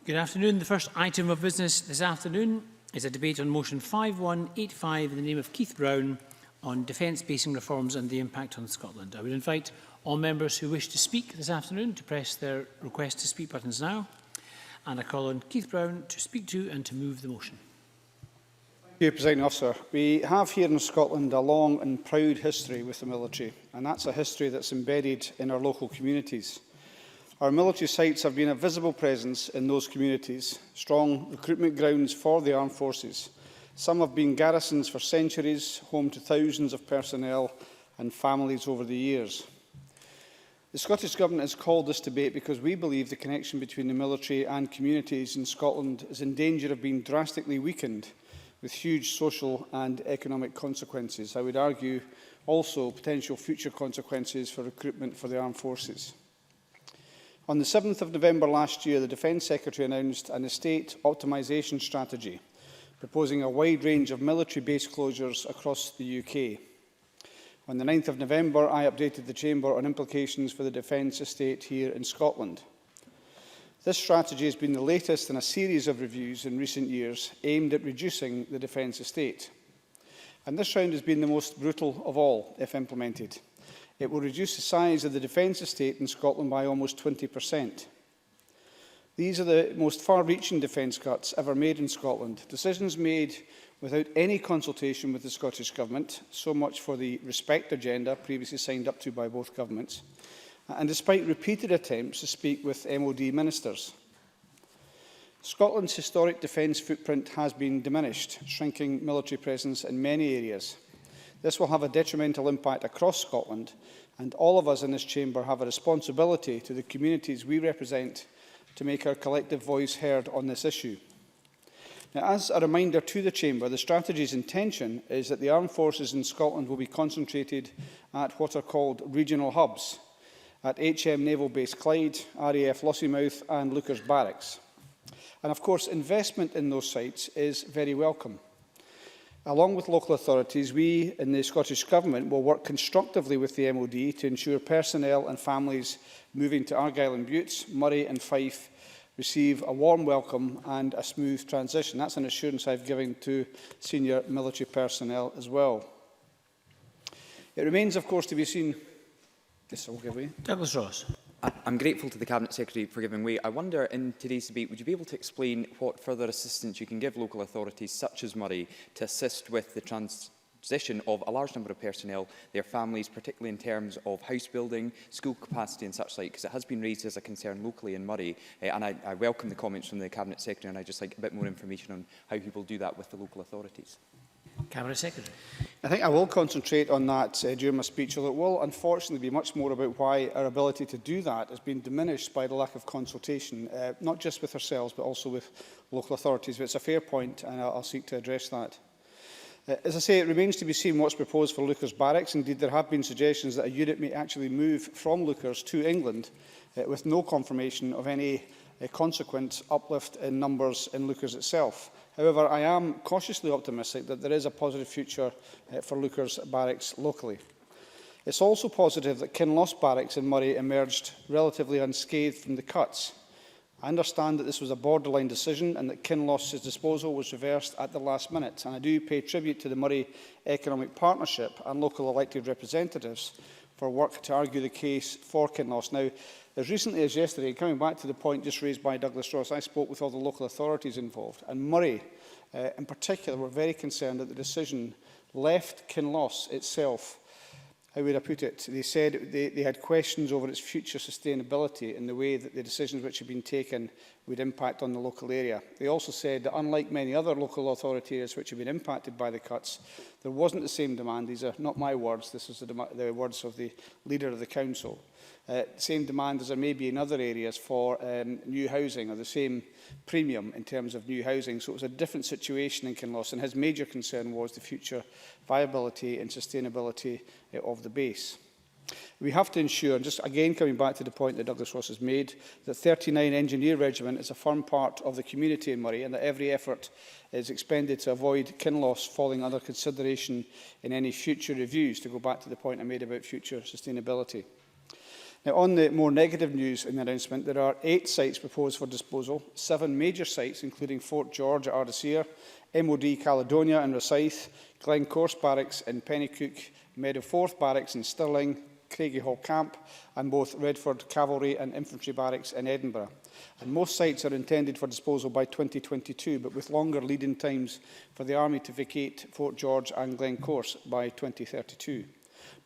Good afternoon. The first item of business this afternoon is a debate on motion 5185 in the name of Keith Brown on defence basing reforms and the impact on Scotland. I would invite all members who wish to speak this afternoon to press their request to speak buttons now. And I call on Keith Brown to speak to and to move the motion. Thank you, Presiding Officer. We have here in Scotland a long and proud history with the military, and that's a history that's embedded in our local communities. Our military sites have been a visible presence in those communities, strong recruitment grounds for the armed forces. Some have been garrisons for centuries, home to thousands of personnel and families over the years. The Scottish Government has called this debate because we believe the connection between the military and communities in Scotland is in danger of being drastically weakened, with huge social and economic consequences. I would argue also potential future consequences for recruitment for the armed forces. On the 7th of November last year, the Defence Secretary announced an estate optimisation strategy, proposing a wide range of military base closures across the UK. On the 9th of November, I updated the Chamber on implications for the defence estate here in Scotland. This strategy has been the latest in a series of reviews in recent years aimed at reducing the defence estate. And this round has been the most brutal of all, if implemented. It will reduce the size of the defence estate in Scotland by almost 20%. These are the most far-reaching defence cuts ever made in Scotland, decisions made without any consultation with the Scottish Government, so much for the Respect agenda previously signed up to by both governments, and despite repeated attempts to speak with MOD ministers. Scotland's historic defence footprint has been diminished, shrinking military presence in many areas. This will have a detrimental impact across Scotland, and all of us in this chamber have a responsibility to the communities we represent to make our collective voice heard on this issue. Now, as a reminder to the chamber, the strategy's intention is that the armed forces in Scotland will be concentrated at what are called regional hubs, at HM Naval Base Clyde, RAF Lossiemouth and Lookers Barracks. And of course, investment in those sites is very welcome. Along with local authorities, we in the Scottish Government will work constructively with the MOD to ensure personnel and families moving to Argyll and Butes, Moray and Fife receive a warm welcome and a smooth transition. That's an assurance I've given to senior military personnel as well. It remains, of course, to be seen... Yes, I will give way. Douglas Ross. I'm grateful to the Cabinet Secretary for giving way. I wonder, in today's debate, would you be able to explain what further assistance you can give local authorities, such as Moray, to assist with the transition of a large number of personnel, their families, particularly in terms of house building, school capacity and such like, because it has been raised as a concern locally in Moray, and I welcome the comments from the Cabinet Secretary, and I'd just like a bit more information on how he will do that with the local authorities. Cabinet Secretary. I think I will concentrate on that during my speech, although it will unfortunately be much more about why our ability to do that has been diminished by the lack of consultation, not just with ourselves but also with local authorities. But it's a fair point and I'll seek to address that. As I say, it remains to be seen what's proposed for Lookers Barracks. Indeed, there have been suggestions that a unit may actually move from Lookers to England with no confirmation of any consequent uplift in numbers in Lookers itself. However, I am cautiously optimistic that there is a positive future for Lookers Barracks locally. It's also positive that Kinloss Barracks in Moray emerged relatively unscathed from the cuts. I understand that this was a borderline decision and that Kinloss's disposal was reversed at the last minute. And I do pay tribute to the Moray Economic Partnership and local elected representatives for work to argue the case for Kinloss. Now, as recently as yesterday, coming back to the point just raised by Douglas Ross, I spoke with all the local authorities involved, and Moray in particular were very concerned that the decision left Kinloss itself. How would I put it? They said they had questions over its future sustainability and the way that the decisions which had been taken would impact on the local area. They also said that unlike many other local authority areas which have been impacted by the cuts, there wasn't the same demand. These are not my words, this is the words of the leader of the council. Same demand as there may be in other areas for new housing, or the same premium in terms of new housing. So it was a different situation in Kinloss, and his major concern was the future viability and sustainability of the base. We have to ensure, and just again coming back to the point that Douglas Ross has made, that 39 Engineer Regiment is a firm part of the community in Moray, and that every effort is expended to avoid Kinloss falling under consideration in any future reviews, to go back to the point I made about future sustainability. Now, on the more negative news in the announcement, there are 8 sites proposed for disposal, 7 major sites, including Fort George at Ardasir, MOD Caledonia in Rosyth, Glencorse Barracks in Pennycook, Meadowforth Barracks in Stirling, Craigiehall Camp, and both Redford Cavalry and Infantry Barracks in Edinburgh. And most sites are intended for disposal by 2022, but with longer lead-in times for the Army to vacate Fort George and Glencorse by 2032.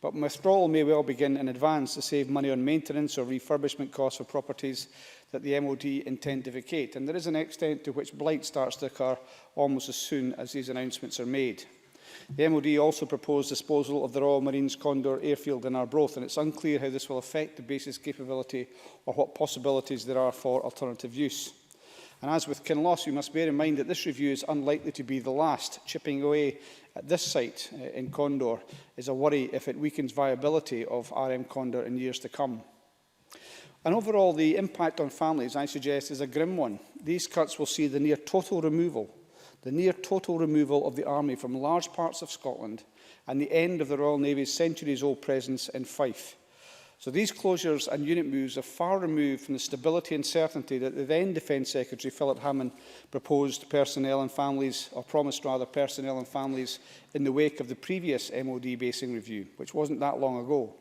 But withdrawal may well begin in advance to save money on maintenance or refurbishment costs for properties that the MOD intend to vacate. And there is an extent to which blight starts to occur almost as soon as these announcements are made. The MOD also proposed disposal of the Royal Marines Condor Airfield in Arbroath, and it's unclear how this will affect the base's capability or what possibilities there are for alternative use. And as with Kinloss, we must bear in mind that this review is unlikely to be the last. Chipping away at this site in Condor is a worry if it weakens viability of RM Condor in years to come. And overall, the impact on families, I suggest, is a grim one. These cuts will see the near total removal of the Army from large parts of Scotland and the end of the Royal Navy's centuries-old presence in Fife. So these closures and unit moves are far removed from the stability and certainty that the then Defence Secretary, Philip Hammond, promised personnel and families in the wake of the previous MOD basing review, which wasn't that long ago.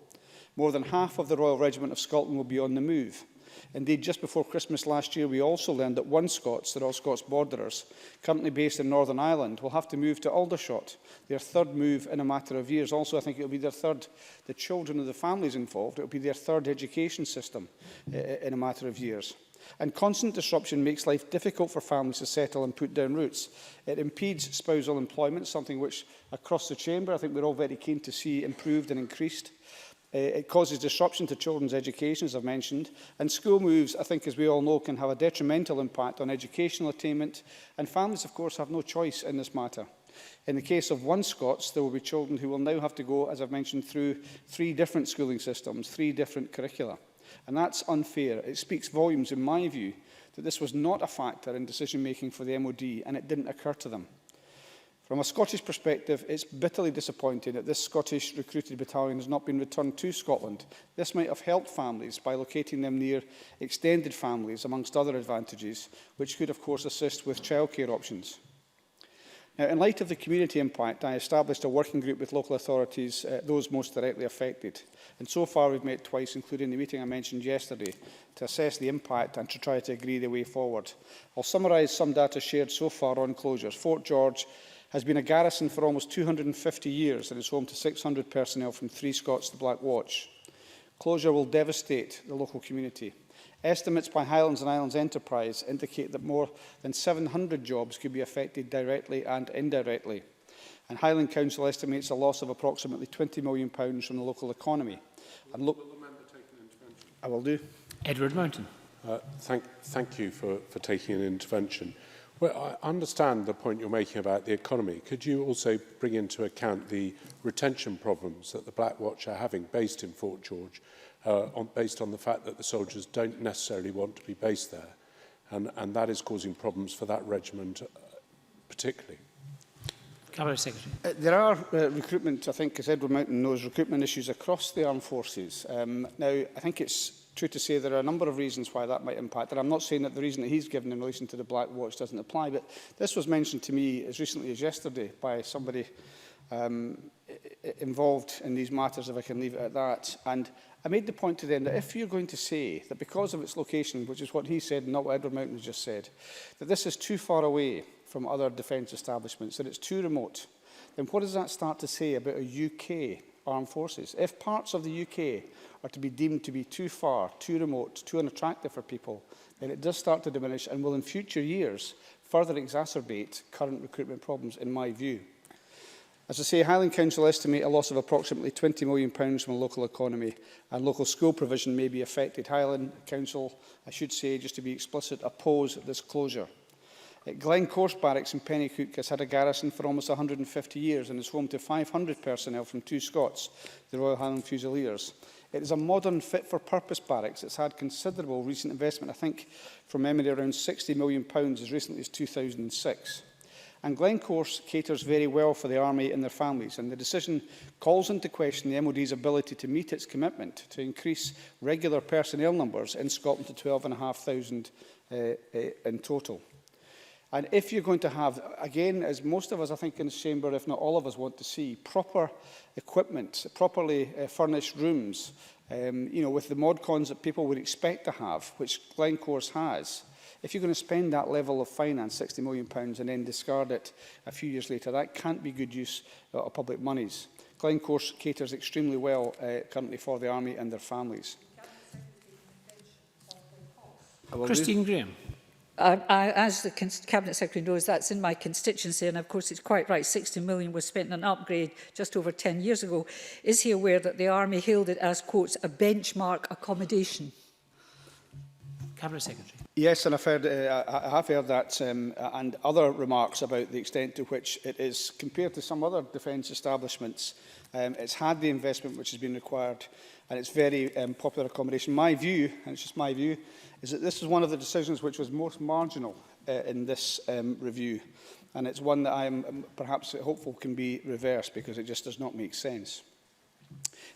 More than half of the Royal Regiment of Scotland will be on the move. Indeed, just before Christmas last year, we also learned that One Scots, the Royal Scots Borderers, currently based in Northern Ireland, will have to move to Aldershot, their third move in a matter of years. Also, I think it will be their third, the children of the families involved, it will be their third education system in a matter of years. And constant disruption makes life difficult for families to settle and put down roots. It impedes spousal employment, something which across the chamber I think we're all very keen to see improved and increased. It causes disruption to children's education, as I've mentioned, and school moves, I think, as we all know, can have a detrimental impact on educational attainment, and families, of course, have no choice in this matter. In the case of One Scots, there will be children who will now have to go, as I've mentioned, through 3 different schooling systems, 3 different curricula. And that's unfair. It speaks volumes, in my view, that this was not a factor in decision-making for the MOD, and it didn't occur to them. From a Scottish perspective, it's bitterly disappointing that this Scottish recruited battalion has not been returned to Scotland. This might have helped families by locating them near extended families, amongst other advantages, which could, of course, assist with childcare options. Now, in light of the community impact, I established a working group with local authorities, those most directly affected. And so far, we've met twice, including the meeting I mentioned yesterday, to assess the impact and to try to agree the way forward. I'll summarise some data shared so far on closures. Fort George has been a garrison for almost 250 years and is home to 600 personnel from 3 Scots to Black Watch. Closure will devastate the local community. Estimates by Highlands and Islands Enterprise indicate that more than 700 jobs could be affected directly and indirectly. And Highland Council estimates a loss of approximately £20 million from the local economy. And look, will the member take an intervention? I will do. Edward Mountain. Thank you for taking an intervention. Well, I understand the point you're making about the economy. Could you also bring into account the retention problems that the Black Watch are having based in Fort George, based on the fact that the soldiers don't necessarily want to be based there, and that is causing problems for that regiment particularly? Cabinet Secretary. There are recruitment, I think, as Edward Mountain knows, recruitment issues across the armed forces. Now, I think it's true to say there are a number of reasons why that might impact. And I'm not saying that the reason that he's given in relation to the Black Watch doesn't apply, but this was mentioned to me as recently as yesterday by somebody involved in these matters, if I can leave it at that. And I made the point to them that if you're going to say that because of its location, which is what he said, not what Edward Mountain has just said, that this is too far away from other defence establishments, that it's too remote, then what does that start to say about a UK armed forces? If parts of the UK are to be deemed to be too far, too remote, too unattractive for people, then it does start to diminish and will in future years further exacerbate current recruitment problems, in my view. As I say, Highland Council estimate a loss of approximately £20 million from the local economy, and local school provision may be affected. Highland Council, I should say, just to be explicit, oppose this closure. Glencorse Barracks in Pennycook has had a garrison for almost 150 years and is home to 500 personnel from 2 Scots, the Royal Highland Fusiliers. It is a modern, fit-for-purpose barracks. It's had considerable recent investment, I think, from memory, around £60 million as recently as 2006. And Glencore caters very well for the Army and their families, and the decision calls into question the MOD's ability to meet its commitment to increase regular personnel numbers in Scotland to 12,500 in total. And if you're going to have, again, as most of us, I think, in this chamber, if not all of us, want to see, proper equipment, properly furnished rooms, with the mod cons that people would expect to have, which Glencore has, if you're going to spend that level of finance, £60 million, and then discard it a few years later, that can't be good use of public monies. Glencore caters extremely well currently for the Army and their families. Christine Graham. As the Cabinet Secretary knows, that's in my constituency, and of course it's quite right, 60 million was spent on an upgrade just over 10 years ago. Is he aware that the Army hailed it as, quotes, a benchmark accommodation? Cabinet Secretary. Yes, and I have heard that and other remarks about the extent to which it is, compared to some other defence establishments, it's had the investment which has been required, and it's very popular accommodation. My view, and it's just my view, is that this is one of the decisions which was most marginal in this review, and it's one that I am perhaps hopeful can be reversed, because it just does not make sense.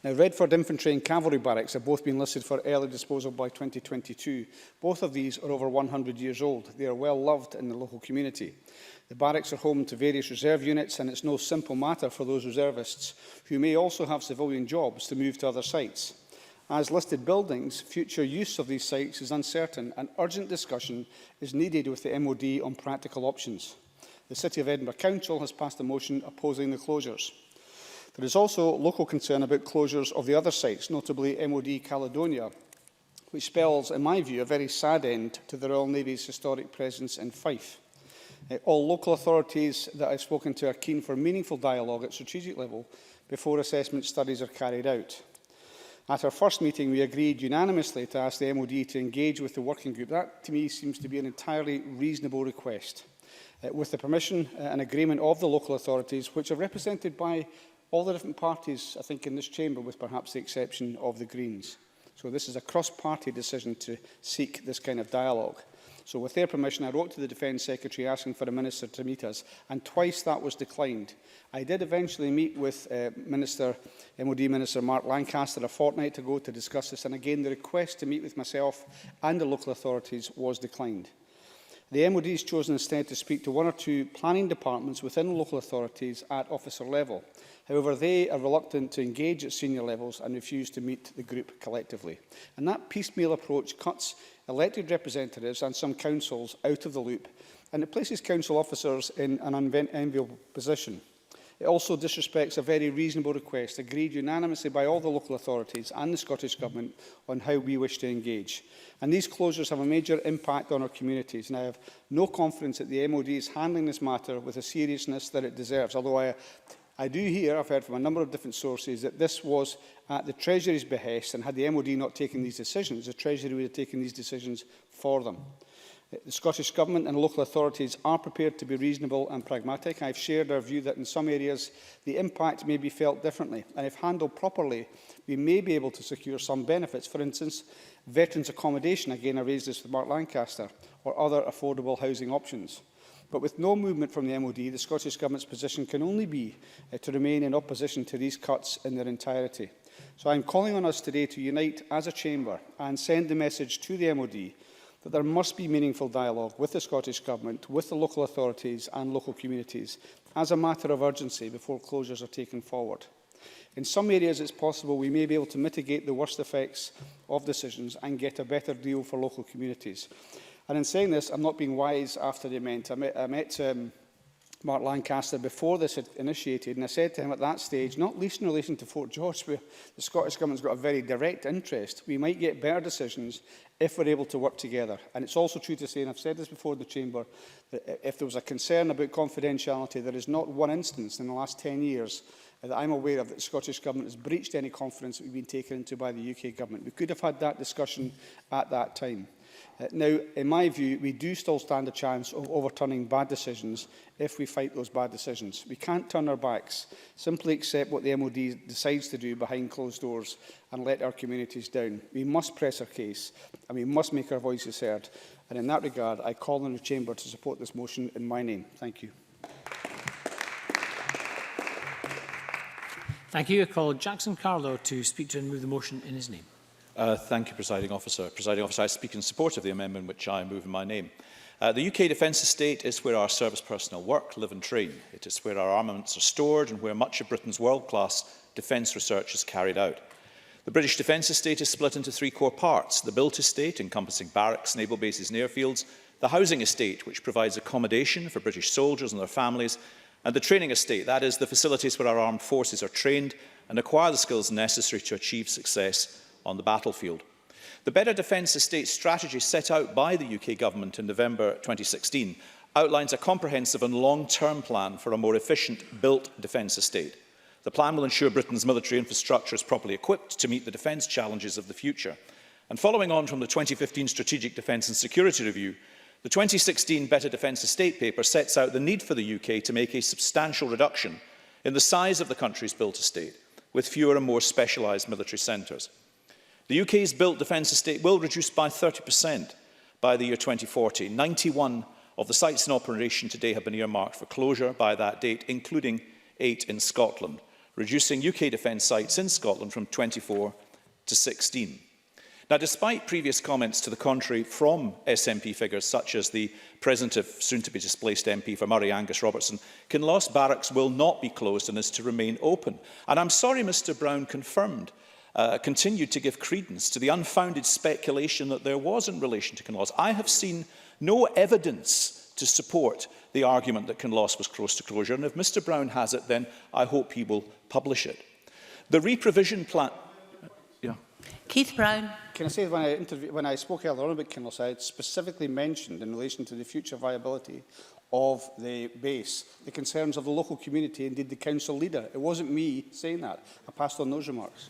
Now, Redford Infantry and Cavalry Barracks have both been listed for early disposal by 2022. Both of these are over 100 years old. They are well loved in the local community. The barracks are home to various reserve units, and it's no simple matter for those reservists who may also have civilian jobs to move to other sites. As listed buildings, future use of these sites is uncertain, and urgent discussion is needed with the MOD on practical options. The City of Edinburgh Council has passed a motion opposing the closures. There is also local concern about closures of the other sites, notably MOD Caledonia, which spells, in my view, a very sad end to the Royal Navy's historic presence in Fife. All local authorities that I've spoken to are keen for meaningful dialogue at strategic level before assessment studies are carried out. At our first meeting, we agreed unanimously to ask the MOD to engage with the working group. That, to me, seems to be an entirely reasonable request, with the permission and agreement of the local authorities, which are represented by all the different parties, I think, in this chamber, with perhaps the exception of the Greens. So this is a cross-party decision to seek this kind of dialogue. So with their permission, I wrote to the Defence Secretary asking for a minister to meet us, and twice that was declined. I did eventually meet with MOD Minister Mark Lancaster a fortnight ago to discuss this, and again the request to meet with myself and the local authorities was declined. The MOD has chosen instead to speak to one or two planning departments within local authorities at officer level. However, they are reluctant to engage at senior levels and refuse to meet the group collectively. And that piecemeal approach cuts elected representatives and some councils out of the loop, and it places council officers in an unenviable position. It also disrespects a very reasonable request agreed unanimously by all the local authorities and the Scottish Government on how we wish to engage. And these closures have a major impact on our communities, and I have no confidence that the MOD is handling this matter with the seriousness that it deserves, although I do hear, I've heard from a number of different sources, that this was at the Treasury's behest, and had the MOD not taken these decisions, the Treasury would have taken these decisions for them. The Scottish Government and local authorities are prepared to be reasonable and pragmatic. I've shared our view that in some areas the impact may be felt differently, and if handled properly, we may be able to secure some benefits. For instance, veterans' accommodation, again I raised this with Mark Lancaster, or other affordable housing options. But with no movement from the MOD, the Scottish Government's position can only be to remain in opposition to these cuts in their entirety. So I'm calling on us today to unite as a chamber and send the message to the MOD that there must be meaningful dialogue with the Scottish Government, with the local authorities and local communities as a matter of urgency before closures are taken forward. In some areas, it's possible we may be able to mitigate the worst effects of decisions and get a better deal for local communities. And in saying this, I'm not being wise after the event. I met Mark Lancaster before this had initiated, and I said to him at that stage, not least in relation to Fort George, where the Scottish Government's got a very direct interest, we might get better decisions if we're able to work together. And it's also true to say, and I've said this before in the Chamber, that if there was a concern about confidentiality, there is not one instance in the last 10 years that I'm aware of that the Scottish Government has breached any confidence that we've been taken into by the UK Government. We could have had that discussion at that time. Now, in my view, we do still stand a chance of overturning bad decisions if we fight those bad decisions. We can't turn our backs, simply accept what the MOD decides to do behind closed doors and let our communities down. We must press our case and we must make our voices heard. And in that regard, I call on the Chamber to support this motion in my name. Thank you. Thank you. I call Jackson Carlo to speak to and move the motion in his name. Thank you, Presiding Officer. Presiding Officer, I speak in support of the amendment which I move in my name. The UK Defence Estate is where our service personnel work, live and train. It is where our armaments are stored and where much of Britain's world-class defence research is carried out. The British Defence Estate is split into three core parts: the built estate, encompassing barracks, naval bases and airfields; the housing estate, which provides accommodation for British soldiers and their families; and the training estate, that is, the facilities where our armed forces are trained and acquire the skills necessary to achieve success on the battlefield. The Better Defence Estate strategy set out by the UK Government in November 2016 outlines a comprehensive and long-term plan for a more efficient built defence estate. The plan will ensure Britain's military infrastructure is properly equipped to meet the defence challenges of the future. And following on from the 2015 Strategic Defence and Security Review, the 2016 Better Defence Estate paper sets out the need for the UK to make a substantial reduction in the size of the country's built estate, with fewer and more specialised military centres. The UK's built defence estate will reduce by 30% by the year 2040. 91 of the sites in operation today have been earmarked for closure by that date, including 8 in Scotland, reducing UK defence sites in Scotland from 24 to 16. Now, despite previous comments to the contrary from SNP figures such as the present of soon-to-be-displaced MP for Murray, Angus Robertson, Kinloss Barracks will not be closed and is to remain open. And I'm sorry Mr Brown continued to give credence to the unfounded speculation that there was in relation to Kinloss. I have seen no evidence to support the argument that Kinloss was close to closure, and if Mr Brown has it, then I hope he will publish it. The reprovision plan... Keith Brown. Can I say when I spoke earlier on about Kinloss, I had specifically mentioned in relation to the future viability of the base the concerns of the local community, indeed the council leader. It wasn't me saying that. I passed on those remarks.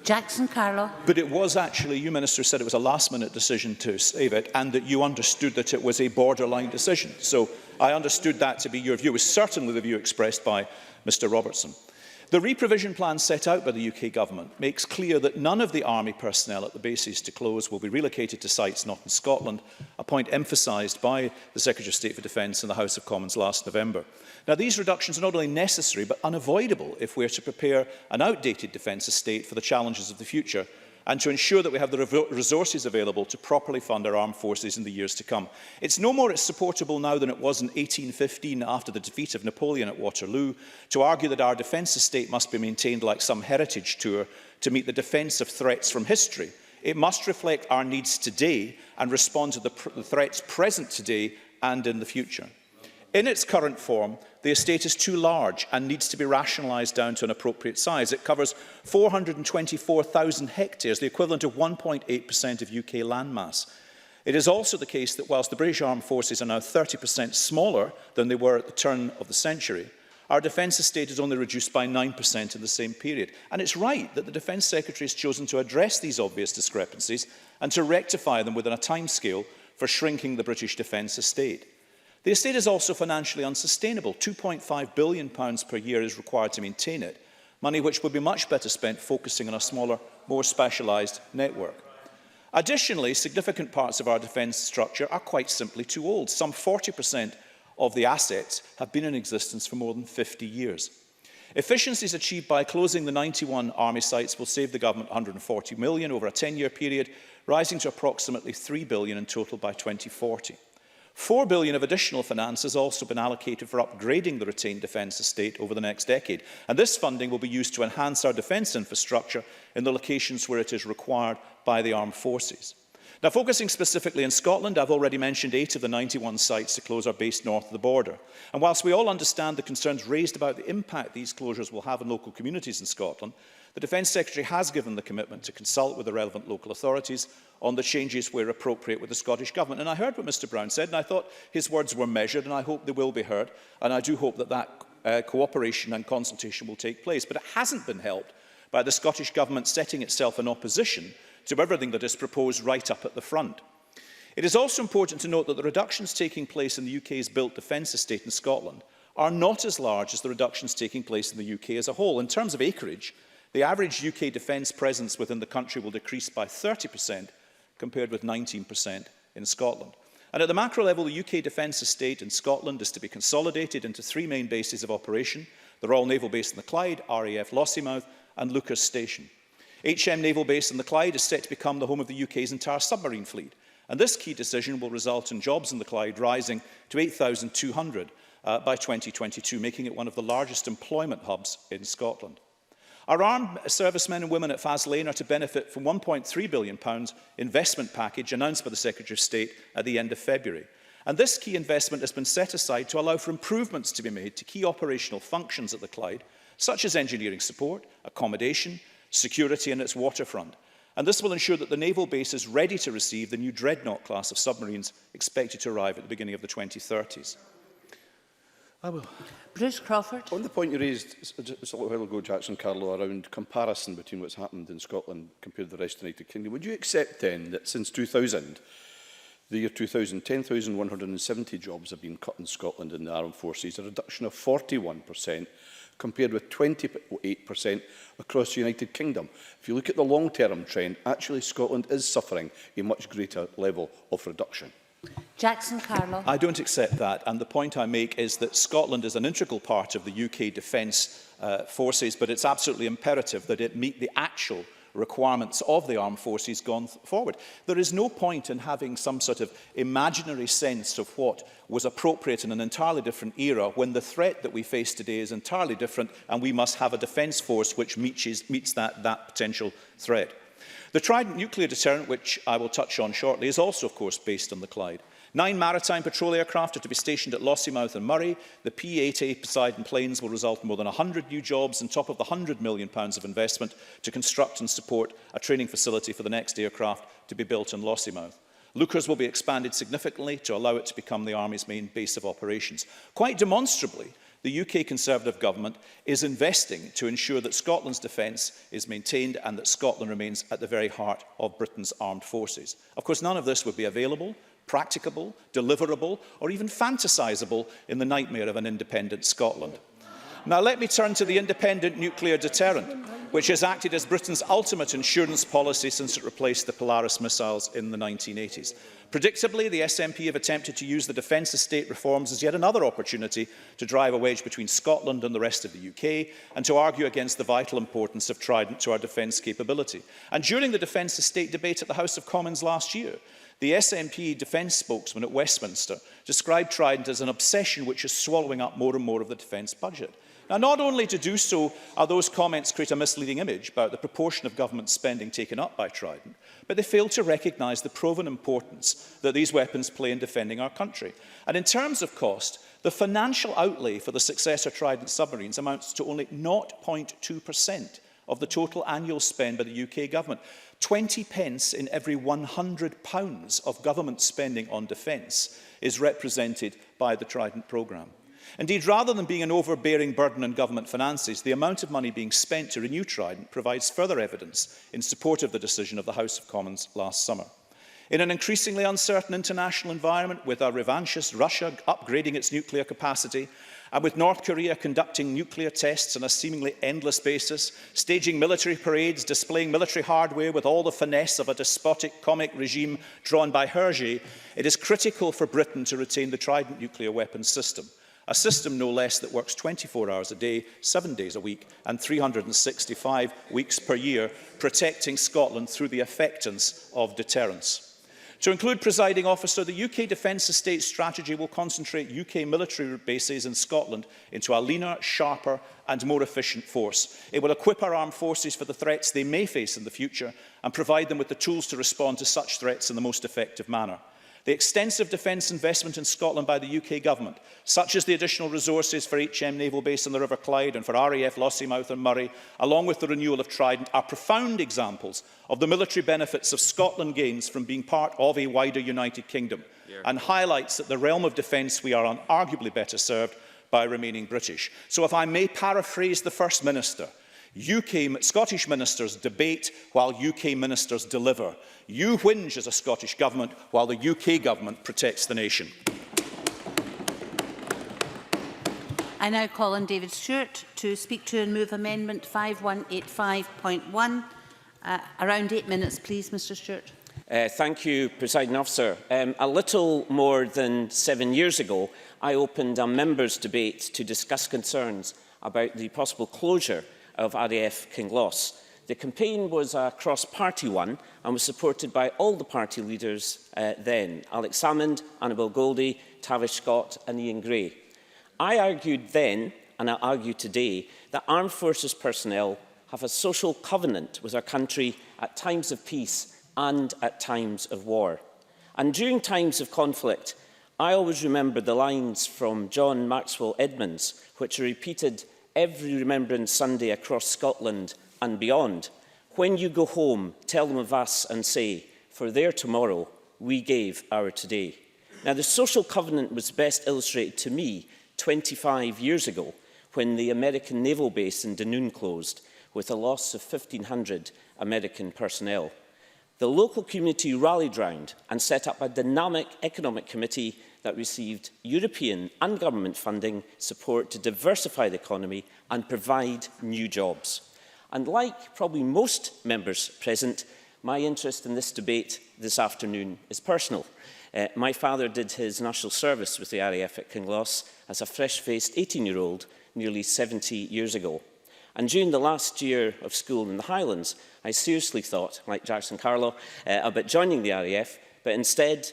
Jackson Carlo. But it was actually, you, Minister, said it was a last-minute decision to save it and that you understood that it was a borderline decision. So I understood that to be your view. It was certainly the view expressed by Mr Robertson. The reprovision plan set out by the UK Government makes clear that none of the Army personnel at the bases to close will be relocated to sites not in Scotland, a point emphasised by the Secretary of State for Defence in the House of Commons last November. Now, these reductions are not only necessary but unavoidable if we are to prepare an outdated defence estate for the challenges of the future and to ensure that we have the resources available to properly fund our armed forces in the years to come. It's no more supportable now than it was in 1815 after the defeat of Napoleon at Waterloo to argue that our defence estate must be maintained like some heritage tour to meet the defence of threats from history. It must reflect our needs today and respond to the threats present today and in the future. In its current form, the estate is too large and needs to be rationalised down to an appropriate size. It covers 424,000 hectares, the equivalent of 1.8% of UK landmass. It is also the case that whilst the British Armed Forces are now 30% smaller than they were at the turn of the century, our defence estate is only reduced by 9% in the same period. And it's right that the Defence Secretary has chosen to address these obvious discrepancies and to rectify them within a timescale for shrinking the British defence estate. The estate is also financially unsustainable. £2.5 billion per year is required to maintain it, money which would be much better spent focusing on a smaller, more specialised network. Additionally, significant parts of our defence structure are quite simply too old. Some 40% of the assets have been in existence for more than 50 years. Efficiencies achieved by closing the 91 Army sites will save the Government £140 million over a 10-year period, rising to approximately £3 billion in total by 2040. £4 billion of additional finance has also been allocated for upgrading the retained defence estate over the next decade, and this funding will be used to enhance our defence infrastructure in the locations where it is required by the armed forces. Now, focusing specifically in Scotland, I've already mentioned 8 of the 91 sites to close are based north of the border. And whilst we all understand the concerns raised about the impact these closures will have on local communities in Scotland, the Defence Secretary has given the commitment to consult with the relevant local authorities on the changes where appropriate with the Scottish Government. And I heard what Mr Brown said, and I thought his words were measured, and I hope they will be heard. And I do hope that that cooperation and consultation will take place. But it hasn't been helped by the Scottish Government setting itself in opposition to everything that is proposed right up at the front. It is also important to note that the reductions taking place in the UK's built defence estate in Scotland are not as large as the reductions taking place in the UK as a whole. In terms of acreage, the average UK defence presence within the country will decrease by 30% compared with 19% in Scotland. And at the macro level, the UK defence estate in Scotland is to be consolidated into 3 main bases of operation: the Royal Naval Base in the Clyde, RAF Lossiemouth and Lucas Station. HM Naval Base in the Clyde is set to become the home of the UK's entire submarine fleet, and this key decision will result in jobs in the Clyde rising to 8,200 by 2022, making it one of the largest employment hubs in Scotland. Our armed servicemen and women at Faslane are to benefit from £1.3 billion investment package announced by the Secretary of State at the end of February. And this key investment has been set aside to allow for improvements to be made to key operational functions at the Clyde, such as engineering support, accommodation, security and its waterfront. And this will ensure that the naval base is ready to receive the new Dreadnought class of submarines expected to arrive at the beginning of the 2030s. Bruce Crawford. On the point you raised just a little while ago, Jackson Carlo, around comparison between what's happened in Scotland compared to the rest of the United Kingdom, would you accept then that since 2000, the year 2000, 10,170 jobs have been cut in Scotland in the armed forces, a reduction of 41%, compared with 28% across the United Kingdom? If you look at the long-term trend, actually Scotland is suffering a much greater level of reduction. Jackson Carlo. I don't accept that, and the point I make is that Scotland is an integral part of the UK defence forces, but it's absolutely imperative that it meet the actual requirements of the armed forces gone forward. There is no point in having some sort of imaginary sense of what was appropriate in an entirely different era when the threat that we face today is entirely different, and we must have a defence force which meets that potential threat. The Trident nuclear deterrent, which I will touch on shortly, is also, of course, based on the Clyde. 9 maritime patrol aircraft are to be stationed at Lossiemouth and Murray. The P-8A Poseidon planes will result in more than 100 new jobs on top of the £100 million of investment to construct and support a training facility for the next aircraft to be built in Lossiemouth. Lucas will be expanded significantly to allow it to become the Army's main base of operations. Quite demonstrably, the UK Conservative Government is investing to ensure that Scotland's defence is maintained and that Scotland remains at the very heart of Britain's armed forces. Of course, none of this would be available, practicable, deliverable, or even fantasisable in the nightmare of an independent Scotland. Now let me turn to the independent nuclear deterrent, which has acted as Britain's ultimate insurance policy since it replaced the Polaris missiles in the 1980s. Predictably, the SNP have attempted to use the defence estate reforms as yet another opportunity to drive a wedge between Scotland and the rest of the UK and to argue against the vital importance of Trident to our defence capability. And during the defence estate debate at the House of Commons last year, the SNP defence spokesman at Westminster described Trident as an obsession which is swallowing up more and more of the defence budget. Now, not only to do so are those comments create a misleading image about the proportion of government spending taken up by Trident, but they fail to recognise the proven importance that these weapons play in defending our country. And in terms of cost, the financial outlay for the successor Trident submarines amounts to only 0.2% of the total annual spend by the UK government. 20 pence in every £100 of government spending on defence is represented by the Trident programme. Indeed, rather than being an overbearing burden on government finances, the amount of money being spent to renew Trident provides further evidence in support of the decision of the House of Commons last summer. In an increasingly uncertain international environment, with a revanchist Russia upgrading its nuclear capacity, and with North Korea conducting nuclear tests on a seemingly endless basis, staging military parades, displaying military hardware with all the finesse of a despotic comic regime drawn by Hergé, it is critical for Britain to retain the Trident nuclear weapons system. A system, no less, that works 24 hours a day, 7 days a week, and 365 weeks per year, protecting Scotland through the effectiveness of deterrence. To include, Presiding Officer, the UK Defence Estate strategy will concentrate UK military bases in Scotland into a leaner, sharper and more efficient force. It will equip our armed forces for the threats they may face in the future and provide them with the tools to respond to such threats in the most effective manner. The extensive defence investment in Scotland by the UK Government, such as the additional resources for HM Naval Base on the River Clyde and for RAF Lossiemouth and Murray, along with the renewal of Trident, are profound examples of the military benefits of Scotland gains from being part of a wider United Kingdom, and highlights that the realm of defence we are arguably better served by remaining British. So if I may paraphrase the First Minister, Scottish ministers debate while UK ministers deliver. You whinge as a Scottish Government while the UK Government protects the nation. I now call on David Stewart to speak to and move Amendment 5185.1. Around 8 minutes, please, Mr Stewart. Thank you, Presiding Officer. A little more than 7 years ago, I opened a members' debate to discuss concerns about the possible closure of RAF Kinloss. The campaign was a cross-party one and was supported by all the party leaders then, Alex Salmond, Annabel Goldie, Tavish Scott and Ian Gray. I argued then, and I argue today, that armed forces personnel have a social covenant with our country at times of peace and at times of war. And during times of conflict, I always remember the lines from John Maxwell Edmonds, which are repeated every Remembrance Sunday across Scotland and beyond. When you go home, tell them of us and say, for their tomorrow, we gave our today. Now, the social covenant was best illustrated to me 25 years ago when the American naval base in Dunoon closed, with a loss of 1,500 American personnel. The local community rallied round and set up a dynamic economic committee that received European and government funding support to diversify the economy and provide new jobs. And like probably most members present, my interest in this debate this afternoon is personal. My father did his national service with the RAF at Kinloss as a fresh-faced 18-year-old nearly 70 years ago. And during the last year of school in the Highlands, I seriously thought, like Jackson Carlo, about joining the RAF, but instead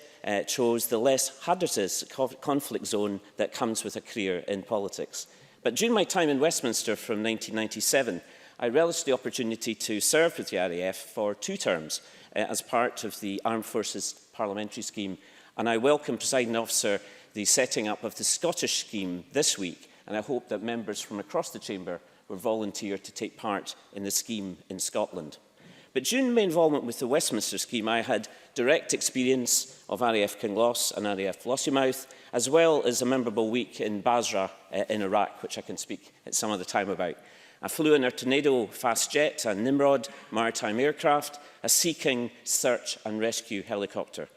chose the less hazardous conflict zone that comes with a career in politics. But during my time in Westminster from 1997, I relished the opportunity to serve with the RAF for 2 terms as part of the Armed Forces Parliamentary Scheme, and I welcome, Presiding Officer, the setting up of the Scottish scheme this week, and I hope that members from across the Chamber will volunteer to take part in the scheme in Scotland. But during my involvement with the Westminster scheme, I had direct experience of RAF Kinloss and RAF Lossiemouth, as well as a memorable week in Basra in Iraq, which I can speak at some other time about. I flew in a Tornado fast jet, a Nimrod maritime aircraft, a Sea King search and rescue helicopter.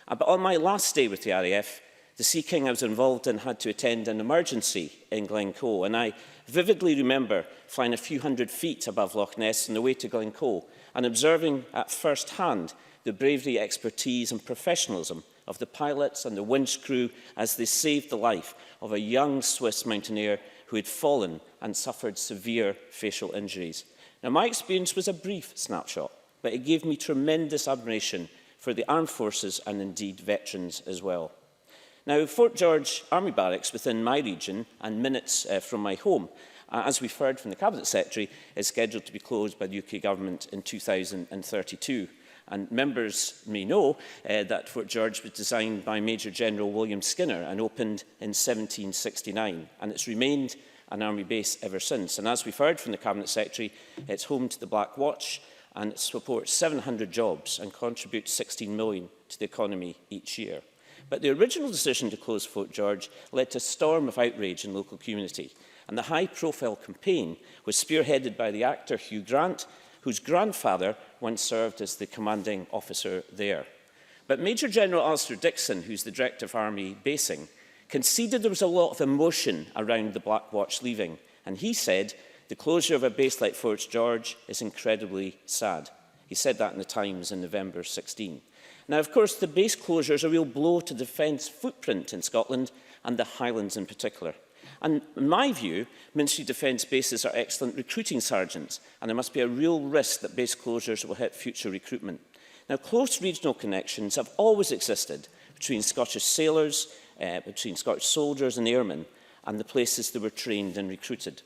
But on my last day with the RAF, the Sea King I was involved in had to attend an emergency in Glencoe, and I vividly remember flying a few hundred feet above Loch Ness on the way to Glencoe and observing at first hand the bravery, expertise and professionalism of the pilots and the winch crew as they saved the life of a young Swiss mountaineer who had fallen and suffered severe facial injuries. Now, my experience was a brief snapshot, but it gave me tremendous admiration for the armed forces and indeed veterans as well. Now, Fort George Army Barracks within my region and minutes from my home, as we've heard from the Cabinet Secretary, is scheduled to be closed by the UK Government in 2032. And members may know that Fort George was designed by Major General William Skinner and opened in 1769, and it's remained an army base ever since. And as we've heard from the Cabinet Secretary, it's home to the Black Watch, and it supports 700 jobs and contributes 16 million to the economy each year. But the original decision to close Fort George led to a storm of outrage in the local community, and the high-profile campaign was spearheaded by the actor Hugh Grant, whose grandfather once served as the commanding officer there. But Major General Alistair Dixon, who's the Director of Army Basing, conceded there was a lot of emotion around the Black Watch leaving, and he said, the closure of a base like Fort George is incredibly sad. He said that in the Times in November 16. Now, of course, the base closure is a real blow to the defence footprint in Scotland and the Highlands in particular. And in my view, Ministry of Defence bases are excellent recruiting sergeants, and there must be a real risk that base closures will hit future recruitment. Now, close regional connections have always existed between Scottish sailors, between Scottish soldiers and airmen, and the places they were trained and recruited.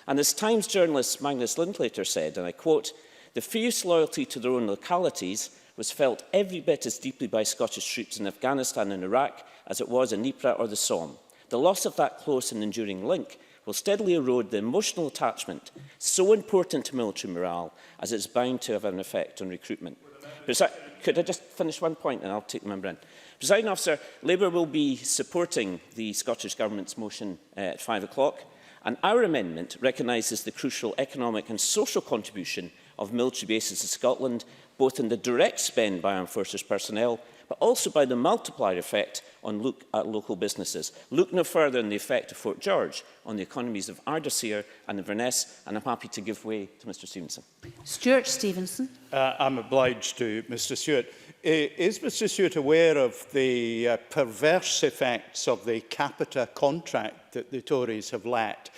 And as Times journalist Magnus Linklater said, and I quote, "The fierce loyalty to their own localities was felt every bit as deeply by Scottish troops in Afghanistan and Iraq as it was in Ypres or the Somme. The loss of that close and enduring link will steadily erode the emotional attachment so important to military morale as it's bound to have an effect on recruitment." Could I just finish one point and I'll take the member in? Presiding Officer, Labour will be supporting the Scottish Government's motion at 5 o'clock, and our amendment recognises the crucial economic and social contribution of military bases in Scotland, both in the direct spend by armed forces personnel, but also by the multiplier effect on local businesses. Look no further than the effect of Fort George on the economies of Ardersier and Inverness, and I'm happy to give way to Mr Stevenson. Stuart Stevenson. I'm obliged to Mr Stewart. Is Mr Stewart aware of the perverse effects of the capita contract that the Tories have let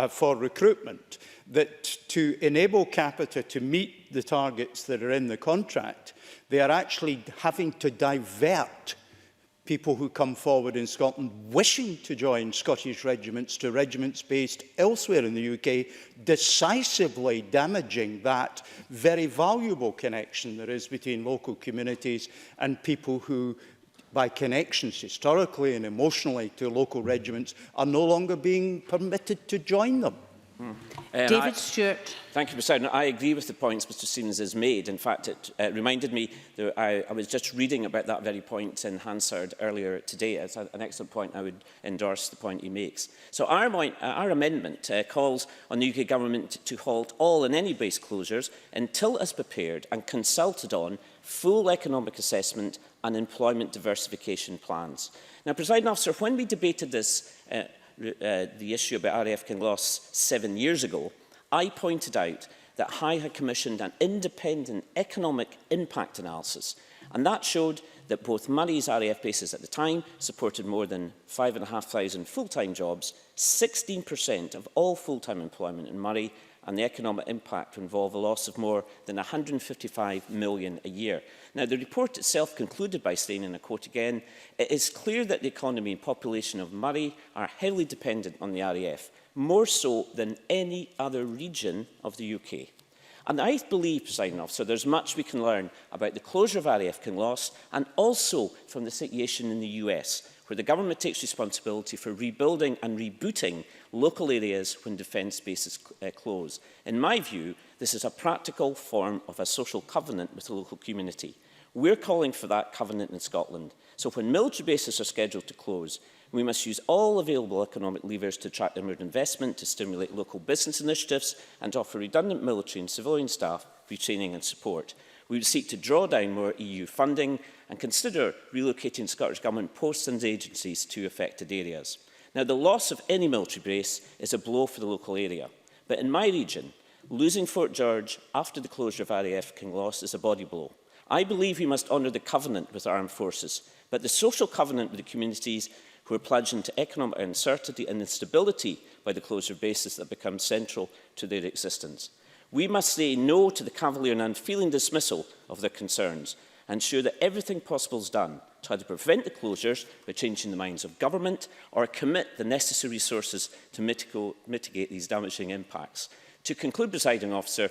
for recruitment? That to enable capita to meet the targets that are in the contract, they are actually having to divert people who come forward in Scotland wishing to join Scottish regiments to regiments based elsewhere in the UK, decisively damaging that very valuable connection there is between local communities and people who, by connections historically and emotionally to local regiments, are no longer being permitted to join them. David Stewart. Thank you, President. I agree with the points Mr Stevens has made. In fact, it reminded me that I was just reading about that very point in Hansard earlier today. It's an excellent point. I would endorse the point he makes. So our amendment calls on the UK Government to halt all and any base closures until it has prepared and consulted on full economic assessment and employment diversification plans. Now, Presiding Officer, when we debated this the issue about RAF Kinloss 7 years ago, I pointed out that High had commissioned an independent economic impact analysis, and that showed that both Murray's RAF bases at the time supported more than 5,500 full-time jobs, 16% of all full-time employment in Murray, and the economic impact would involve a loss of more than 155 million a year. Now, the report itself concluded by saying, and I quote again, "It is clear that the economy and population of Murray are heavily dependent on the RAF, more so than any other region of the UK." And I believe, Presiding Officer, there's much we can learn about the closure of RAF Kinloss and also from the situation in the US, where the government takes responsibility for rebuilding and rebooting local areas when defence bases close. In my view, this is a practical form of a social covenant with the local community. We're calling for that covenant in Scotland. So when military bases are scheduled to close, we must use all available economic levers to attract inward investment, to stimulate local business initiatives and to offer redundant military and civilian staff retraining and support. We would seek to draw down more EU funding and consider relocating Scottish Government posts and agencies to affected areas. Now, the loss of any military base is a blow for the local area, but in my region, losing Fort George after the closure of RAF Kinloss is a body blow. I believe we must honour the covenant with armed forces, but the social covenant with the communities who are plunged into economic uncertainty and instability by the closure of bases that become central to their existence. We must say no to the cavalier and unfeeling dismissal of their concerns and ensure that everything possible is done to either prevent the closures by changing the minds of government or commit the necessary resources to mitigate these damaging impacts. To conclude, Presiding Officer,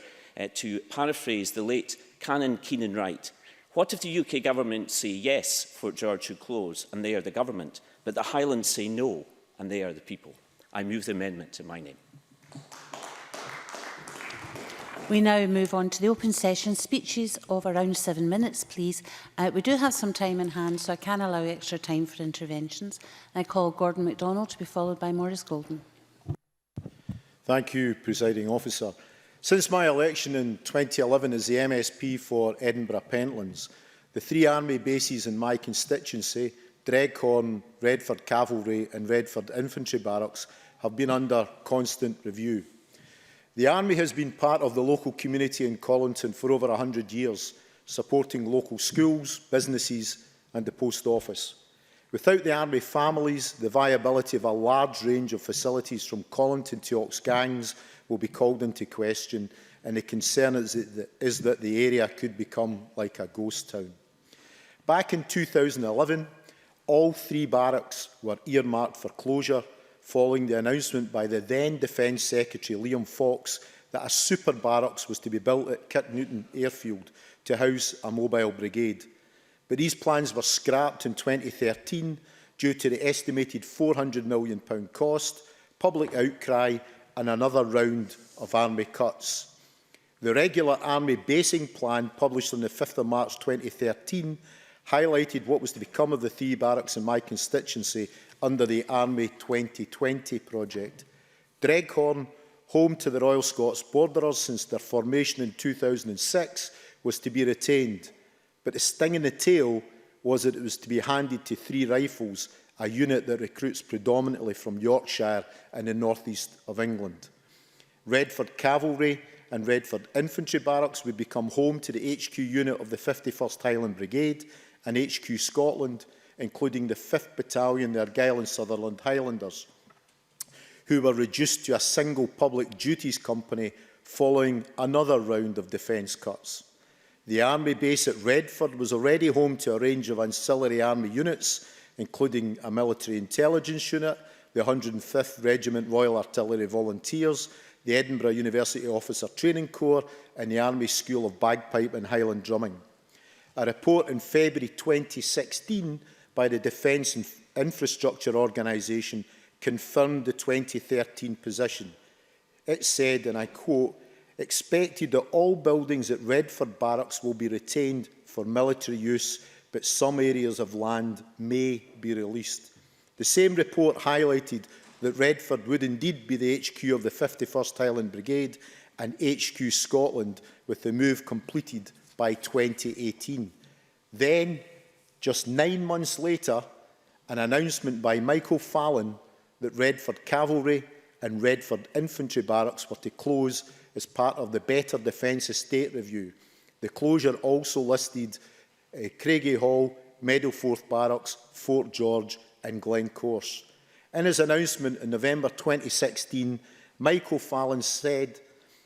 to paraphrase the late Canon Keenan Wright, what if the UK Government say yes, Fort George should close, and they are the government, but the Highlands say no, and they are the people? I move the amendment in my name. We now move on to the open session. Speeches of around 7 minutes, please. We do have some time in hand, so I can allow extra time for interventions. I call Gordon MacDonald to be followed by Maurice Golden. Thank you, Presiding Officer. Since my election in 2011 as the MSP for Edinburgh Pentlands, the 3 army bases in my constituency, Dreghorn, Redford Cavalry and Redford Infantry Barracks, have been under constant review. The Army has been part of the local community in Colinton for over 100 years, supporting local schools, businesses and the post office. Without the Army families, the viability of a large range of facilities from Colinton to Oxgangs will be called into question, and the concern is that the area could become like a ghost town. Back in 2011, all 3 barracks were earmarked for closure, following the announcement by the then Defence Secretary Liam Fox that a super barracks was to be built at Kirknewton Airfield to house a mobile brigade. But these plans were scrapped in 2013 due to the estimated £400 million cost, public outcry and another round of Army cuts. The regular Army basing plan, published on the 5th of March 2013, highlighted what was to become of the 3 barracks in my constituency under the Army 2020 project. Dreghorn, home to the Royal Scots Borderers since their formation in 2006, was to be retained. But the sting in the tail was that it was to be handed to 3 Rifles, a unit that recruits predominantly from Yorkshire and the north east of England. Redford Cavalry, and Redford Infantry Barracks would become home to the HQ unit of the 51st Highland Brigade and HQ Scotland, including the 5th Battalion, the Argyll and Sutherland Highlanders, who were reduced to a single public duties company following another round of defence cuts. The Army base at Redford was already home to a range of ancillary Army units, including a military intelligence unit, the 105th Regiment Royal Artillery Volunteers, the Edinburgh University Officer Training Corps and the Army School of Bagpipe and Highland Drumming. A report in February 2016 by the Defence Infrastructure Organisation confirmed the 2013 position. It said, and I quote, "Expected that all buildings at Redford Barracks will be retained for military use, but some areas of land may be released." The same report highlighted that Redford would indeed be the HQ of the 51st Highland Brigade and HQ Scotland, with the move completed by 2018. Then, just 9 months later, an announcement by Michael Fallon that Redford Cavalry and Redford Infantry Barracks were to close as part of the Better Defence Estate Review. The closure also listed Craigie Hall, Meadowforth Barracks, Fort George and Glencorse. In his announcement in November 2016, Michael Fallon said,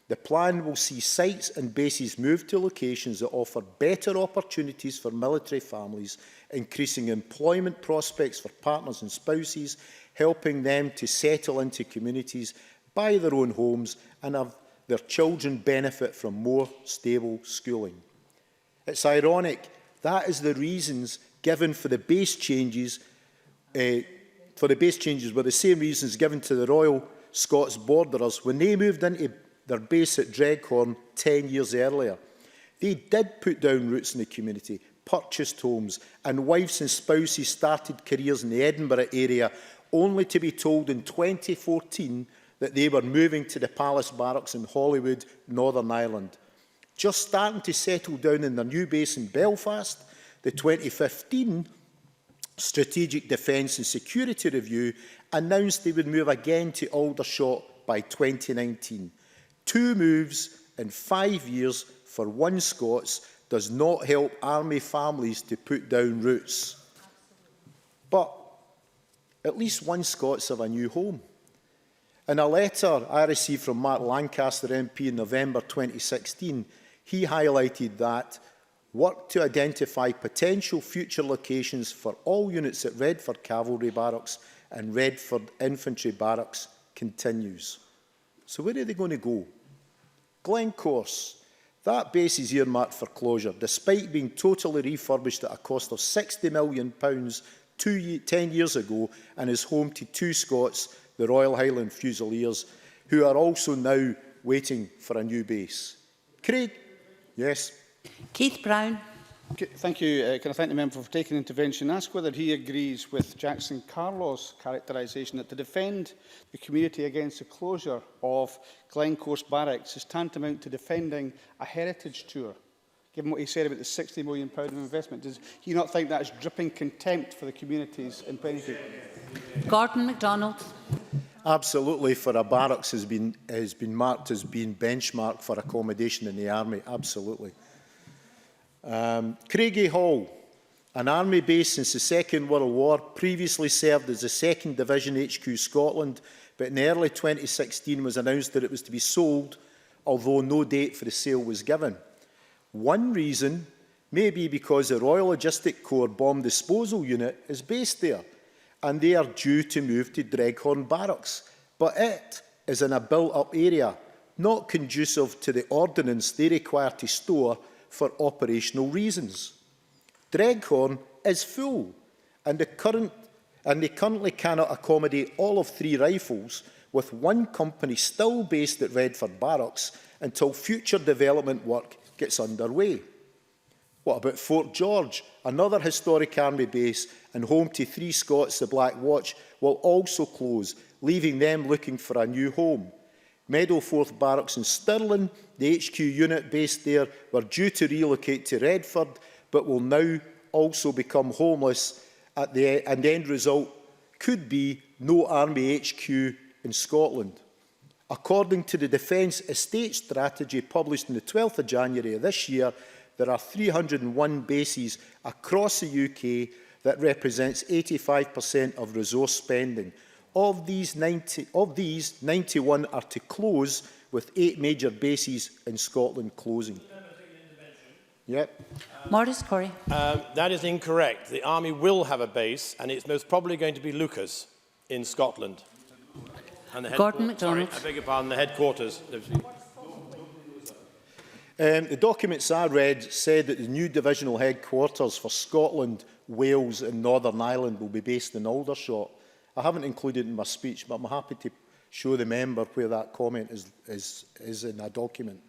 "The plan will see sites and bases moved to locations that offer better opportunities for military families, increasing employment prospects for partners and spouses, helping them to settle into communities, buy their own homes and have their children benefit from more stable schooling." It's ironic that is the reasons given for the base changes. Were the same reasons given to the Royal Scots Borderers when they moved into their base at Dreghorn 10 years earlier. They did put down roots in the community, purchased homes, and wives and spouses started careers in the Edinburgh area, only to be told in 2014 that they were moving to the Palace Barracks in Holywood, Northern Ireland. Just starting to settle down in their new base in Belfast, the 2015 Strategic Defence and Security Review announced they would move again to Aldershot by 2019. 2 moves in 5 years for one Scots does not help Army families to put down roots. But at least one Scots have a new home. In a letter I received from Mark Lancaster MP in November 2016, he highlighted that work to identify potential future locations for all units at Redford Cavalry Barracks and Redford Infantry Barracks continues. So where are they going to go? Glencorse. That base is earmarked for closure, despite being totally refurbished at a cost of £60 million 10 years ago, and is home to 2 Scots, the Royal Highland Fusiliers, who are also now waiting for a new base. Craig? Yes. Keith Brown. Thank you. Can I thank the member for taking intervention? Ask whether he agrees with Jackson Carlaw's characterisation that to defend the community against the closure of Glencorse Barracks is tantamount to defending a heritage tour, given what he said about the £60 million of investment. Does he not think that is dripping contempt for the communities in Penicuik? Gordon MacDonald. Absolutely, for a barracks has been marked as being benchmarked for accommodation in the Army. Absolutely. Craigie Hall, an Army base since the Second World War, previously served as the 2nd Division HQ Scotland, but in early 2016 was announced that it was to be sold, although no date for the sale was given. One reason may be because the Royal Logistic Corps Bomb Disposal Unit is based there, and they are due to move to Dreghorn Barracks, but it is in a built-up area, not conducive to the ordnance they require to store for operational reasons. Dreghorn is full, and they currently cannot accommodate all of 3 rifles, with one company still based at Redford Barracks until future development work gets underway. What about Fort George, another historic Army base and home to 3 Scots, the Black Watch, will also close, leaving them looking for a new home. Meadowforth Barracks in Stirling, the HQ unit based there, were due to relocate to Redford, but will now also become homeless, and the end result could be no Army HQ in Scotland. According to the Defence Estate Strategy published on the 12th of January of this year, there are 301 bases across the UK that represents 85% of resource spending. Of these, 91 are to close, with 8 major bases in Scotland closing. Yep. Maurice Corrie. That is incorrect. The Army will have a base, and it's most probably going to be Lucas in Scotland. And the Gordon MacDonald. Sorry, I beg your pardon, the headquarters. The documents I read said that the new divisional headquarters for Scotland, Wales and Northern Ireland will be based in Aldershot. I haven't included it in my speech, but I'm happy to show the member where that comment is in a document.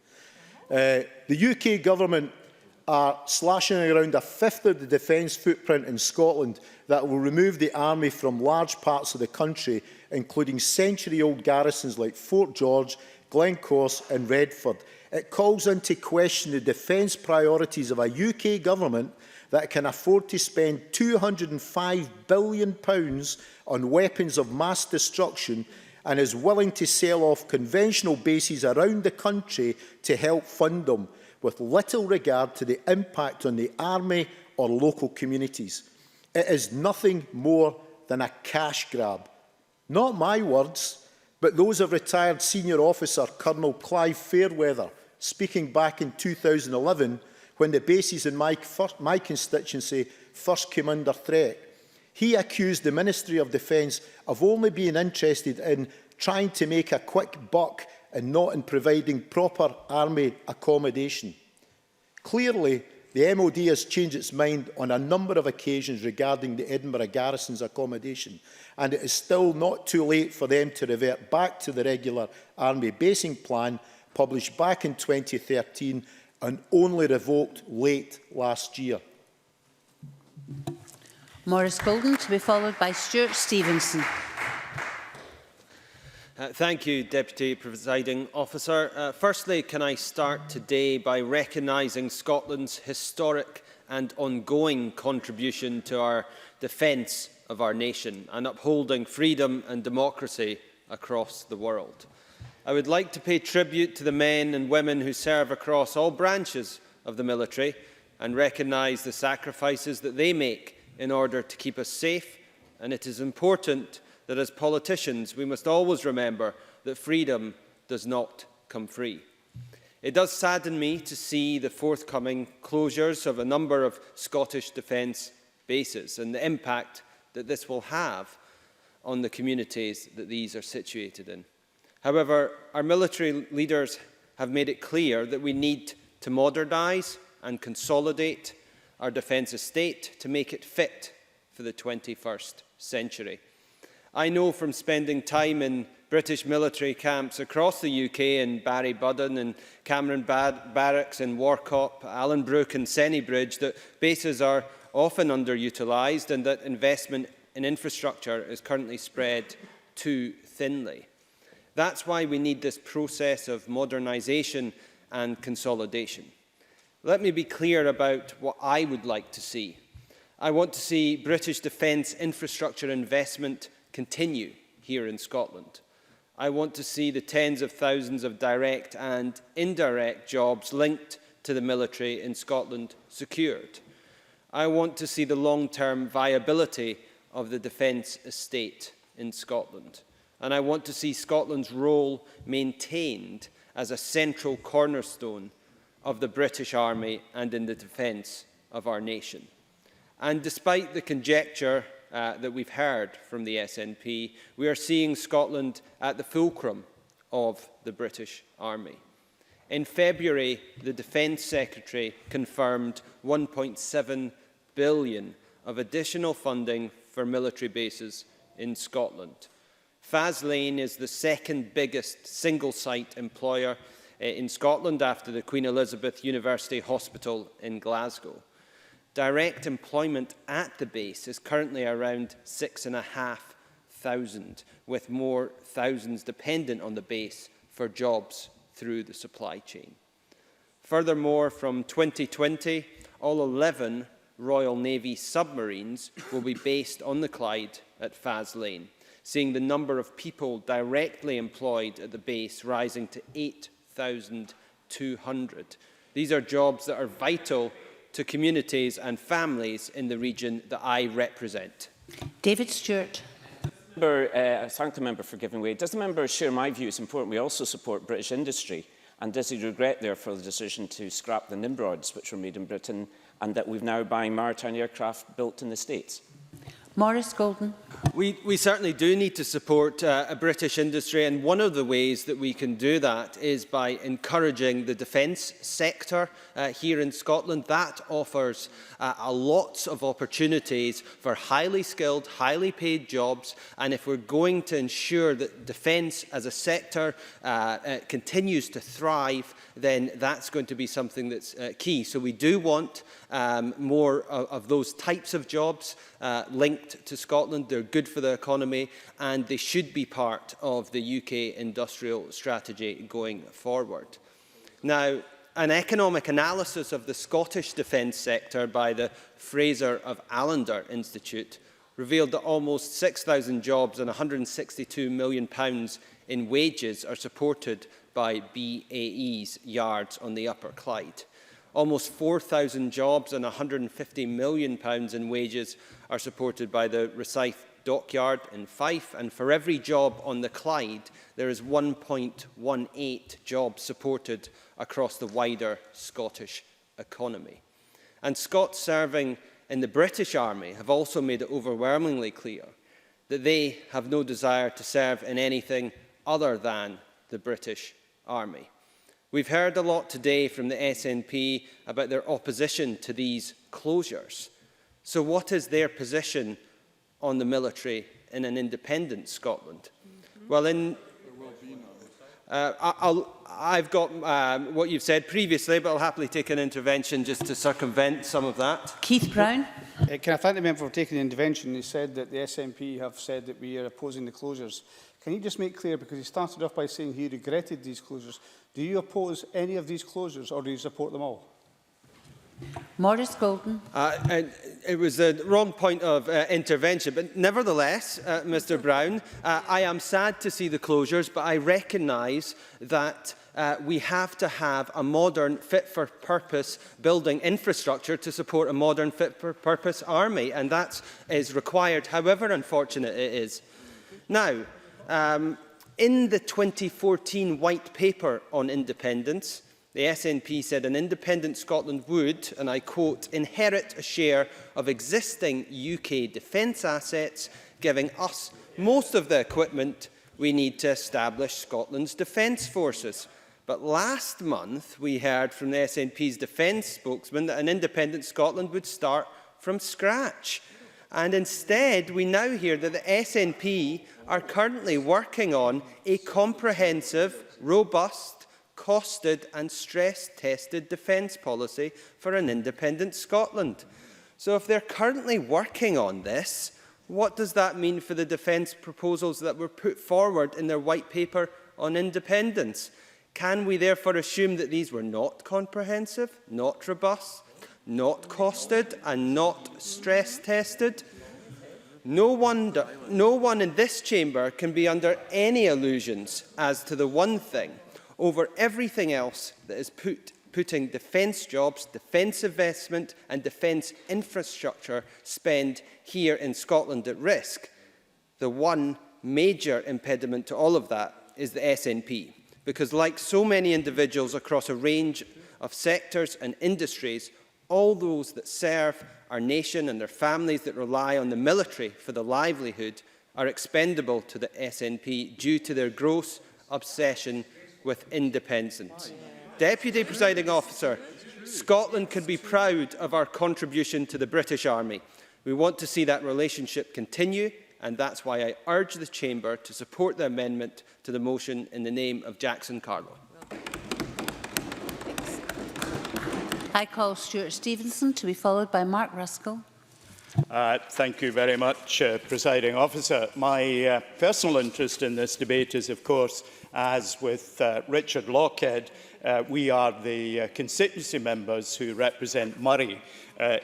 The UK government are slashing around a fifth of the defence footprint in Scotland that will remove the army from large parts of the country, including century-old garrisons like Fort George, Glencorse and Redford. It calls into question the defence priorities of a UK government that can afford to spend £205 billion on weapons of mass destruction and is willing to sell off conventional bases around the country to help fund them, with little regard to the impact on the army or local communities. It is nothing more than a cash grab. Not my words, but those of retired senior officer Colonel Clive Fairweather, speaking back in 2011 when the bases in my constituency first came under threat. He accused the Ministry of Defence of only being interested in trying to make a quick buck and not in providing proper army accommodation. Clearly, the MOD has changed its mind on a number of occasions regarding the Edinburgh Garrison's accommodation, and it is still not too late for them to revert back to the regular army basing plan published back in 2013 and only revoked late last year. Maurice Golden, to be followed by Stuart Stevenson. Thank you, Deputy Presiding Officer. Firstly, can I start today by recognising Scotland's historic and ongoing contribution to our defence of our nation and upholding freedom and democracy across the world. I would like to pay tribute to the men and women who serve across all branches of the military and recognise the sacrifices that they make in order to keep us safe, and it is important that as politicians we must always remember that freedom does not come free. It does sadden me to see the forthcoming closures of a number of Scottish defence bases and the impact that this will have on the communities that these are situated in. However, our military leaders have made it clear that we need to modernise and consolidate our defence estate to make it fit for the 21st century. I know from spending time in British military camps across the UK, in Barry-Budden and Cameron Barracks in Warkop, Allenbrook and Sennybridge, that bases are often underutilised and that investment in infrastructure is currently spread too thinly. That's why we need this process of modernisation and consolidation. Let me be clear about what I would like to see. I want to see British defence infrastructure investment continue here in Scotland. I want to see the tens of thousands of direct and indirect jobs linked to the military in Scotland secured. I want to see the long-term viability of the defence estate in Scotland. And I want to see Scotland's role maintained as a central cornerstone of the British Army and in the defence of our nation. And despite the conjecture that we've heard from the SNP, we are seeing Scotland at the fulcrum of the British Army. In February, the Defence Secretary confirmed £1.7 billion of additional funding for military bases in Scotland. Faslane is the second biggest single-site employer in Scotland after the Queen Elizabeth University Hospital in Glasgow. Direct employment at the base is currently around 6,500, with more thousands dependent on the base for jobs through the supply chain. Furthermore, from 2020, all 11 Royal Navy submarines will be based on the Clyde at Faslane, seeing the number of people directly employed at the base rising to 8,200. These are jobs that are vital to communities and families in the region that I represent. David Stewart. I thank the member for giving way. Does the member share my view it's important we also support British industry? And does he regret, therefore, the decision to scrap the Nimrods, which were made in Britain, and that we've now buying maritime aircraft built in the States? Maurice Golden. We certainly do need to support a British industry, and one of the ways that we can do that is by encouraging the defence sector here in Scotland. That offers lots of opportunities for highly skilled, highly paid jobs, and if we're going to ensure that defence as a sector continues to thrive, then that's going to be something that's key. So we do want more of those types of jobs linked to Scotland. They're good for the economy and they should be part of the UK industrial strategy going forward. Now, an economic analysis of the Scottish defence sector by the Fraser of Allender Institute revealed that almost 6,000 jobs and £162 million in wages are supported by BAE's yards on the Upper Clyde. Almost 4,000 jobs and £150 million in wages are supported by the Rosyth Dockyard in Fife, and for every job on the Clyde, there is 1.18 jobs supported across the wider Scottish economy. And Scots serving in the British Army have also made it overwhelmingly clear that they have no desire to serve in anything other than the British Army. We've heard a lot today from the SNP about their opposition to these closures. So what is their position on the military in an independent Scotland? Well, I've got what you've said previously, but I'll happily take an intervention just to circumvent some of that. Keith Brown. Can I thank the member for taking the intervention? He said that the SNP have said that we are opposing the closures. Can you just make clear, because he started off by saying he regretted these closures, do you oppose any of these closures or do you support them all? Maurice Golden. It was the wrong point of intervention, but nevertheless, Mr Brown, I am sad to see the closures, but I recognise that we have to have a modern, fit-for-purpose building infrastructure to support a modern, fit-for-purpose army, and that is required, however unfortunate it is. Now, in the 2014 White Paper on Independence, the SNP said an independent Scotland would, and I quote, inherit a share of existing UK defence assets, giving us most of the equipment we need to establish Scotland's defence forces. But last month, we heard from the SNP's defence spokesman that an independent Scotland would start from scratch. And instead, we now hear that the SNP are currently working on a comprehensive, robust, costed and stress-tested defence policy for an independent Scotland. So if they're currently working on this, what does that mean for the defence proposals that were put forward in their White Paper on Independence? Can we therefore assume that these were not comprehensive, not robust, not costed and not stress-tested? No one in this chamber can be under any illusions as to the one thing over everything else that is putting defence jobs, defence investment and defence infrastructure spend here in Scotland at risk. The one major impediment to all of that is the SNP, because like so many individuals across a range of sectors and industries, all those that serve our nation and their families that rely on the military for the livelihood are expendable to the SNP due to their gross obsession with independence. Deputy Presiding Officer, Scotland can be proud of our contribution to the British Army. We want to see that relationship continue, and that's why I urge the Chamber to support the amendment to the motion in the name of Jackson Carlow. I call Stuart Stevenson to be followed by Mark Ruskell. Thank you very much, Presiding Officer. My personal interest in this debate is, of course, as with Richard Lochhead, we are the constituency members who represent Murray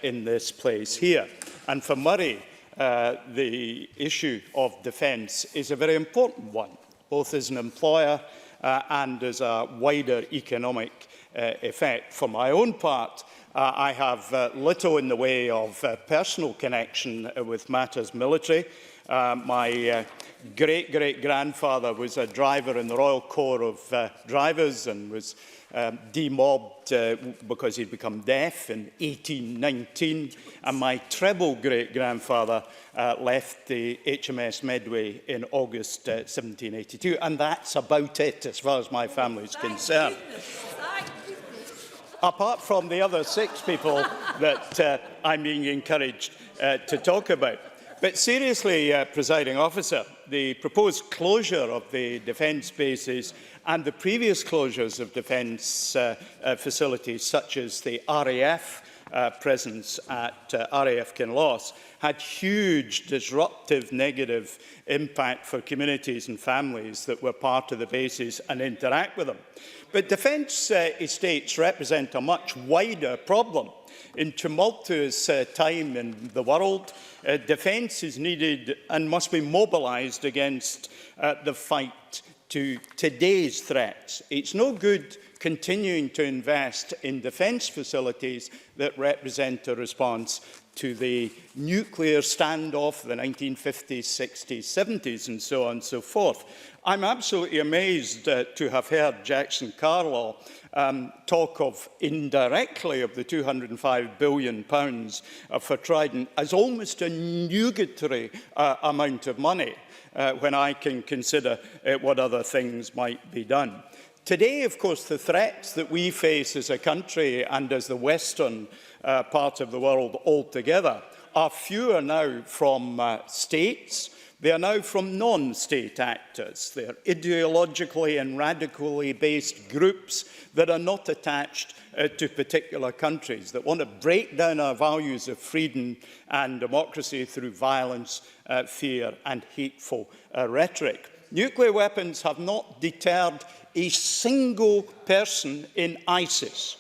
in this place here. And for Murray, the issue of defence is a very important one, both as an employer and as a wider economic effect. For my own part, I have little in the way of personal connection with matters military. My great-great-grandfather was a driver in the Royal Corps of Drivers and was demobbed because he'd become deaf in 1819. And my treble great-grandfather left the HMS Medway in August 1782. And that's about it as far as my family is concerned. Apart from the other 6 people that I'm being encouraged to talk about. But seriously, Presiding Officer, the proposed closure of the defence bases and the previous closures of defence facilities, such as the RAF presence at RAF Kinloss, had huge disruptive negative impact for communities and families that were part of the bases and interact with them. But defence estates represent a much wider problem. In tumultuous time in the world, defence is needed and must be mobilised against the fight to today's threats. It's no good continuing to invest in defence facilities that represent a response to the nuclear standoff, the 1950s, 60s, 70s, and so on and so forth. I'm absolutely amazed to have heard Jackson Carlaw talk of indirectly of the £205 billion for Trident as almost a nugatory amount of money when I can consider what other things might be done. Today, of course, the threats that we face as a country and as the Western part of the world altogether are fewer now from states. They are now from non-state actors. They are ideologically and radically based groups that are not attached to particular countries, that want to break down our values of freedom and democracy through violence, fear and hateful rhetoric. Nuclear weapons have not deterred a single person in ISIS.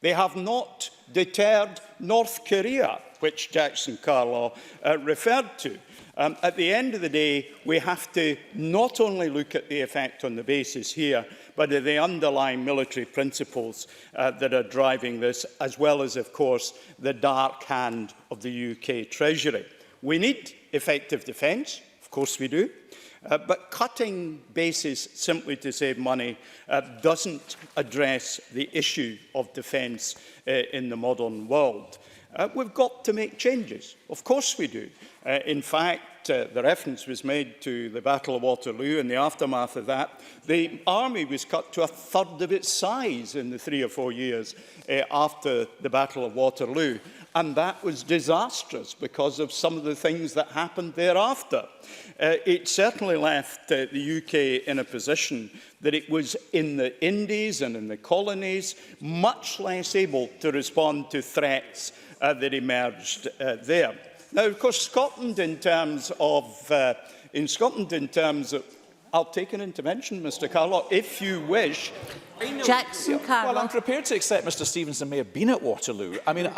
They have not deterred North Korea, which Jackson Carlaw referred to. At the end of the day, we have to not only look at the effect on the bases here, but at the underlying military principles that are driving this, as well as, of course, the dark hand of the UK Treasury. We need effective defence, of course we do, but cutting bases simply to save money doesn't address the issue of defence in the modern world. We've got to make changes. Of course we do. In fact, the reference was made to the Battle of Waterloo. In the aftermath of that, the army was cut to a third of its size in the 3 or 4 years after the Battle of Waterloo. And that was disastrous because of some of the things that happened thereafter. It certainly left the UK in a position that it was in the Indies and in the colonies much less able to respond to threats that emerged there. Now, of course, Scotland, in terms of, I'll take an intervention, Mr. Carlaw, if you wish. Jackson Carlaw. Well, I'm prepared to accept Mr Stevenson may have been at Waterloo. I mean,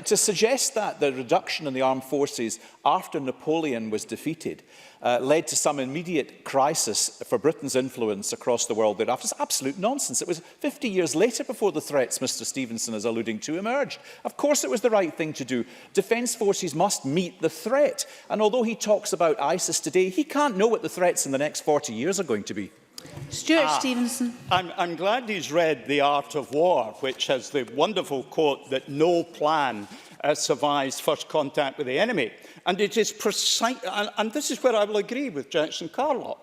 to suggest that the reduction in the armed forces after Napoleon was defeated led to some immediate crisis for Britain's influence across the world thereafter is absolute nonsense. It was 50 years later before the threats Mr Stevenson is alluding to emerged. Of course it was the right thing to do. Defence forces must meet the threat. And although he talks about ISIS today, he can't know what the threats in the next 40 years are going to be. Stuart Stevenson. I'm glad he's read The Art of War, which has the wonderful quote that no plan survives first contact with the enemy. And it is precise, and this is where I will agree with Jackson Carlaw,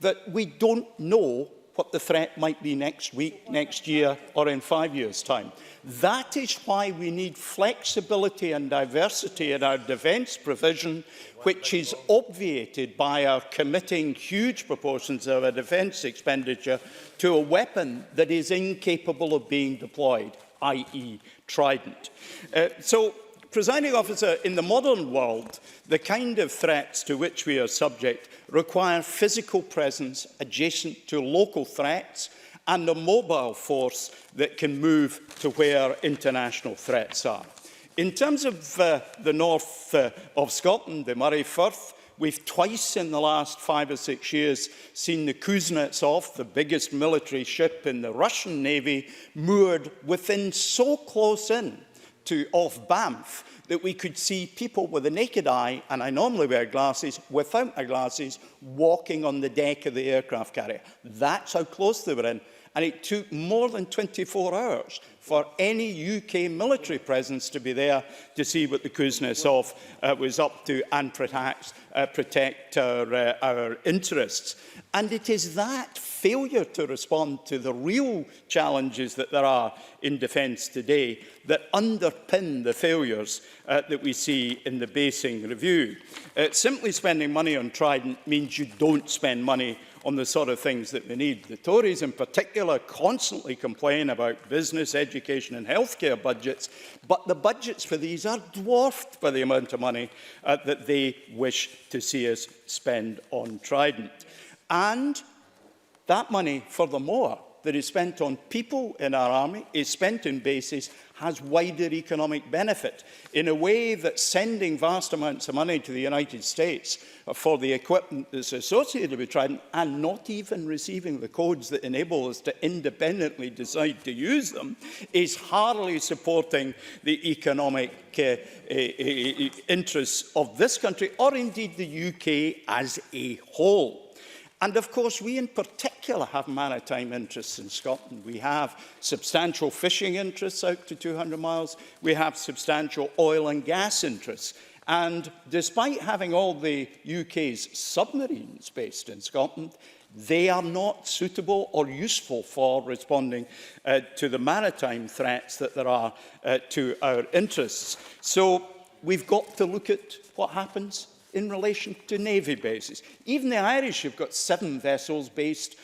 that we don't know what the threat might be next week, next year, or in 5 years' time. That is why we need flexibility and diversity in our defence provision, which is obviated by our committing huge proportions of our defence expenditure to a weapon that is incapable of being deployed, i.e. Trident. Presiding Officer, in the modern world, the kind of threats to which we are subject require physical presence adjacent to local threats and a mobile force that can move to where international threats are. In terms of the north of Scotland, the Moray Firth, we've twice in the last 5 or 6 years seen the Kuznetsov, the biggest military ship in the Russian Navy, moored within so close in to off Banff that we could see people with a naked eye, and I normally wear glasses, without my glasses, walking on the deck of the aircraft carrier. That's how close they were in. And it took more than 24 hours for any UK military presence to be there to see what the Kuznetsov was up to and protect our interests. And it is that failure to respond to the real challenges that there are in defence today that underpin the failures that we see in the Basing Review. Simply spending money on Trident means you don't spend money on the sort of things that we need. The Tories in particular constantly complain about business, education and healthcare budgets, but the budgets for these are dwarfed by the amount of money that they wish to see us spend on Trident. And that money, furthermore, that is spent on people in our army, is spent in bases, has wider economic benefit in a way that sending vast amounts of money to the United States for the equipment that's associated with Trident and not even receiving the codes that enable us to independently decide to use them is hardly supporting the economic interests of this country or indeed the UK as a whole. And of course, we in particular have maritime interests in Scotland. We have substantial fishing interests out to 200 miles. We have substantial oil and gas interests. And despite having all the UK's submarines based in Scotland, they are not suitable or useful for responding to the maritime threats that there are to our interests. So we've got to look at what happens in relation to navy bases. Even the Irish have got 7 vessels based,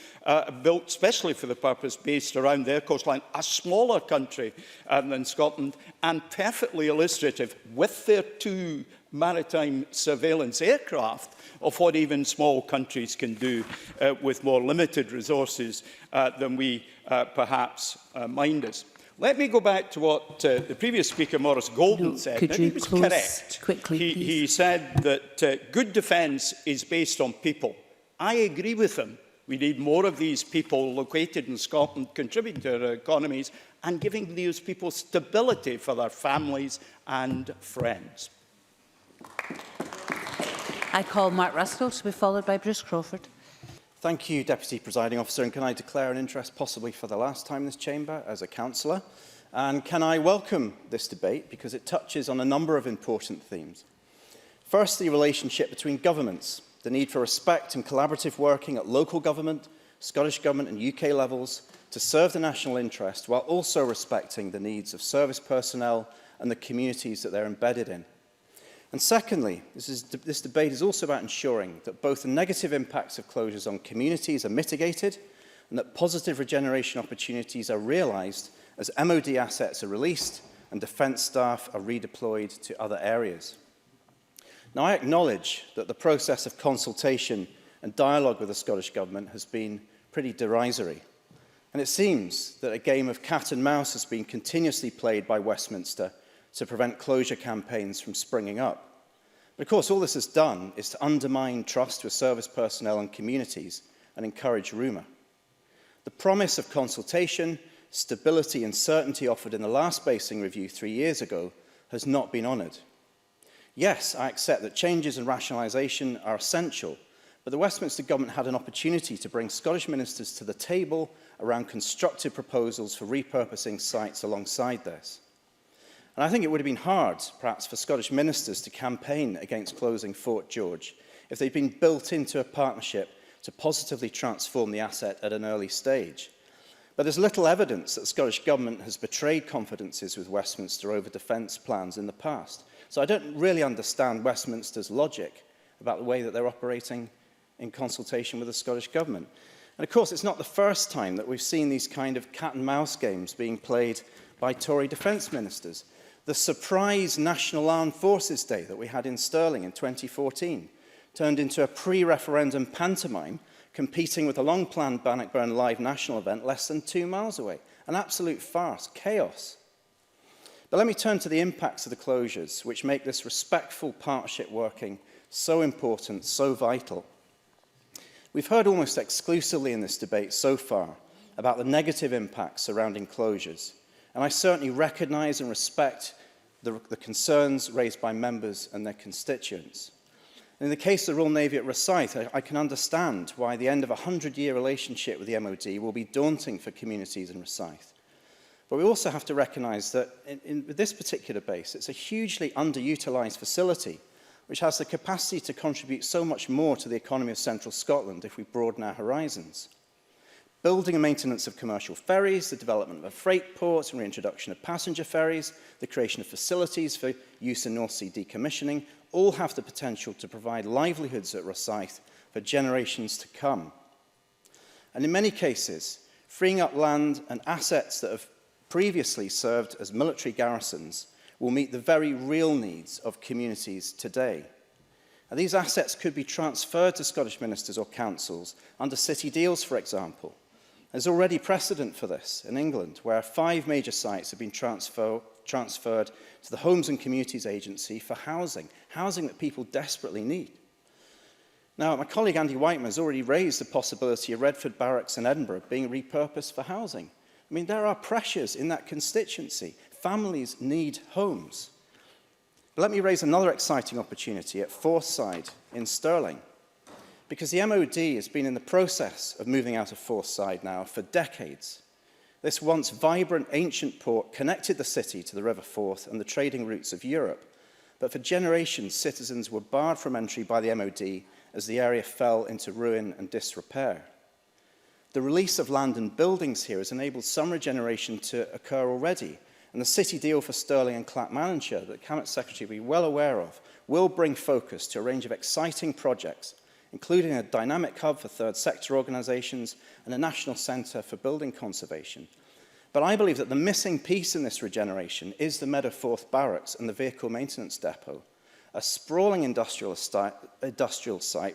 built specially for the purpose, based around their coastline, a smaller country than Scotland, and perfectly illustrative with their 2 maritime surveillance aircraft of what even small countries can do with more limited resources than we perhaps mind us. Let me go back to what the previous speaker, Maurice Golden, said. Could now, you he was close correct. quickly, He said that good defence is based on people. I agree with him. We need more of these people located in Scotland, contributing to our economies and giving these people stability for their families and friends. I call Mark Ruskell to be followed by Bruce Crawford. Thank you, Deputy Presiding Officer, and can I declare an interest possibly for the last time in this chamber as a councillor? And can I welcome this debate because it touches on a number of important themes. First, the relationship between governments, the need for respect and collaborative working at local government, Scottish Government and UK levels to serve the national interest while also respecting the needs of service personnel and the communities that they're embedded in. And secondly, this debate is also about ensuring that both the negative impacts of closures on communities are mitigated and that positive regeneration opportunities are realised as MOD assets are released and defence staff are redeployed to other areas. Now, I acknowledge that the process of consultation and dialogue with the Scottish Government has been pretty derisory. And it seems that a game of cat and mouse has been continuously played by Westminster to prevent closure campaigns from springing up. But of course, all this has done is to undermine trust with service personnel and communities and encourage rumour. The promise of consultation, stability and certainty offered in the last Basing Review 3 years ago has not been honoured. Yes, I accept that changes and rationalisation are essential, but the Westminster Government had an opportunity to bring Scottish ministers to the table around constructive proposals for repurposing sites alongside this. And I think it would have been hard, perhaps, for Scottish ministers to campaign against closing Fort George if they'd been built into a partnership to positively transform the asset at an early stage. But there's little evidence that the Scottish Government has betrayed confidences with Westminster over defence plans in the past. So I don't really understand Westminster's logic about the way that they're operating in consultation with the Scottish Government. And of course, it's not the first time that we've seen these kind of cat and mouse games being played by Tory defence ministers. The surprise National Armed Forces Day that we had in Stirling in 2014 turned into a pre-referendum pantomime competing with a long-planned Bannockburn Live national event less than 2 miles away. An absolute farce, chaos. But let me turn to the impacts of the closures, which make this respectful partnership working so important, so vital. We've heard almost exclusively in this debate so far about the negative impacts surrounding closures, and I certainly recognise and respect the concerns raised by members and their constituents. In the case of the Royal Navy at Rosyth, I can understand why the end of a 100-year relationship with the MOD will be daunting for communities in Rosyth. But we also have to recognise that with this particular base, it's a hugely underutilised facility, which has the capacity to contribute so much more to the economy of central Scotland if we broaden our horizons. Building and maintenance of commercial ferries, the development of a freight port and reintroduction of passenger ferries, the creation of facilities for use in North Sea decommissioning, all have the potential to provide livelihoods at Rosyth for generations to come. And in many cases, freeing up land and assets that have previously served as military garrisons will meet the very real needs of communities today. And these assets could be transferred to Scottish ministers or councils under city deals, for example. There's already precedent for this in England, where 5 major sites have been transferred to the Homes and Communities Agency for housing that people desperately need. Now, my colleague Andy Whiteman has already raised the possibility of Redford Barracks in Edinburgh being repurposed for housing. I mean, there are pressures in that constituency. Families need homes. But let me raise another exciting opportunity at Forthside in Stirling, because the MOD has been in the process of moving out of Forthside now for decades. This once vibrant ancient port connected the city to the River Forth and the trading routes of Europe, but for generations citizens were barred from entry by the MOD as the area fell into ruin and disrepair. The release of land and buildings here has enabled some regeneration to occur already, and the city deal for Stirling and Clackmannanshire that the Cabinet Secretary will be well aware of will bring focus to a range of exciting projects, including a dynamic hub for third sector organisations and a national centre for building conservation. But I believe that the missing piece in this regeneration is the Meadowforth Barracks and the Vehicle Maintenance Depot, a sprawling industrial site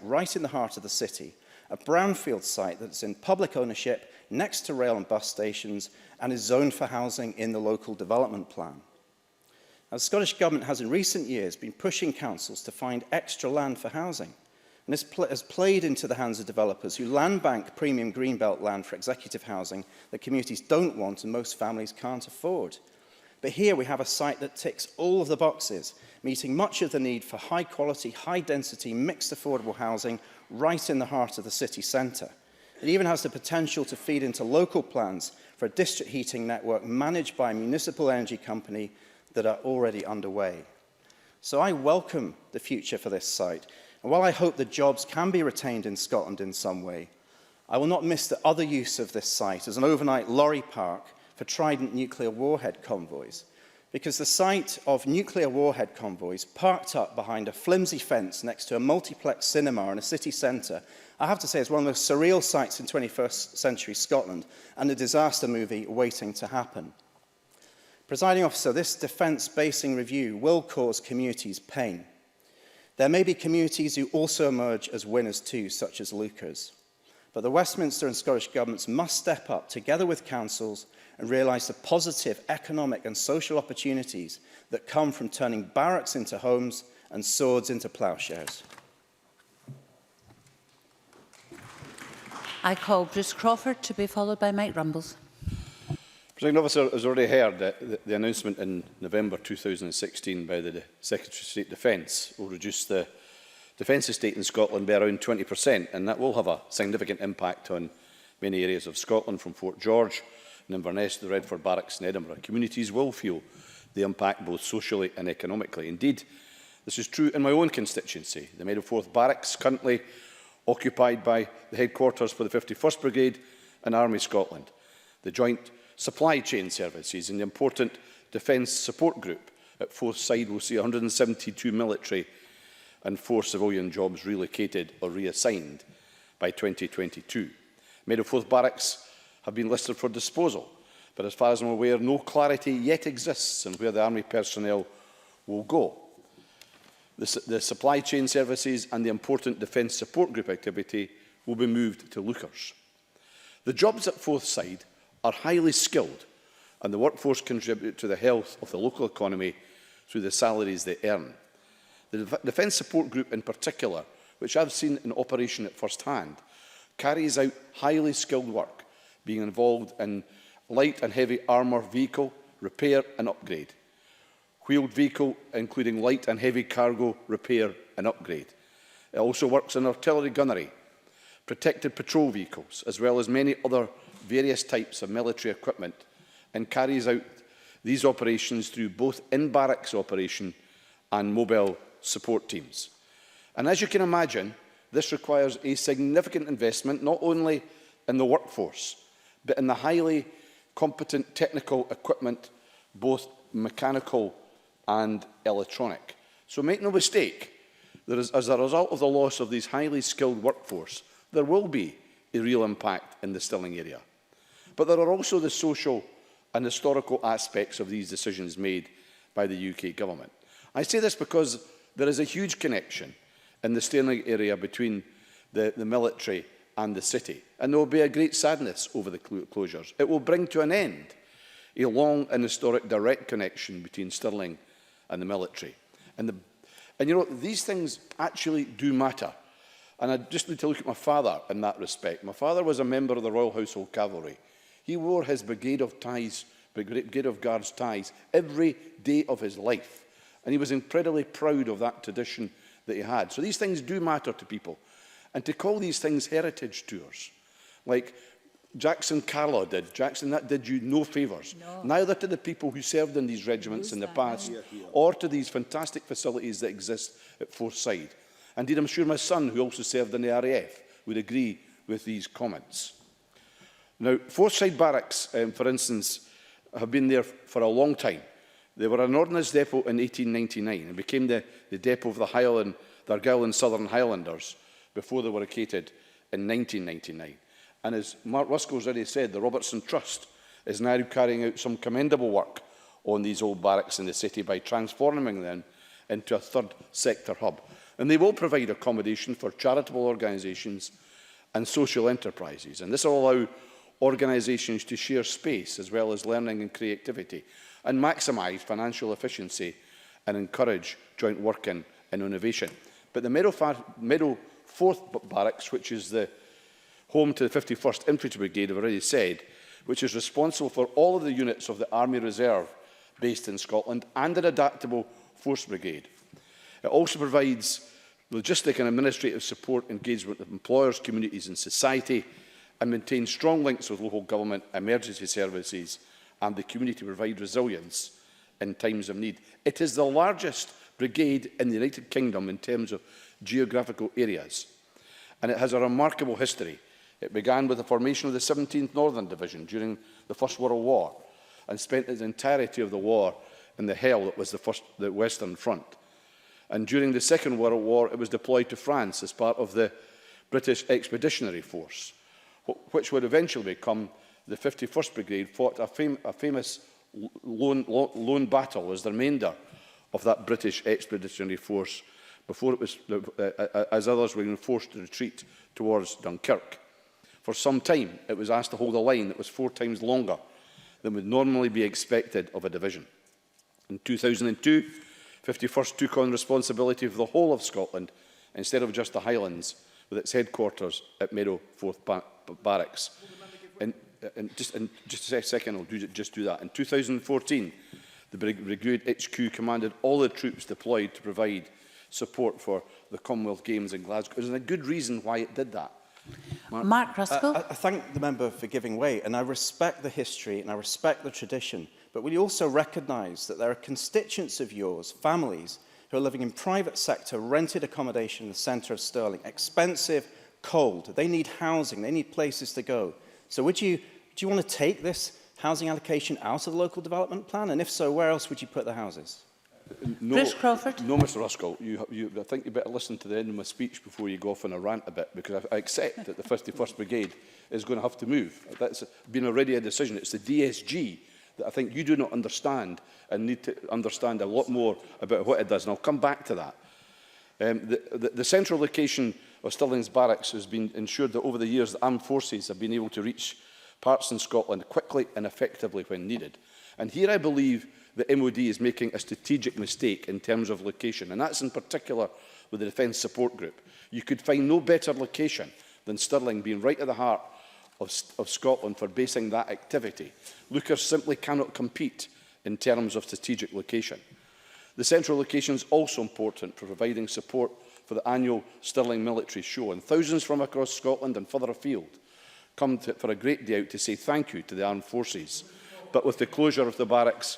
right in the heart of the city, a brownfield site that's in public ownership next to rail and bus stations and is zoned for housing in the local development plan. Now, the Scottish Government has in recent years been pushing councils to find extra land for housing, and this has played into the hands of developers who land bank premium greenbelt land for executive housing that communities don't want and most families can't afford. But here we have a site that ticks all of the boxes, meeting much of the need for high quality, high density, mixed affordable housing right in the heart of the city centre. It even has the potential to feed into local plans for a district heating network managed by a municipal energy company that are already underway. So I welcome the future for this site. And while I hope the jobs can be retained in Scotland in some way, I will not miss the other use of this site as an overnight lorry park for Trident nuclear warhead convoys, because the sight of nuclear warhead convoys parked up behind a flimsy fence next to a multiplex cinema in a city centre, I have to say is one of the most surreal sights in 21st century Scotland and a disaster movie waiting to happen. Presiding Officer, this defence basing review will cause communities pain. There may be communities who also emerge as winners too, such as Lucas. But the Westminster and Scottish governments must step up together with councils and realise the positive economic and social opportunities that come from turning barracks into homes and swords into ploughshares. I call Bruce Crawford to be followed by Mike Rumbles. Presiding Officer has already heard that the announcement in November 2016 by the Secretary of State Defence will reduce the defence estate in Scotland by around 20%, and that will have a significant impact on many areas of Scotland, from Fort George and Inverness to the Redford Barracks in Edinburgh. Communities will feel the impact both socially and economically. Indeed, this is true in my own constituency. The Meadowforth Barracks, currently occupied by the headquarters for the 51st Brigade and Army Scotland, the Joint Supply Chain Services and the important Defence Support Group at Forthside will see 172 military and 4 civilian jobs relocated or reassigned by 2022. Meadowforth Barracks have been listed for disposal, but as far as I'm aware, no clarity yet exists on where the Army personnel will go. The supply chain services and the important Defence Support Group activity will be moved to Lucas. The jobs at Forthside are highly skilled and the workforce contribute to the health of the local economy through the salaries they earn. The Defence Support Group in particular, which I've seen in operation at first hand, carries out highly skilled work, being involved in light and heavy armour vehicle repair and upgrade, wheeled vehicle including light and heavy cargo repair and upgrade. It also works in artillery gunnery, protected patrol vehicles, as well as many other various types of military equipment, and carries out these operations through both in-barracks operation and mobile support teams. And as you can imagine, this requires a significant investment not only in the workforce, but in the highly competent technical equipment, both mechanical and electronic. So make no mistake, as a result of the loss of these highly skilled workforce, there will be a real impact in the Stirling area. But there are also the social and historical aspects of these decisions made by the UK Government. I say this because there is a huge connection in the Stirling area between the military and the city, and there will be a great sadness over the closures. It will bring to an end a long and historic direct connection between Stirling and the military. And you know, these things actually do matter. And I just need to look at my father in that respect. My father was a member of the Royal Household Cavalry. He wore his Brigade of Guards ties every day of his life. And he was incredibly proud of that tradition that he had. So these things do matter to people. And to call these things heritage tours, like Jackson Carlaw did, Jackson, that did you no favours. No. Neither to the people who served in these regiments in the past, or to these fantastic facilities that exist at Forthside. Indeed, I'm sure my son, who also served in the RAF, would agree with these comments. Now, Forthside Barracks, for instance, have been there for a long time. They were an ordnance depot in 1899 and became the depot of the Argyll and Southern Highlanders before they were located in 1999. And as Mark Ruskell's already said, the Robertson Trust is now carrying out some commendable work on these old barracks in the city by transforming them into a third sector hub. And they will provide accommodation for charitable organisations and social enterprises. And this will allow organisations to share space as well as learning and creativity, and maximise financial efficiency and encourage joint working and innovation. But the Meadow 4th Barracks, which is the home to the 51st Infantry Brigade, I've already said, which is responsible for all of the units of the Army Reserve based in Scotland and an adaptable Force Brigade. It also provides logistic and administrative support engagement with employers, communities and society, and maintains strong links with local government, emergency services and the community to provide resilience in times of need. It is the largest brigade in the United Kingdom in terms of geographical areas, and it has a remarkable history. It began with the formation of the 17th Northern Division during the First World War and spent the entirety of the war in the hell that was the Western Front. And during the Second World War, it was deployed to France as part of the British Expeditionary Force, which would eventually become the 51st Brigade, fought a famous lone battle as the remainder of that British Expeditionary Force before it was, as others were forced to retreat towards Dunkirk. For some time, it was asked to hold a line that was 4 times longer than would normally be expected of a division. In 2002, 51st took on responsibility for the whole of Scotland instead of just the Highlands, with its headquarters at Meadow 4th Barracks. Just a second, I'll just do that. In 2014, the Brigade HQ commanded all the troops deployed to provide support for the Commonwealth Games in Glasgow. There's a good reason why it did that. Mark Ruskell. I thank the member for giving way, and I respect the history and I respect the tradition. But will you also recognise that there are constituents of yours, families, who are living in private sector, rented accommodation in the centre of Stirling, expensive, cold. They need housing, they need places to go. So do you want to take this housing allocation out of the local development plan? And if so, where else would you put the houses? No, Bruce Crawford. No, Mr Ruskell. I think you better listen to the end of my speech before you go off on a rant a bit, because I accept that the 51st Brigade is going to have to move. That's been already a decision. It's the DSG that I think you do not understand and need to understand a lot more about what it does. And I'll come back to that. The central location of Stirling's barracks has been ensured that over the years the armed forces have been able to reach parts in Scotland quickly and effectively when needed. And here I believe the MOD is making a strategic mistake in terms of location, and that's in particular with the Defence Support Group. You could find no better location than Stirling, being right at the heart of Scotland for basing that activity. Lucas simply cannot compete in terms of strategic location. The central location is also important for providing support for the annual Stirling Military Show, and thousands from across Scotland and further afield come for a great day out to say thank you to the armed forces. But with the closure of the barracks,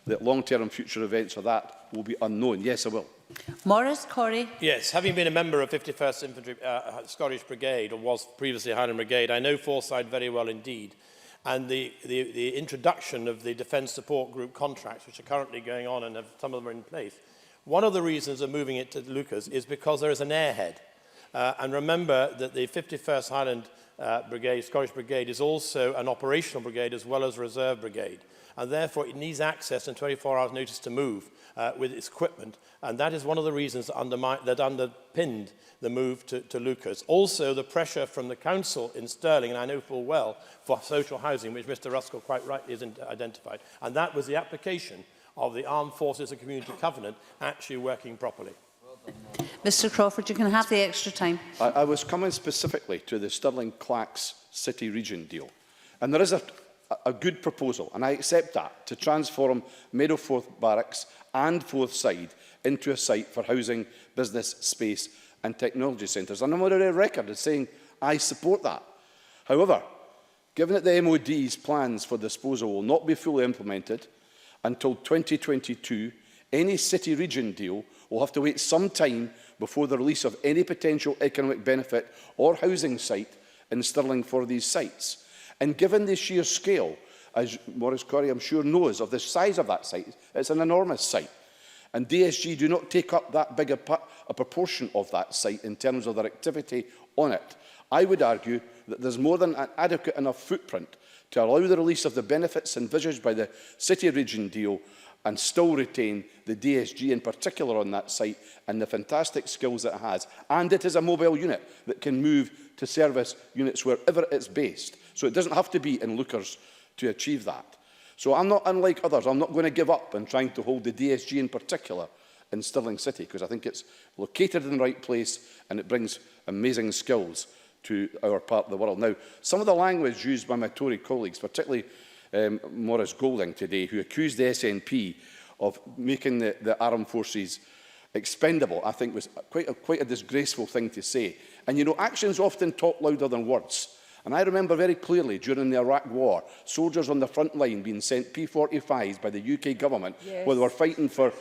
the long-term future events of that will be unknown. Yes, I will. Maurice Corrie. Yes, having been a member of 51st Infantry Scottish Brigade, or was previously Highland Brigade, I know Forsyth very well indeed. And the introduction of the Defence Support Group contracts, which are currently going on and some of them are in place, one of the reasons of moving it to Lucas is because there is an airhead. And remember that the 51st Highland Brigade, Scottish Brigade, is also an operational brigade as well as a reserve brigade. And therefore it needs access and 24 hours notice to move with its equipment. And that is one of the reasons that underpinned the move to Lucas. Also, the pressure from the council in Stirling, and I know full well, for social housing, which Mr Ruskell quite rightly has identified. And that was the application of the Armed Forces and Community Covenant actually working properly. Mr Crawford, you can have the extra time. I was coming specifically to the Stirling-Clacks City Region deal. And there is a good proposal, and I accept that, to transform Meadowforth Barracks and Forthside into a site for housing, business, space and technology centres. And I'm on a record as saying I support that. However, given that the MOD's plans for disposal will not be fully implemented until 2022, any city region deal will have to wait some time before the release of any potential economic benefit or housing site in Stirling for these sites. And given the sheer scale, as Maurice Corrie I'm sure knows, of the size of that site, it's an enormous site. And DSG do not take up that big a proportion of that site in terms of their activity on it. I would argue that there's more than an adequate enough footprint to allow the release of the benefits envisaged by the city region deal and still retain the DSG in particular on that site and the fantastic skills that it has. And it is a mobile unit that can move to service units wherever it's based. So it doesn't have to be in Lucas to achieve that. So I'm not, unlike others, I'm not going to give up on trying to hold the DSG in particular in Stirling City, because I think it's located in the right place and it brings amazing skills to our part of the world. Now, some of the language used by my Tory colleagues, particularly Maurice Golding today, who accused the SNP of making the armed forces expendable, I think was quite a disgraceful thing to say. And, you know, actions often talk louder than words. And I remember very clearly during the Iraq War, soldiers on the front line being sent P45s by the UK government while they were fighting for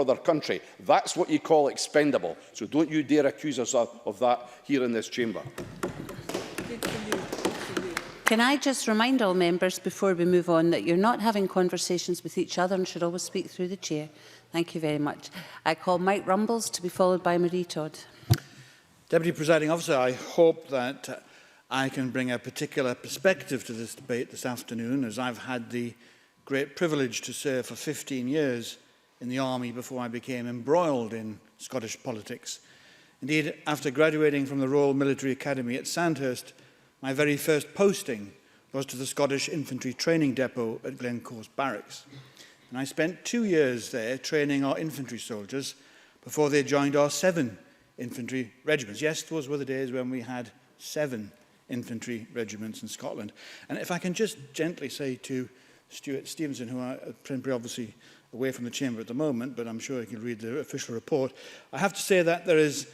their country. That's what you call expendable. So don't you dare accuse us of that here in this chamber. Can I just remind all members before we move on that you're not having conversations with each other and should always speak through the chair. Thank you very much. I call Mike Rumbles to be followed by Marie Todd. Deputy Presiding Officer, I hope that I can bring a particular perspective to this debate this afternoon, as I've had the great privilege to serve for 15 years in the Army before I became embroiled in Scottish politics. Indeed, after graduating from the Royal Military Academy at Sandhurst, my very first posting was to the Scottish Infantry Training Depot at Glencorse Barracks. And I spent 2 years there training our infantry soldiers before they joined our 7 infantry regiments. Yes, those were the days when we had 7 infantry regiments in Scotland. And if I can just gently say to Stuart Stevenson, who are obviously away from the chamber at the moment, but I'm sure he can read the official report, I have to say that there is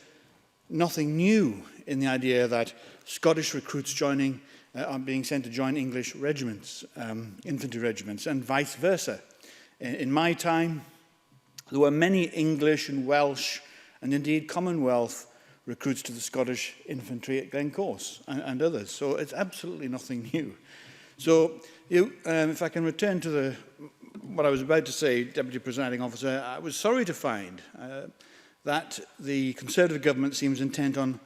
nothing new in the idea that Scottish recruits are being sent to join English regiments, infantry regiments, and vice versa. In my time, there were many English and Welsh and indeed Commonwealth recruits to the Scottish infantry at Glencorse and others. So it's absolutely nothing new. So if I can return to what I was about to say, Deputy Presiding Officer, I was sorry to find that the Conservative government seems intent on,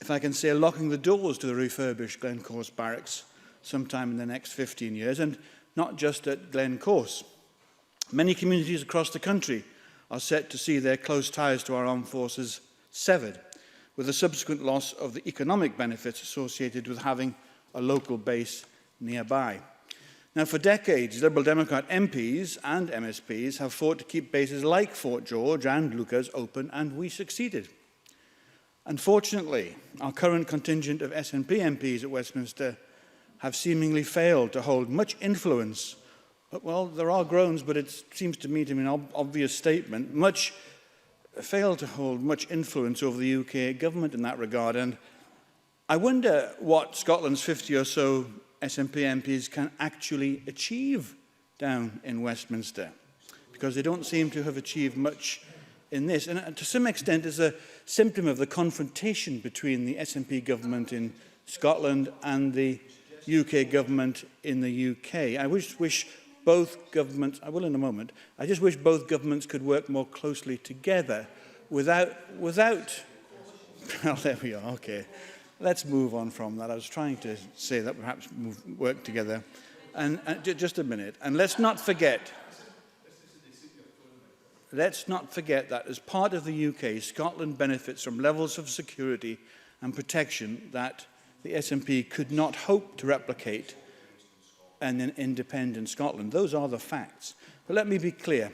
if I can say, locking the doors to the refurbished Glencorse barracks sometime in the next 15 years, and not just at Glencorse. Many communities across the country are set to see their close ties to our armed forces severed, with the subsequent loss of the economic benefits associated with having a local base nearby. Now, for decades, Liberal Democrat MPs and MSPs have fought to keep bases like Fort George and Lucas open, and we succeeded. Unfortunately, our current contingent of SNP MPs at Westminster have seemingly failed to hold much influence. Well, there are groans, but it seems to me to be an obvious statement. Failed to hold much influence over the UK government in that regard. And I wonder what Scotland's 50 or so SNP MPs can actually achieve down in Westminster, because they don't seem to have achieved much in this. And to some extent is a symptom of the confrontation between the SNP government in Scotland and the UK government in the UK. I wish both governments, I will in a moment, I just wish both governments could work more closely together without well, there we are, okay. Let's move on from that. I was trying to say that perhaps work together. And just a minute. And let's not forget that as part of the UK, Scotland benefits from levels of security and protection that the SNP could not hope to replicate in an independent Scotland. Those are the facts. But let me be clear.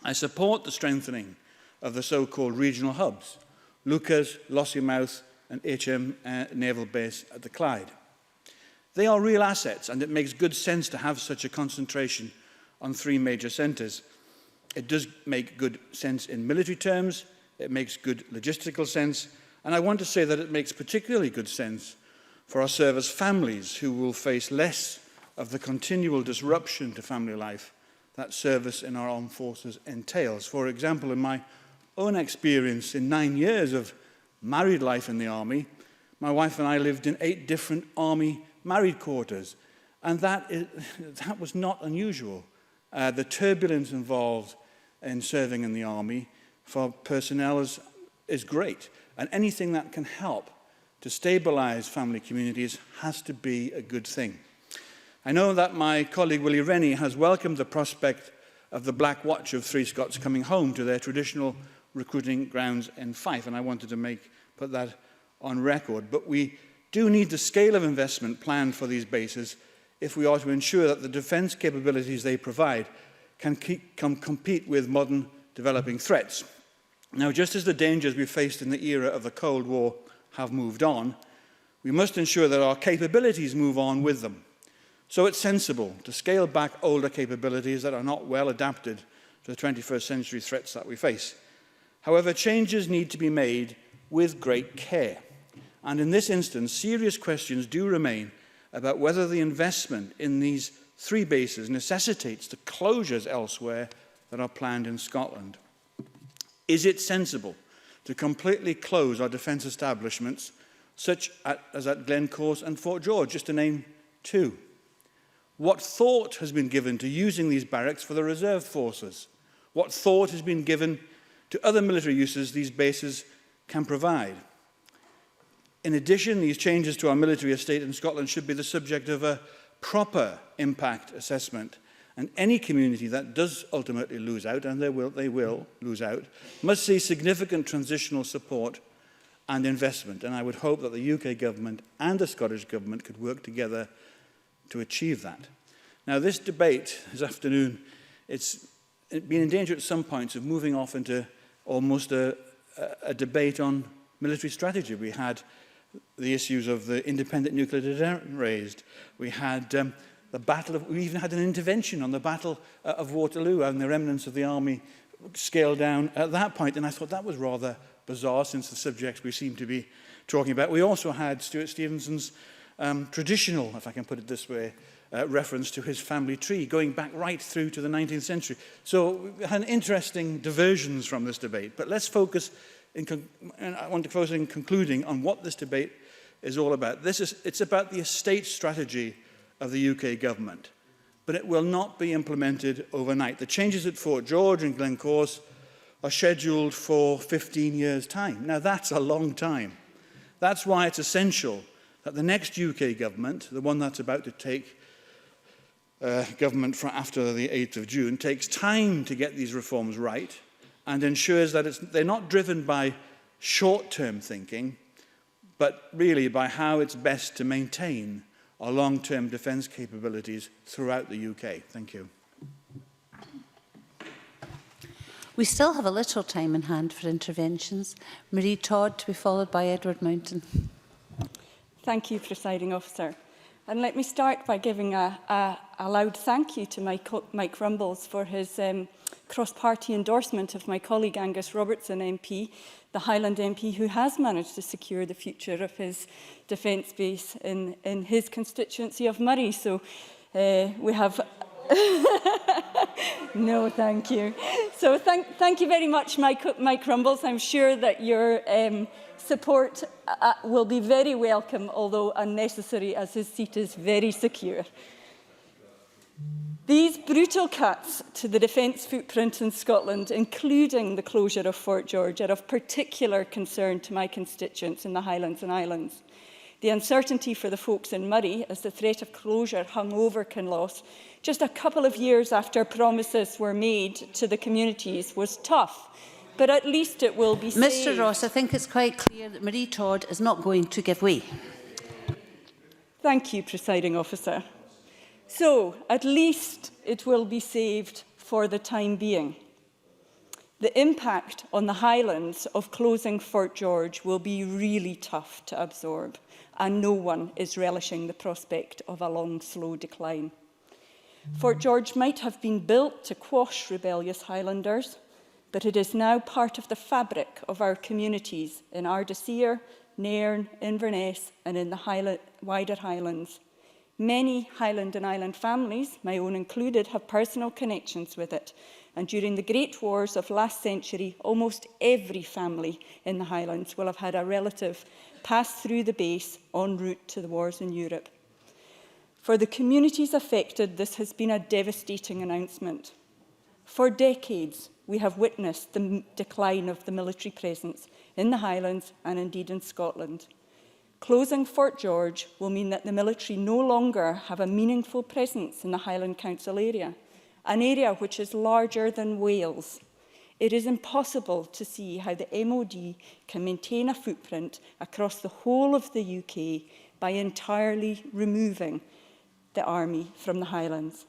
I support the strengthening of the so-called regional hubs, Lucas, Lossiemouth, and HM Naval Base at the Clyde. They are real assets, and it makes good sense to have such a concentration on three major centres. It does make good sense in military terms, it makes good logistical sense, and I want to say that it makes particularly good sense for our service families who will face less of the continual disruption to family life that service in our armed forces entails. For example, in my own experience in 9 years of married life in the army, my wife and I lived in 8 different army married quarters, and that was not unusual. The turbulence involved in serving in the army for personnel is great, and anything that can help to stabilise family communities has to be a good thing. I know that my colleague Willie Rennie has welcomed the prospect of the Black Watch of Three Scots coming home to their traditional recruiting grounds in Fife, and I wanted to put that on record. But we do need the scale of investment planned for these bases if we are to ensure that the defence capabilities they provide can compete with modern developing threats. Now, just as the dangers we faced in the era of the Cold War have moved on, we must ensure that our capabilities move on with them. So it's sensible to scale back older capabilities that are not well adapted to the 21st century threats that we face. However, changes need to be made with great care. And in this instance, serious questions do remain about whether the investment in these 3 bases necessitates the closures elsewhere that are planned in Scotland. Is it sensible to completely close our defence establishments, such as at Glencorse and Fort George, just to name 2? What thought has been given to using these barracks for the reserve forces? What thought has been given to other military uses these bases can provide? In addition, these changes to our military estate in Scotland should be the subject of a proper impact assessment, and any community that does ultimately lose out, and they will lose out, must see significant transitional support and investment. And I would hope that the UK government and the Scottish government could work together to achieve that. Now, this debate this afternoon, it's been in danger at some points of moving off into almost a debate on military strategy. We had the issues of the independent nuclear deterrent raised. We had we even had an intervention on the Battle of Waterloo and the remnants of the army scaled down at that point. And I thought that was rather bizarre, since the subjects we seem to be talking about. We also had Stuart Stevenson's traditional, if I can put it this way, reference to his family tree, going back right through to the 19th century. So we had interesting diversions from this debate. But let's focus, and I want to focus in concluding on what this debate is all about. It's about the estate strategy of the UK government, but it will not be implemented overnight. The changes at Fort George and Glencorse are scheduled for 15 years' time. Now, that's a long time. That's why it's essential that the next UK government, the one that's about to take government from after the 8th of June, takes time to get these reforms right and ensures that they're not driven by short-term thinking, but really by how it's best to maintain our long-term defence capabilities throughout the UK. Thank you. We still have a little time in hand for interventions. Marie Todd, to be followed by Edward Mountain. Thank you, Presiding Officer. And let me start by giving a loud thank you to Mike Rumbles for his cross-party endorsement of my colleague Angus Robertson MP, the Highland MP who has managed to secure the future of his defence base in his constituency of Murray. So we have... No, thank you. So thank you very much, Mike Rumbles. I'm sure that your support will be very welcome, although unnecessary, as his seat is very secure. These brutal cuts to the defence footprint in Scotland, including the closure of Fort George, are of particular concern to my constituents in the Highlands and Islands. The uncertainty for the folks in Murray as the threat of closure hung over Kinloss just a couple of years after promises were made to the communities was tough, but at least it will be saved. Mr Ross, I think it's quite clear that Marie Todd is not going to give way. Thank you, Presiding Officer. So, at least it will be saved for the time being. The impact on the Highlands of closing Fort George will be really tough to absorb, and no one is relishing the prospect of a long, slow decline. Fort George might have been built to quash rebellious Highlanders, but it is now part of the fabric of our communities in Ardasir, Nairn, Inverness and in the wider Highlands. Many Highland and Island families, my own included, have personal connections with it, and during the Great Wars of last century, almost every family in the Highlands will have had a relative pass through the base en route to the wars in Europe. For the communities affected, this has been a devastating announcement. For decades, we have witnessed the decline of the military presence in the Highlands and indeed in Scotland. Closing Fort George will mean that the military no longer have a meaningful presence in the Highland Council area, an area which is larger than Wales. It is impossible to see how the MOD can maintain a footprint across the whole of the UK by entirely removing the Army from the Highlands.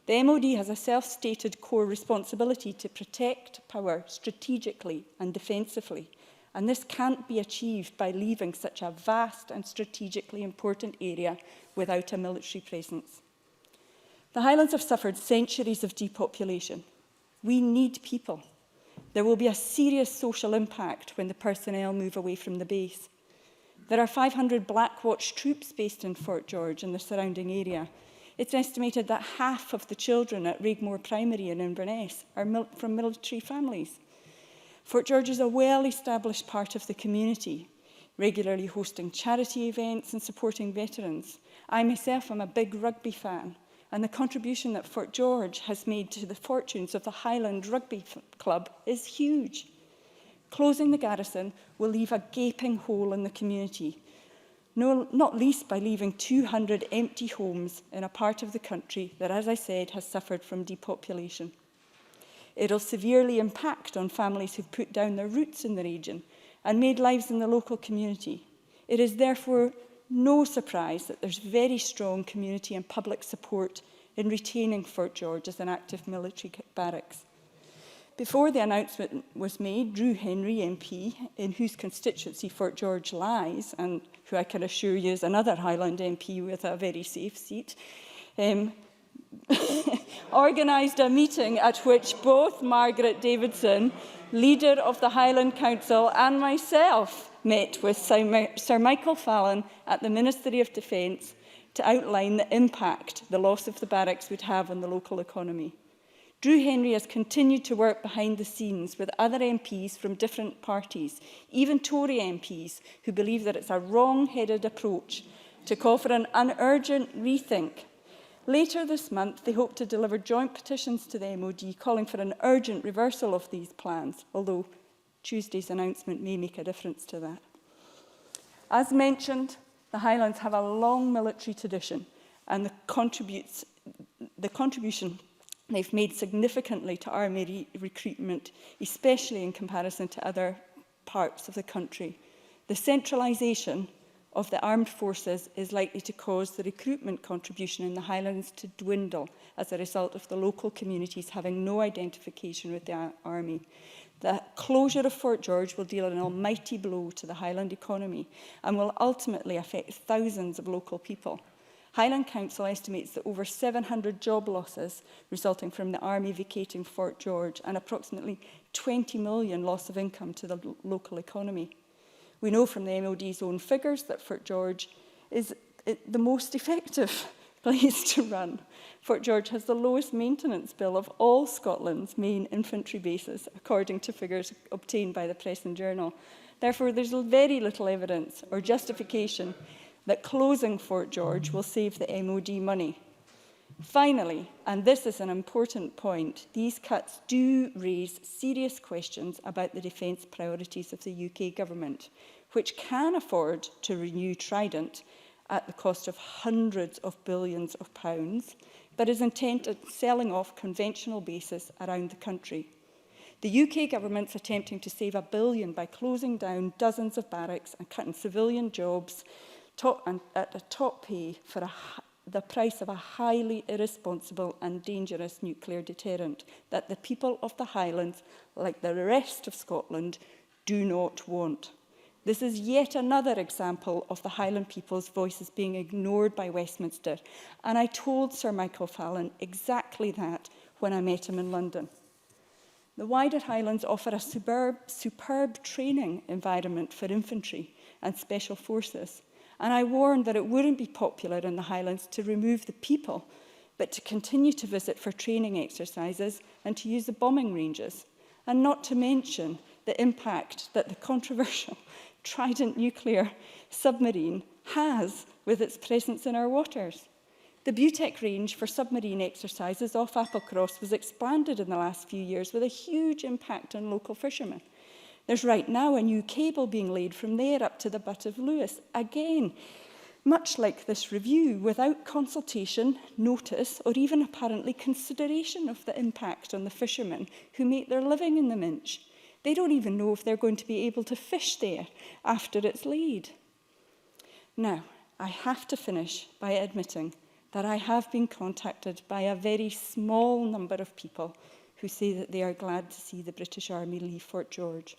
The MOD has a self-stated core responsibility to protect power strategically and defensively, and this can't be achieved by leaving such a vast and strategically important area without a military presence. The Highlands have suffered centuries of depopulation. We need people. There will be a serious social impact when the personnel move away from the base. There are 500 Black Watch troops based in Fort George and the surrounding area. It's estimated that half of the children at Raigmore Primary in Inverness are from military families. Fort George is a well-established part of the community, regularly hosting charity events and supporting veterans. I myself am a big rugby fan, and the contribution that Fort George has made to the fortunes of the Highland Rugby Club is huge. Closing the garrison will leave a gaping hole in the community, not least by leaving 200 empty homes in a part of the country that, as I said, has suffered from depopulation. It'll severely impact on families who've put down their roots in the region and made lives in the local community. It is therefore no surprise that there's very strong community and public support in retaining Fort George as an active military barracks. Before the announcement was made, Drew Henry MP, in whose constituency Fort George lies, and who I can assure you is another Highland MP with a very safe seat, organised a meeting at which both Margaret Davidson, leader of the Highland Council, and myself met with Sir Michael Fallon at the Ministry of Defence to outline the impact the loss of the barracks would have on the local economy. Drew Henry has continued to work behind the scenes with other MPs from different parties, even Tory MPs, who believe that it's a wrong-headed approach to call for an urgent rethink. Later this month, they hope to deliver joint petitions to the MOD calling for an urgent reversal of these plans, although Tuesday's announcement may make a difference to that. As mentioned, the Highlands have a long military tradition, and the contribution they've made significantly to army recruitment, especially in comparison to other parts of the country. The centralisation of the armed forces is likely to cause the recruitment contribution in the Highlands to dwindle as a result of the local communities having no identification with the army. The closure of Fort George will deal an almighty blow to the Highland economy and will ultimately affect thousands of local people. Highland Council estimates that over 700 job losses resulting from the army vacating Fort George and approximately 20 million loss of income to the local economy. We know from the MOD's own figures that Fort George is the most effective place to run. Fort George has the lowest maintenance bill of all Scotland's main infantry bases, according to figures obtained by the Press and Journal. Therefore, there's very little evidence or justification that closing Fort George will save the MOD money. Finally, and this is an important point, these cuts do raise serious questions about the defence priorities of the UK government, which can afford to renew Trident at the cost of hundreds of billions of pounds, but is intent on selling off conventional bases around the country. The UK government's attempting to save £1 billion by closing down dozens of barracks and cutting civilian jobs at a top pay for the price of a highly irresponsible and dangerous nuclear deterrent that the people of the Highlands, like the rest of Scotland, do not want. This is yet another example of the Highland people's voices being ignored by Westminster, and I told Sir Michael Fallon exactly that when I met him in London. The wider Highlands offer a superb training environment for infantry and special forces, and I warned that it wouldn't be popular in the Highlands to remove the people, but to continue to visit for training exercises and to use the bombing ranges, and not to mention the impact that the controversial Trident nuclear submarine has with its presence in our waters. The Butech range for submarine exercises off Applecross was expanded in the last few years with a huge impact on local fishermen. There's right now a new cable being laid from there up to the Butt of Lewis. Again, much like this review, without consultation, notice, or even apparently consideration of the impact on the fishermen who make their living in the Minch. They don't even know if they're going to be able to fish there after it's laid. Now, I have to finish by admitting that I have been contacted by a very small number of people who say that they are glad to see the British Army leave Fort George.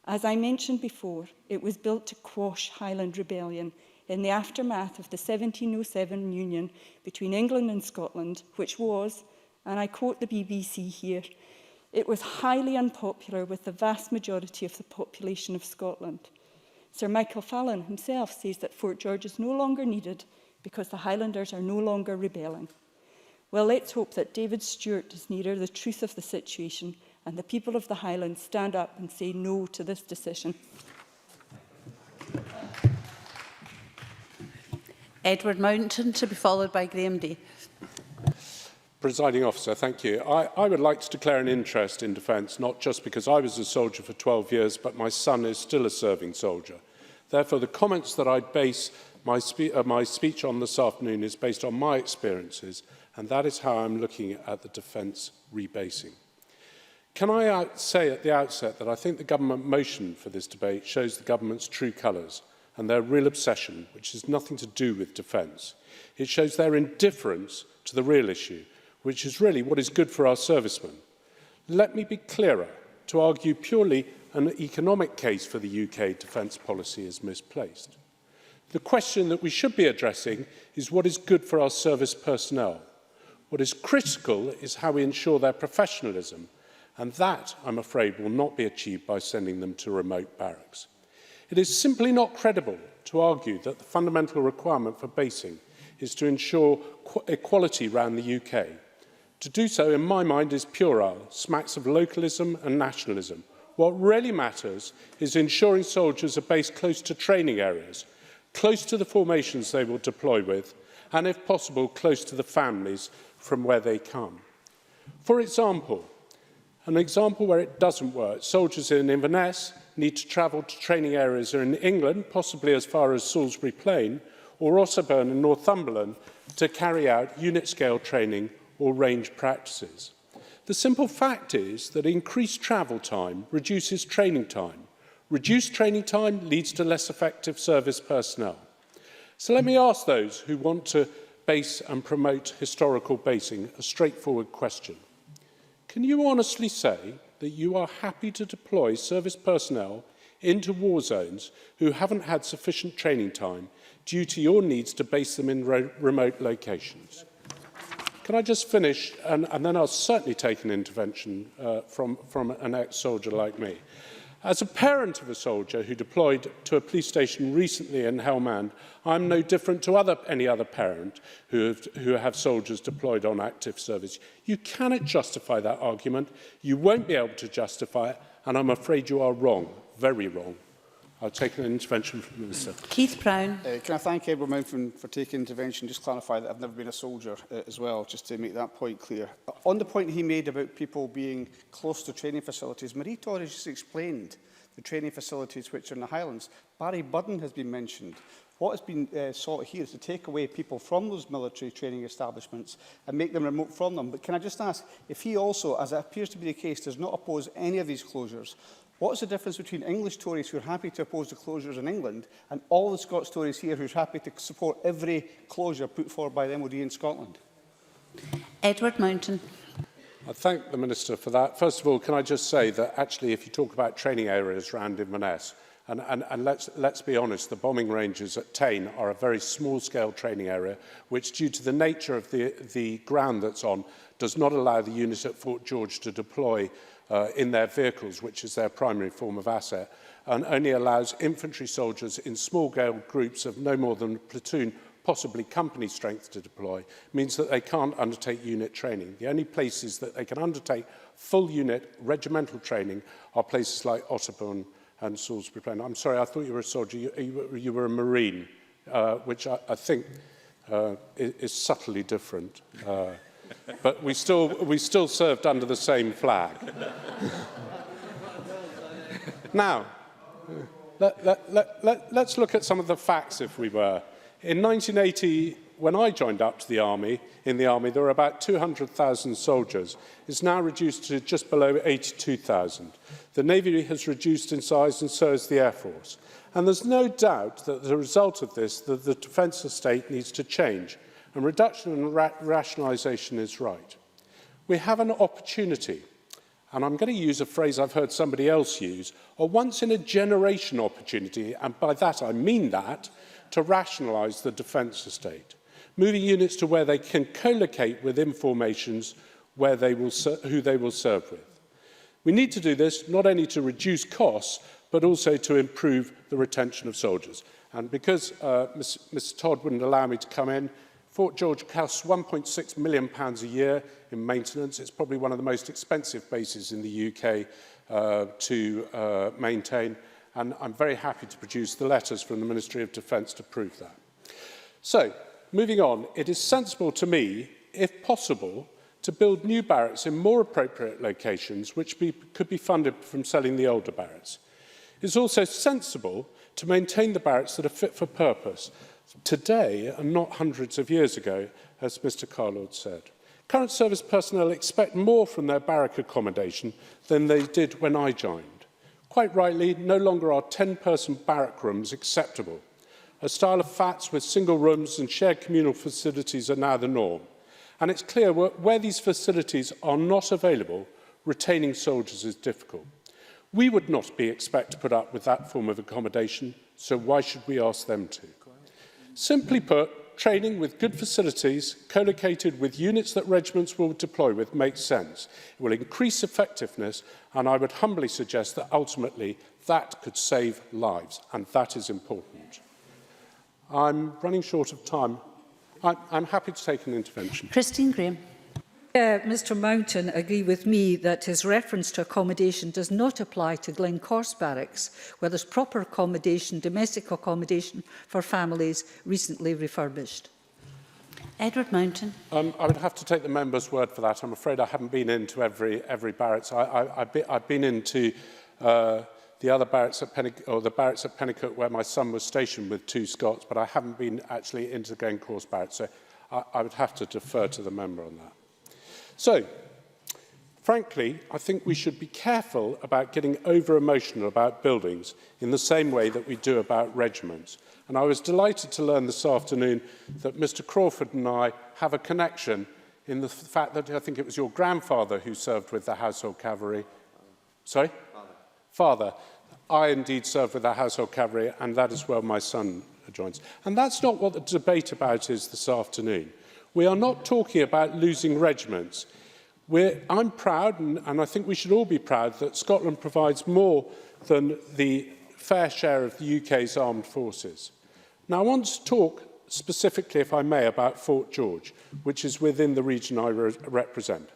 As I mentioned before, it was built to quash Highland Rebellion in the aftermath of the 1707 union between England and Scotland, which was, and I quote the BBC here, it was highly unpopular with the vast majority of the population of Scotland. Sir Michael Fallon himself says that Fort George is no longer needed because the Highlanders are no longer rebelling. Well, let's hope that David Stewart is nearer the truth of the situation and the people of the Highlands stand up and say no to this decision. Edward Mountain, to be followed by Graham Day. Presiding officer, thank you. I would like to declare an interest in defence, not just because I was a soldier for 12 years, but my son is still a serving soldier. Therefore, the comments that I base my speech on this afternoon is based on my experiences, and that is how I'm looking at the defence rebasing. Can I say at the outset that I think the government motion for this debate shows the government's true colours and their real obsession, which has nothing to do with defence. It shows their indifference to the real issue, which is really what is good for our servicemen. Let me be clearer. To argue purely an economic case for the UK defence policy is misplaced. The question that we should be addressing is what is good for our service personnel. What is critical is how we ensure their professionalism, and that, I'm afraid, will not be achieved by sending them to remote barracks. It is simply not credible to argue that the fundamental requirement for basing is to ensure equality around the UK. To do so, in my mind, is puerile, smacks of localism and nationalism. What really matters is ensuring soldiers are based close to training areas, close to the formations they will deploy with, and, if possible, close to the families from where they come. For example, an example where it doesn't work, soldiers in Inverness need to travel to training areas in England, possibly as far as Salisbury Plain, or Otterburn in Northumberland, to carry out unit-scale training or range practices. The simple fact is that increased travel time reduces training time. Reduced training time leads to less effective service personnel. So let me ask those who want to base and promote historical basing a straightforward question. Can you honestly say that you are happy to deploy service personnel into war zones who haven't had sufficient training time due to your needs to base them in remote locations? Can I just finish, and then I'll certainly take an intervention from an ex-soldier like me. As a parent of a soldier who deployed to a police station recently in Helmand, I'm no different to any other parent who have soldiers deployed on active service. You cannot justify that argument. You won't be able to justify it, and I'm afraid you are wrong, very wrong. I'll take an intervention from the Minister. Keith Brown. Can I thank Edward Mountain for taking intervention? Just clarify that I've never been a soldier as well, just to make that point clear. On the point he made about people being close to training facilities, Marie Torres just explained the training facilities which are in the Highlands. Barry Budden has been mentioned. What has been sought here is to take away people from those military training establishments and make them remote from them. But can I just ask, if he also, as it appears to be the case, does not oppose any of these closures, what is the difference between English Tories who are happy to oppose the closures in England and all the Scots Tories here who are happy to support every closure put forward by the MOD in Scotland? Edward Mountain. I thank the Minister for that. First of all, can I just say that actually if you talk about training areas around Inverness, and let's be honest, the bombing ranges at Tain are a very small-scale training area, which, due to the nature of the ground that's on, does not allow the unit at Fort George to deploy in their vehicles, which is their primary form of asset, and only allows infantry soldiers in small-scale groups of no more than a platoon, possibly company strength, to deploy, means that they can't undertake unit training. The only places that they can undertake full unit regimental training are places like Otterbourne and Salisbury Plain. I'm sorry, I thought you were a soldier. You were a Marine, which I think is subtly different. But we still served under the same flag. Now, let's look at some of the facts, if we were. In 1980, when I joined up to the army, there were about 200,000 soldiers. It's now reduced to just below 82,000. The Navy has reduced in size, and so has the Air Force. And there's no doubt that as a result of this, that the defence estate needs to change, and reduction and rationalisation is right. We have an opportunity, and I'm going to use a phrase I've heard somebody else use, a once-in-a-generation opportunity, and by that I mean that, to rationalise the defence estate, moving units to where they can co-locate with informations who they will serve with. We need to do this not only to reduce costs, but also to improve the retention of soldiers. And because Mr Todd wouldn't allow me to come in, Fort George costs £1.6 million a year in maintenance. It's probably one of the most expensive bases in the UK to maintain. And I'm very happy to produce the letters from the Ministry of Defence to prove that. So, moving on, it is sensible to me, if possible, to build new barracks in more appropriate locations which could be funded from selling the older barracks. It's also sensible to maintain the barracks that are fit for purpose today and not hundreds of years ago, as Mr Carlord said. Current service personnel expect more from their barrack accommodation than they did when I joined. Quite rightly, no longer are 10-person barrack rooms acceptable. A style of flats with single rooms and shared communal facilities are now the norm. And it's clear where these facilities are not available, retaining soldiers is difficult. We would not be expected to put up with that form of accommodation, so why should we ask them to? Simply put, training with good facilities, co-located with units that regiments will deploy with, makes sense. It will increase effectiveness, and I would humbly suggest that ultimately that could save lives, and that is important. I'm running short of time. I'm happy to take an intervention. Christine Graham. Mr Mountain agree with me that his reference to accommodation does not apply to Glencorse Barracks, where there's proper accommodation, domestic accommodation for families recently refurbished. Edward Mountain. I would have to take the member's word for that. I'm afraid I haven't been into every barracks. I've been into the other barracks at the barracks at Pennicote, where my son was stationed with 2 Scots, but I haven't been actually into the Glencorse Barracks, so I would have to defer to the member on that. So, Frankly, I think we should be careful about getting over-emotional about buildings in the same way that we do about regiments. And I was delighted to learn this afternoon that Mr Crawford and I have a connection in the fact that I think it was your grandfather who served with the Household Cavalry. Sorry? Father. I indeed served with the Household Cavalry, and that is where my son joins. And that's not what the debate about is this afternoon. We are not talking about losing regiments. I'm proud, and I think we should all be proud, that Scotland provides more than the fair share of the UK's armed forces. Now, I want to talk specifically, if I may, about Fort George, which is within the region I represent.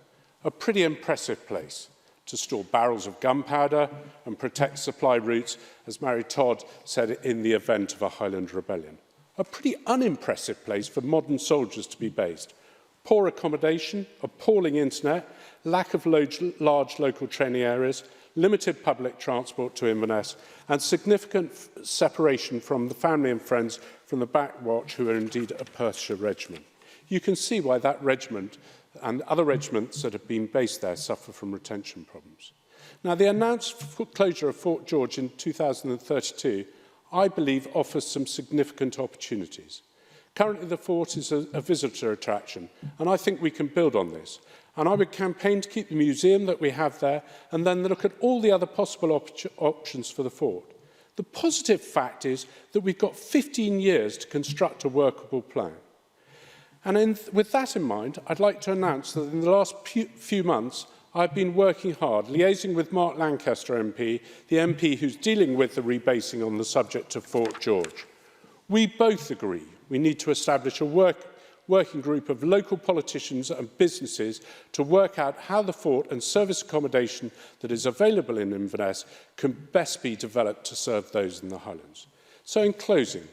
A pretty impressive place to store barrels of gunpowder and protect supply routes, as Mary Todd said, in the event of a Highland rebellion. A pretty unimpressive place for modern soldiers to be based. Poor accommodation, appalling internet, lack of large local training areas, limited public transport to Inverness, and significant separation from the family and friends from the Backwatch, who are indeed a Perthshire regiment. You can see why that regiment and other regiments that have been based there suffer from retention problems. Now, the announced closure of Fort George in 2032, I believe, offers some significant opportunities. Currently, the fort is a visitor attraction, and I think we can build on this. And I would campaign to keep the museum that we have there and then look at all the other possible options for the fort. The positive fact is that we've got 15 years to construct a workable plan. And with that in mind, I'd like to announce that in the last few months, I've been working hard, liaising with Mark Lancaster MP, the MP who's dealing with the rebasing on the subject of Fort George. We both agree we need to establish a working group of local politicians and businesses to work out how the fort and service accommodation that is available in Inverness can best be developed to serve those in the Highlands. So in closing,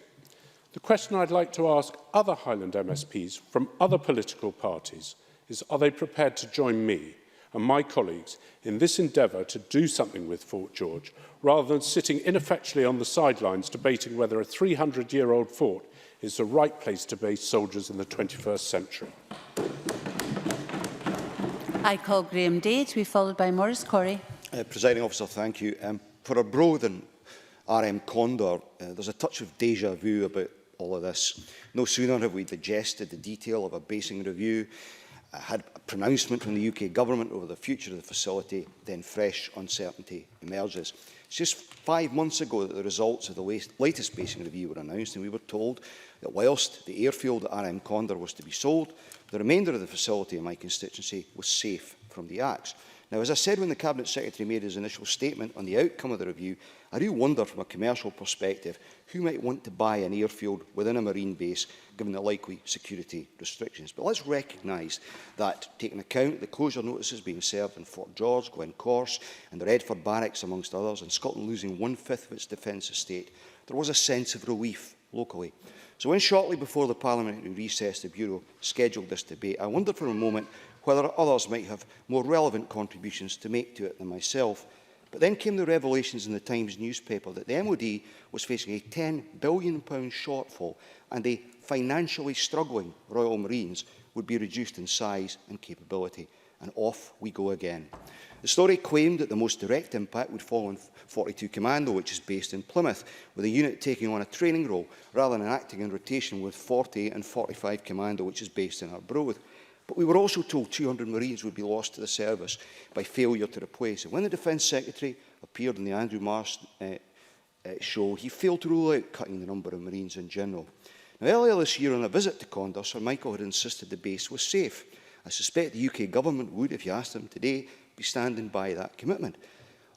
the question I'd like to ask other Highland MSPs from other political parties is, are they prepared to join me and my colleagues in this endeavour to do something with Fort George, rather than sitting ineffectually on the sidelines debating whether a 300-year-old fort is the right place to base soldiers in the 21st century? I call Graham Day to be followed by Maurice Corrie. Presiding Officer, thank you. For our bro than RM Condor, there's a touch of déjà vu about all of this. No sooner have we digested the detail of a basing review, had a pronouncement from the UK Government over the future of the facility, then fresh uncertainty emerges. It's just 5 months ago that the results of the latest basing review were announced, and we were told that whilst the airfield at RM Condor was to be sold, the remainder of the facility in my constituency was safe from the axe. Now, as I said when the Cabinet Secretary made his initial statement on the outcome of the review, I do wonder from a commercial perspective who might want to buy an airfield within a marine base given the likely security restrictions. But let's recognise that, taking account of the closure notices being served in Fort George, Glencorse and the Redford Barracks amongst others, and Scotland losing 1/5 of its defence estate, there was a sense of relief locally. So when shortly before the parliamentary recess the Bureau scheduled this debate, I wondered for a moment whether others might have more relevant contributions to make to it than myself. But then came the revelations in the Times newspaper that the MOD was facing a £10 billion shortfall, and the financially struggling Royal Marines would be reduced in size and capability. And off we go again. The story claimed that the most direct impact would fall on 42 Commando, which is based in Plymouth, with the unit taking on a training role rather than acting in rotation with 40 and 45 Commando, which is based in Arbroath. But we were also told 200 Marines would be lost to the service by failure to replace. And when the Defence Secretary appeared on the Andrew Marsh show, he failed to rule out cutting the number of Marines in general. Now, earlier this year on a visit to Condor, Sir Michael had insisted the base was safe. I suspect the UK Government would, if you asked them today, be standing by that commitment.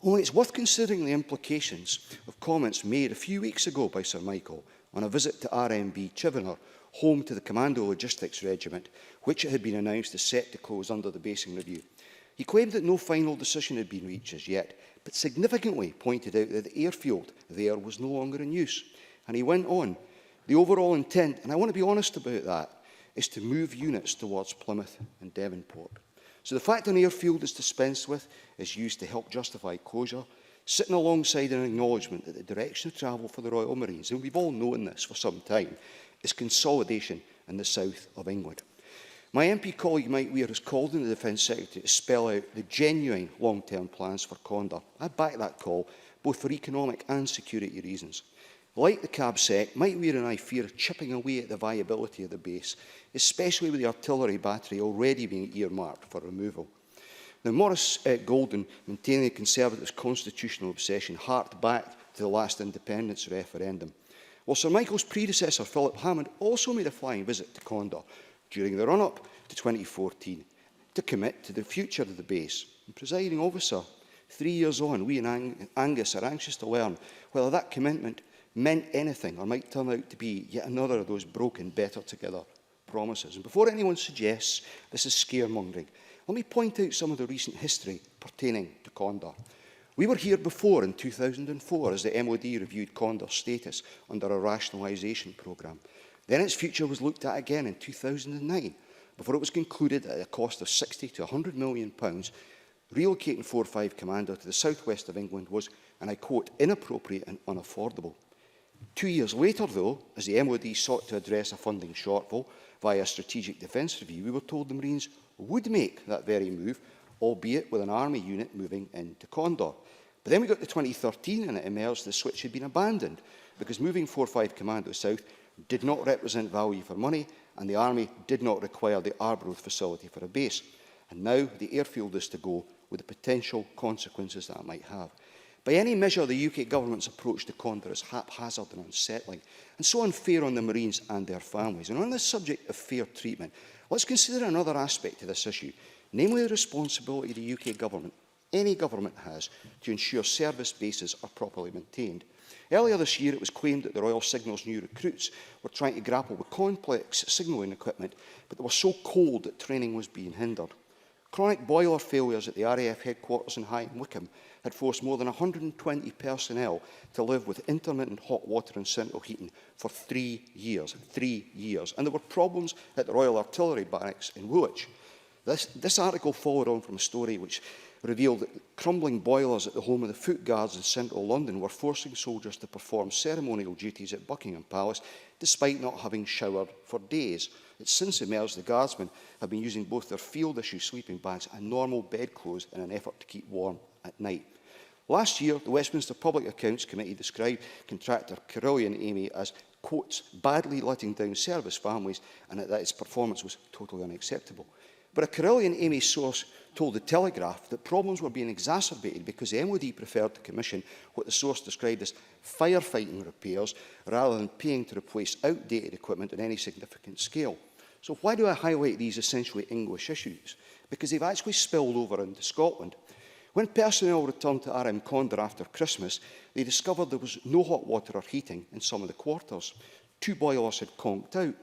Only it's worth considering the implications of comments made a few weeks ago by Sir Michael on a visit to RMB Chivener, home to the Commando Logistics Regiment, which it had been announced is set to close under the basing review. He claimed that no final decision had been reached as yet, but significantly pointed out that the airfield there was no longer in use. And he went on, the overall intent, and I want to be honest about that, is to move units towards Plymouth and Devonport. So the fact an airfield is dispensed with is used to help justify closure, sitting alongside an acknowledgement that the direction of travel for the Royal Marines, and we've all known this for some time, is consolidation in the south of England. My MP colleague Mike Weir has called on the Defence Secretary to spell out the genuine long-term plans for Condor. I back that call, both for economic and security reasons. Like the CABSEC, Mike Weir and I fear chipping away at the viability of the base, especially with the artillery battery already being earmarked for removal. Now, Maurice Golden, maintaining the Conservatives' constitutional obsession, harked back to the last independence referendum. Well, Sir Michael's predecessor, Philip Hammond, also made a flying visit to Condor during the run-up to 2014 to commit to the future of the base. And, Presiding Officer, 3 years on, we in Angus are anxious to learn whether that commitment meant anything or might turn out to be yet another of those broken better together promises. And before anyone suggests this is scaremongering, let me point out some of the recent history pertaining to Condor. We were here before in 2004 as the MOD reviewed Condor's status under a rationalisation programme. Then its future was looked at again in 2009 before it was concluded at a cost of £60 to £100 million, relocating 4-5 Commando to the southwest of England was, and I quote, inappropriate and unaffordable. 2 years later, though, as the MOD sought to address a funding shortfall via a strategic defence review, we were told the Marines would make that very move, albeit with an army unit moving into Condor. But then we got to 2013 and it emerged the switch had been abandoned because moving 4-5 Commando south did not represent value for money and the army did not require the Arbroath facility for a base. And now the airfield is to go with the potential consequences that might have. By any measure, the UK government's approach to Condor is haphazard and unsettling, and so unfair on the Marines and their families. And on this subject of fair treatment, let's consider another aspect of this issue, namely the responsibility the UK government, any government, has to ensure service bases are properly maintained. Earlier this year, it was claimed that the Royal Signal's new recruits were trying to grapple with complex signalling equipment, but they were so cold that training was being hindered. Chronic boiler failures at the RAF headquarters in High Wycombe had forced more than 120 personnel to live with intermittent hot water and central heating for 3 years. 3 years. And there were problems at the Royal Artillery Barracks in Woolwich. This article followed on from a story which revealed that crumbling boilers at the home of the Foot Guards in central London were forcing soldiers to perform ceremonial duties at Buckingham Palace despite not having showered for days. It's since emerged the Guardsmen have been using both their field-issue sleeping bags and normal bedclothes in an effort to keep warm at night. Last year, the Westminster Public Accounts Committee described contractor Carillion Amy as, quotes, badly letting down service families and that its performance was totally unacceptable. But a Carillion Amy source told the Telegraph that problems were being exacerbated because the MOD preferred to commission what the source described as firefighting repairs rather than paying to replace outdated equipment on any significant scale. So why do I highlight these essentially English issues? Because they've actually spilled over into Scotland. When personnel returned to RM Condor after Christmas, they discovered there was no hot water or heating in some of the quarters. 2 boilers had conked out.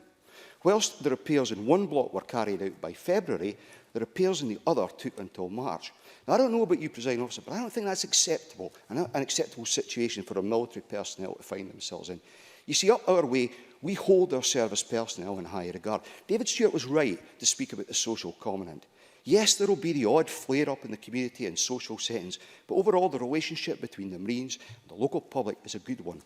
Whilst the repairs in one block were carried out by February, the repairs in the other took until March. Now, I don't know about you, Presiding Officer, but I don't think that's acceptable, an acceptable situation for our military personnel to find themselves in. You see, up our way, we hold our service personnel in high regard. David Stewart was right to speak about the social covenant. Yes, there will be the odd flare-up in the community and social settings, but overall the relationship between the Marines and the local public is a good one.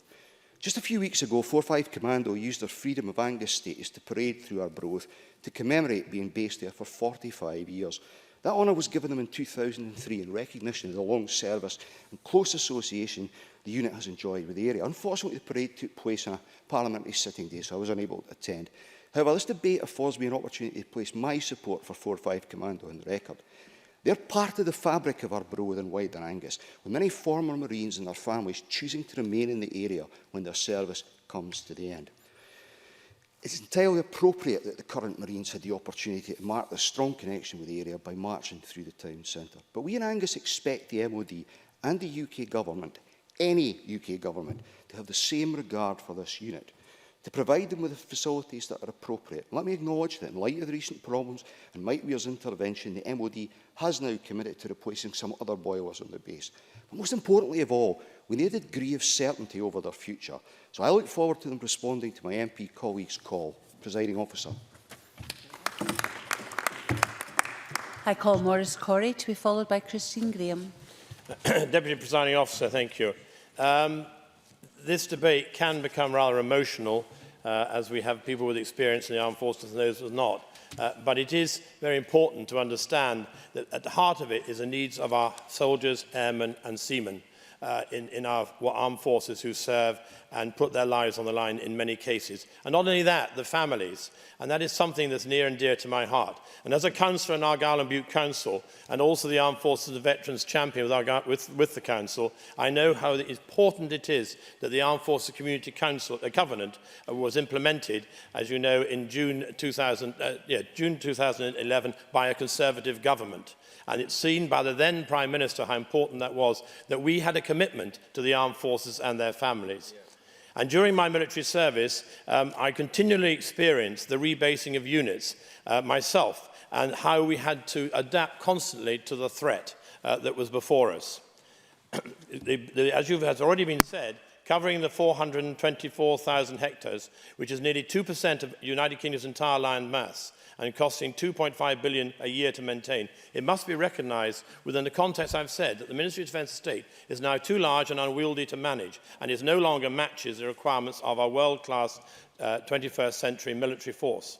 Just a few weeks ago, 4-5 Commando used their Freedom of Angus status to parade through Arbroath to commemorate being based there for 45 years. That honour was given them in 2003 in recognition of the long service and close association the unit has enjoyed with the area. Unfortunately, the parade took place on a parliamentary sitting day, so I was unable to attend. However, this debate affords me an opportunity to place my support for 4-5 Commando on the record. They're part of the fabric of Arbroath and wider Angus, with many former Marines and their families choosing to remain in the area when their service comes to the end. It's entirely appropriate that the current Marines had the opportunity to mark their strong connection with the area by marching through the town centre. But we in Angus expect the MOD and the UK government, any UK government, to have the same regard for this unit, to provide them with the facilities that are appropriate. Let me acknowledge that in light of the recent problems and Mike Weir's intervention, the MOD has now committed to replacing some other boilers on the base. But most importantly of all, we need a degree of certainty over their future. So I look forward to them responding to my MP colleague's call. Presiding Officer. I call Maurice Corrie to be followed by Christine Graham. Deputy Presiding Officer, thank you. This debate can become rather emotional, as we have people with experience in the armed forces and those with not. But it is very important to understand that at the heart of it is the needs of our soldiers, airmen and seamen in our armed forces who serve and put their lives on the line in many cases. And not only that, the families. And that is something that's near and dear to my heart. And as a councillor in Argyll and Bute Council, and also the Armed Forces and Veterans Champion with the Council, I know how important it is that the Armed Forces Community Council Covenant was implemented, as you know, in June 2011 by a Conservative government. And it's seen by the then Prime Minister how important that was, that we had a commitment to the armed forces and their families. And during my military service, I continually experienced the rebasing of units myself, and how we had to adapt constantly to the threat that was before us. As has already been said, covering the 424,000 hectares, which is nearly 2% of the United Kingdom's entire land mass, and costing 2.5 billion a year to maintain, it must be recognised within the context I've said that the Ministry of Defence Estate is now too large and unwieldy to manage, and is no longer matches the requirements of our world-class 21st century military force.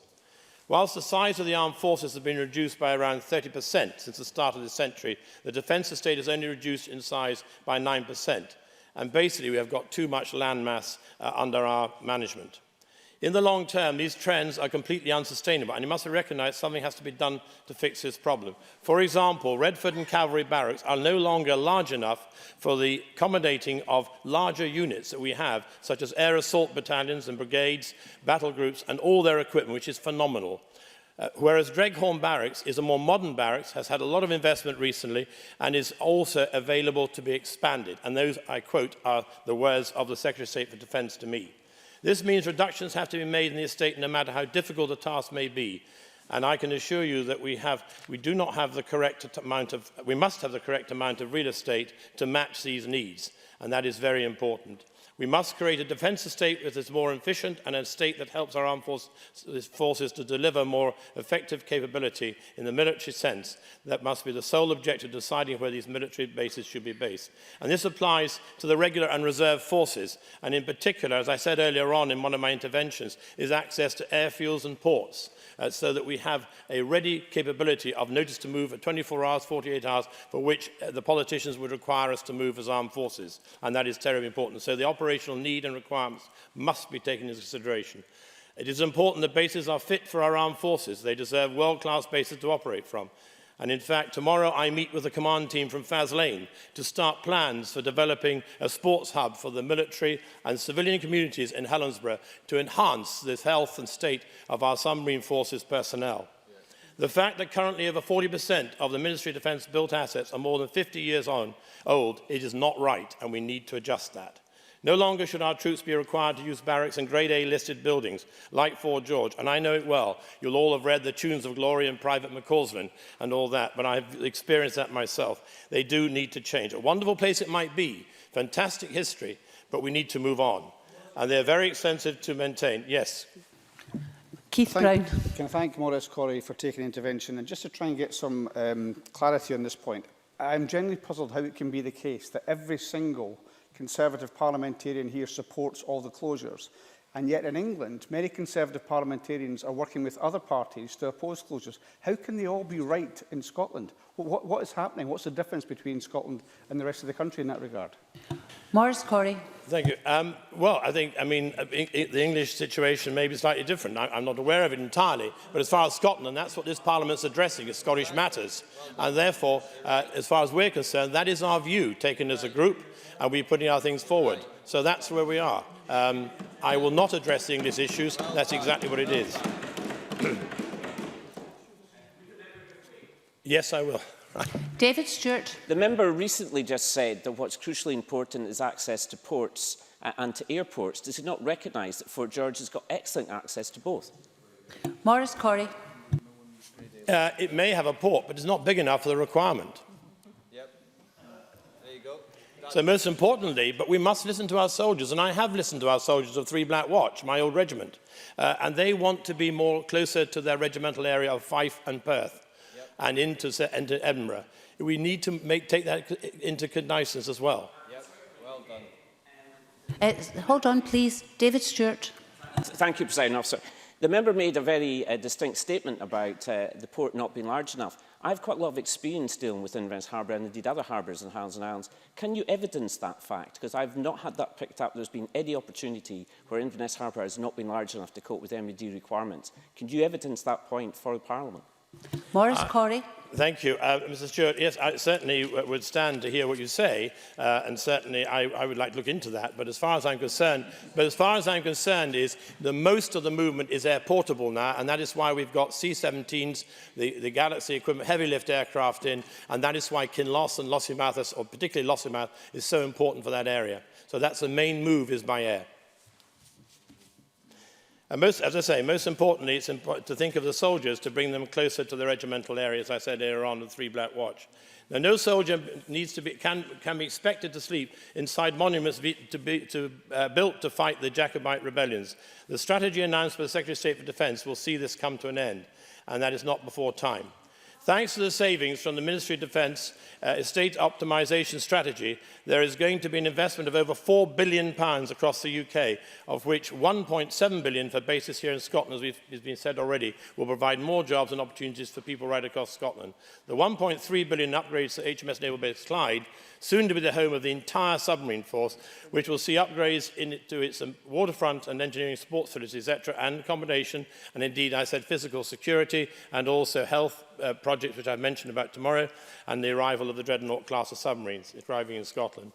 Whilst the size of the armed forces has been reduced by around 30% since the start of this century, the defence estate has only reduced in size by 9%. And basically, we have got too much land mass under our management. In the long term, these trends are completely unsustainable, and you must recognise something has to be done to fix this problem. For example, Redford and Cavalry Barracks are no longer large enough for the accommodating of larger units that we have, such as air assault battalions and brigades, battle groups, and all their equipment, which is phenomenal. Whereas Dreghorn Barracks is a more modern barracks, has had a lot of investment recently, and is also available to be expanded. And those, I quote, are the words of the Secretary of State for Defence to me. This means reductions have to be made in the estate no matter how difficult the task may be. And I can assure you that we do not have the correct amount of, we must have the correct amount of real estate to match these needs. And that is very important. We must create a defence estate that is more efficient and an estate that helps our armed forces to deliver more effective capability in the military sense. That must be the sole objective, deciding where these military bases should be based. And this applies to the regular and reserve forces. And in particular, as I said earlier on in one of my interventions, is access to airfields and ports. So that we have a ready capability of notice to move at 24 hours, 48 hours, for which the politicians would require us to move as armed forces. And that is terribly important. So the operational need and requirements must be taken into consideration. It is important that bases are fit for our armed forces. They deserve world-class bases to operate from. And in fact, tomorrow I meet with the command team from Faslane to start plans for developing a sports hub for the military and civilian communities in Helensburgh to enhance the health and state of our submarine forces personnel. The fact that currently over 40% of the Ministry of Defence built assets are more than 50 years old, it is not right, and we need to adjust that. No longer should our troops be required to use barracks in Grade A listed buildings like Fort George, and I know it well. You'll all have read the Tunes of Glory and Private McCausland and all that, but I've experienced that myself. They do need to change. A wonderful place it might be, fantastic history, but we need to move on. And they're very expensive to maintain. Yes. Keith Brown. Can I thank Maurice Corrie for taking the intervention? And just to try and get some clarity on this point, I'm genuinely puzzled how it can be the case that every single Conservative parliamentarian here supports all the closures. And yet in England, many Conservative parliamentarians are working with other parties to oppose closures. How can they all be right in Scotland? What is happening? What's the difference between Scotland and the rest of the country in that regard? Maurice Corrie. Thank you. Well, the English situation may be slightly different. I'm not aware of it entirely, but as far as Scotland, that's what this Parliament's addressing, is Scottish matters. And therefore, as far as we're concerned, that is our view, taken as a group, and we're putting our things forward. So that's where we are. I will not address the English issues. That's exactly what it is. Yes, I will. David Stewart. The member recently just said that what's crucially important is access to ports and to airports. Does he not recognise that Fort George has got excellent access to both? Maurice Corrie. It may have a port, but it's not big enough for the requirement. So most importantly, but we must listen to our soldiers, and I have listened to our soldiers of 3 Black Watch, my old regiment, and they want to be more closer to their regimental area of Fife and Perth, and into Edinburgh. We need to take that into cognizance as well. Hold on, please. David Stewart. Thank you, President Officer. The member made a very distinct statement about the port not being large enough. I have quite a lot of experience dealing with Inverness Harbour and indeed other harbours in Highlands and Islands. Can you evidence that fact? Because I've not had that picked up. There's been any opportunity where Inverness Harbour has not been large enough to cope with MED requirements. Can you evidence that point for the Parliament? Maurice Corrie. Thank you. Mr Stewart, yes, I certainly would stand to hear what you say, and certainly I would like to look into that. But as far as I'm concerned, is the most of the movement is air portable now, and that is why we've got C-17s, the Galaxy equipment, heavy lift aircraft in, and that is why Kinloss and Lossiemouth, or particularly Lossiemouth, is so important for that area. So that's the main move, is by air. And as I say, most importantly, it's important to think of the soldiers, to bring them closer to the regimental area, as I said earlier on, the 3 Black Watch. Now, no soldier can be expected to sleep inside monuments built to fight the Jacobite rebellions. The strategy announced by the Secretary of State for Defence will see this come to an end, and that is not before time. Thanks to the savings from the Ministry of Defence estate optimisation strategy, there is going to be an investment of over £4 billion across the UK, of which £1.7 billion for bases here in Scotland, as has been said already, will provide more jobs and opportunities for people right across Scotland. The £1.3 billion upgrades to HMS Naval Base Clyde, soon to be the home of the entire submarine force, which will see upgrades into its waterfront and engineering support facilities, etc., and accommodation, and indeed, I said, physical security, and also health projects, which I've mentioned about tomorrow, and the arrival of the Dreadnought class of submarines arriving in Scotland.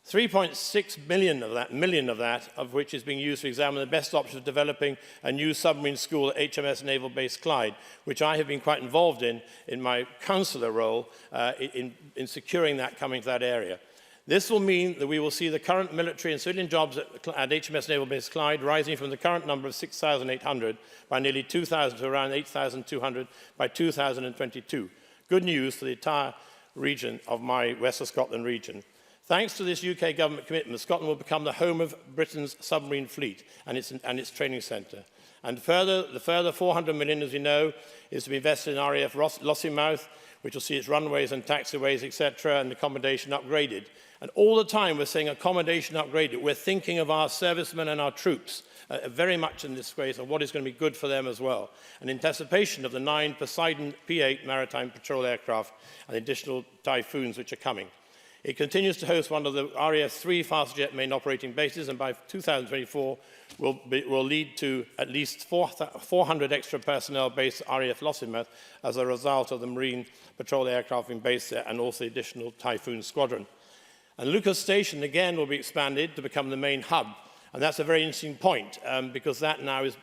3.6 million of that, of which is being used to examine the best option of developing a new submarine school at HMS Naval Base Clyde, which I have been quite involved in my councillor role in securing that coming to that area. This will mean that we will see the current military and civilian jobs at HMS Naval Base Clyde rising from the current number of 6,800 by nearly 2,000 to around 8,200 by 2022. Good news for the entire region of my West of Scotland region. Thanks to this UK government commitment, Scotland will become the home of Britain's submarine fleet and its training centre. And the further 400 million, as you know, is to be invested in RAF Lossiemouth, which will see its runways and taxiways, etc., and accommodation upgraded. And all the time we're saying accommodation upgraded, we're thinking of our servicemen and our troops very much in this way, and what is going to be good for them as well. An anticipation of the 9 Poseidon P-8 maritime patrol aircraft and additional Typhoons which are coming. It continues to host one of the RAF's 3 fast jet main operating bases, and by 2024 will lead to at least 400 extra personnel based at RAF Lossiemouth as a result of the Marine Patrol aircraft being based there, and also the additional Typhoon squadron. And Lucas Station, again, will be expanded to become the main hub. And that's a very interesting point, because that now is,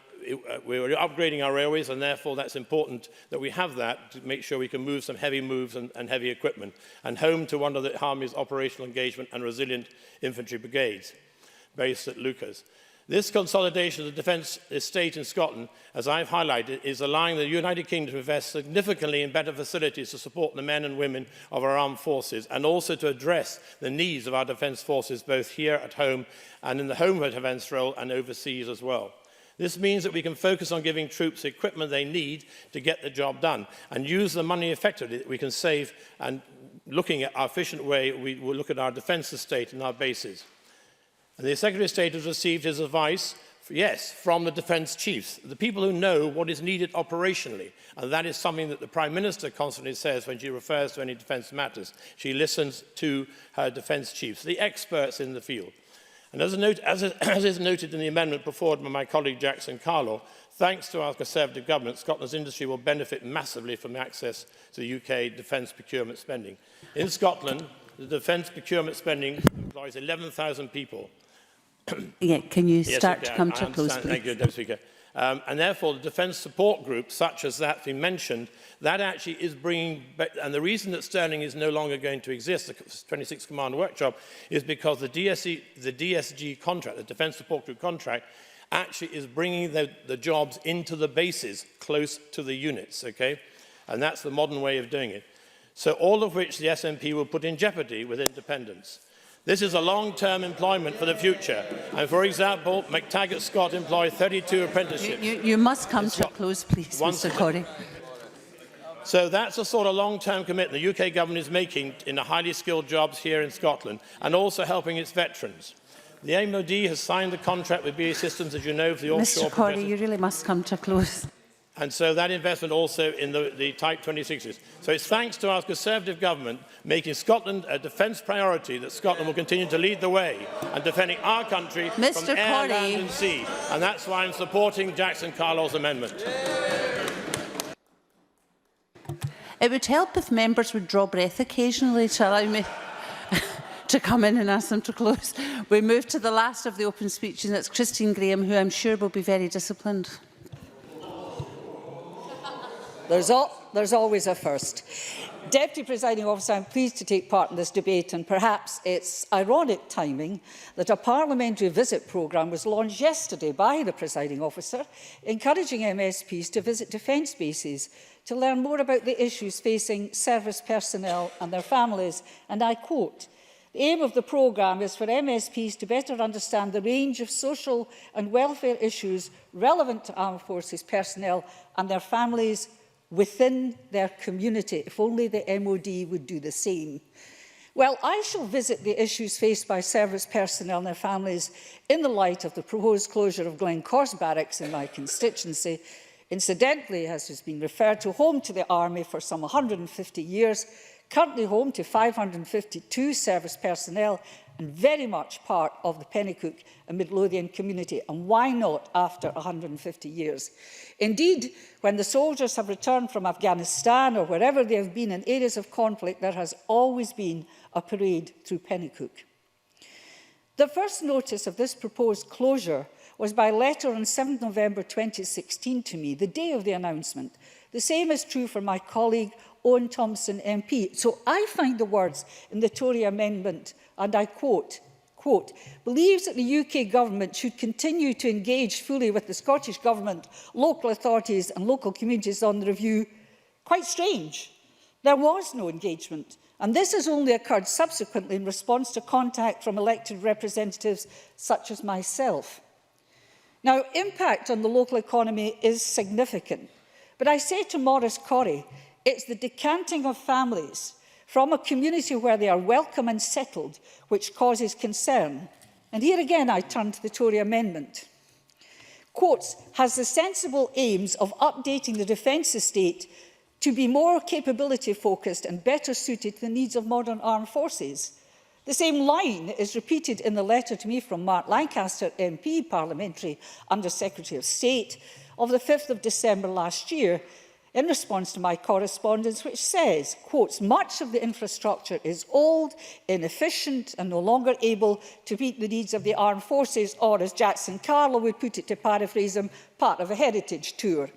we're upgrading our railways, and therefore that's important that we have that to make sure we can move some heavy moves and heavy equipment, and home to one of the Army's operational engagement and resilient infantry brigades based at Lucas. This consolidation of the defence estate in Scotland, as I've highlighted, is allowing the United Kingdom to invest significantly in better facilities to support the men and women of our armed forces, and also to address the needs of our defence forces both here at home and in the home defence role and overseas as well. This means that we can focus on giving troops the equipment they need to get the job done, and use the money effectively that we can save, and looking at our efficient way, we will look at our defence estate and our bases. And the Secretary of State has received his advice, yes, from the defence chiefs, the people who know what is needed operationally. And that is something that the Prime Minister constantly says when she refers to any defence matters. She listens to her defence chiefs, the experts in the field. And as is noted in the amendment put forward by my colleague Jackson Carlaw, thanks to our Conservative government, Scotland's industry will benefit massively from access to the UK defence procurement spending. In Scotland, the defence procurement spending employs 11,000 people. Yeah, can you start to come to a close, please? Thank you, Deputy Speaker. And therefore, the defence support group, such as that we mentioned, that actually is bringing, and the reason that Stirling is no longer going to exist, the 26th Command Workshop, is because the DSG contract, the Defence Support Group contract, actually is bringing the jobs into the bases, close to the units, okay? And that's the modern way of doing it. So all of which the SNP will put in jeopardy with independence. This is a long-term employment for the future. And for example, McTaggart Scott employed 32 apprenticeships. You must come to a close, please, Mr. Corrie. So that's the sort of long-term commitment the UK government is making in the highly skilled jobs here in Scotland, and also helping its veterans. The MOD has signed the contract with BAE Systems, as you know, for the offshore... Mr Corrie, you really must come to a close. And so that investment also in the Type 26s. So it's thanks to our Conservative government making Scotland a defence priority that Scotland will continue to lead the way and defending our country from air, land and sea. And that's why I'm supporting Jackson Carlo's amendment. It would help if members would draw breath occasionally to allow me to come in and ask them to close. We move to the last of the open speeches, and it's Christine Graham, who I'm sure will be very disciplined. There's always a first. Deputy Presiding Officer, I'm pleased to take part in this debate, and perhaps it's ironic timing that a parliamentary visit programme was launched yesterday by the Presiding Officer, encouraging MSPs to visit defence bases to learn more about the issues facing service personnel and their families. And I quote, "The aim of the programme is for MSPs to better understand the range of social and welfare issues relevant to armed forces personnel and their families within their community." If only the MOD would do the same. Well, I shall visit the issues faced by service personnel and their families in the light of the proposed closure of Glencorse Barracks in my constituency. Incidentally, as has been referred to, home to the Army for some 150 years, currently home to 552 service personnel and very much part of the Penicuik and Midlothian community. And why not after 150 years? Indeed, when the soldiers have returned from Afghanistan or wherever they have been in areas of conflict, there has always been a parade through Penicuik. The first notice of this proposed closure was by letter on 7 November 2016 to me, the day of the announcement. The same is true for my colleague Owen Thompson MP. So I find the words in the Tory amendment, and I quote, "believes that the UK government should continue to engage fully with the Scottish Government, local authorities and local communities on the review," quite strange. There was no engagement, and this has only occurred subsequently in response to contact from elected representatives such as myself. Now, impact on the local economy is significant, but I say to Maurice Corrie, it's the decanting of families from a community where they are welcome and settled which causes concern. And here again I turn to the Tory amendment. Quotes, "has the sensible aims of updating the defence estate to be more capability focused and better suited to the needs of modern armed forces." The same line is repeated in the letter to me from Mark Lancaster, MP, Parliamentary Under Secretary of State, of the 5th of December last year, in response to my correspondence, which says, quotes, "much of the infrastructure is old, inefficient and no longer able to meet the needs of the armed forces," or, as Jackson Carlo would put it, to paraphrase him, part of a heritage tour.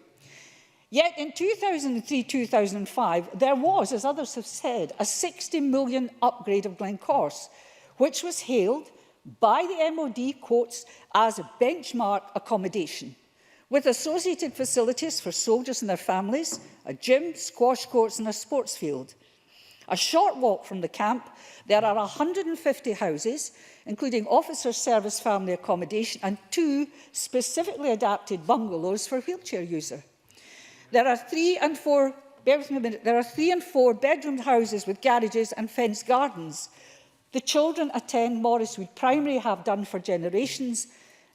Yet in 2003-2005, there was, as others have said, a 60 million upgrade of Glencorse, which was hailed by the MOD, quotes, as a benchmark accommodation, with associated facilities for soldiers and their families, a gym, squash courts and a sports field. A short walk from the camp, there are 150 houses, including officer service family accommodation and 2 specifically adapted bungalows for wheelchair users. There are 3 and 4 bedroomed houses with garages and fenced gardens. The children attend Morriswood Primary, have done for generations,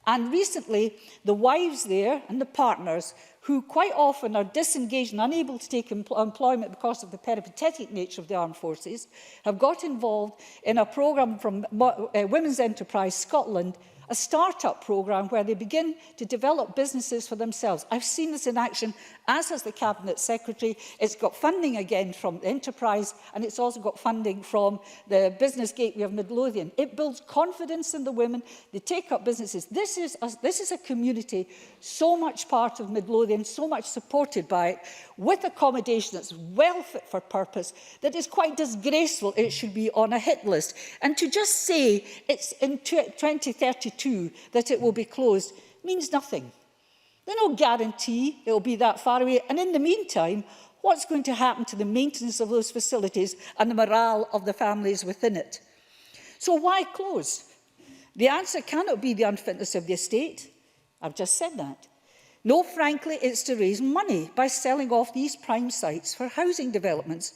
and recently the wives there and the partners, who quite often are disengaged and unable to take employment because of the peripatetic nature of the armed forces, have got involved in a programme from Women's Enterprise Scotland, a start-up programme where they begin to develop businesses for themselves. I've seen this in action, as has the Cabinet Secretary. It's got funding again from Enterprise, and it's also got funding from the Business Gateway of Midlothian. It builds confidence in the women. They take up businesses. This is a community so much part of Midlothian, so much supported by it, with accommodation that's well fit for purpose, that is quite disgraceful it should be on a hit list. And to just say it's in 2032 that it will be closed means nothing. There's no guarantee it will be that far away. And in the meantime, what's going to happen to the maintenance of those facilities and the morale of the families within it? So why close? The answer cannot be the unfitness of the estate. I've just said that. No, frankly, it's to raise money by selling off these prime sites for housing developments,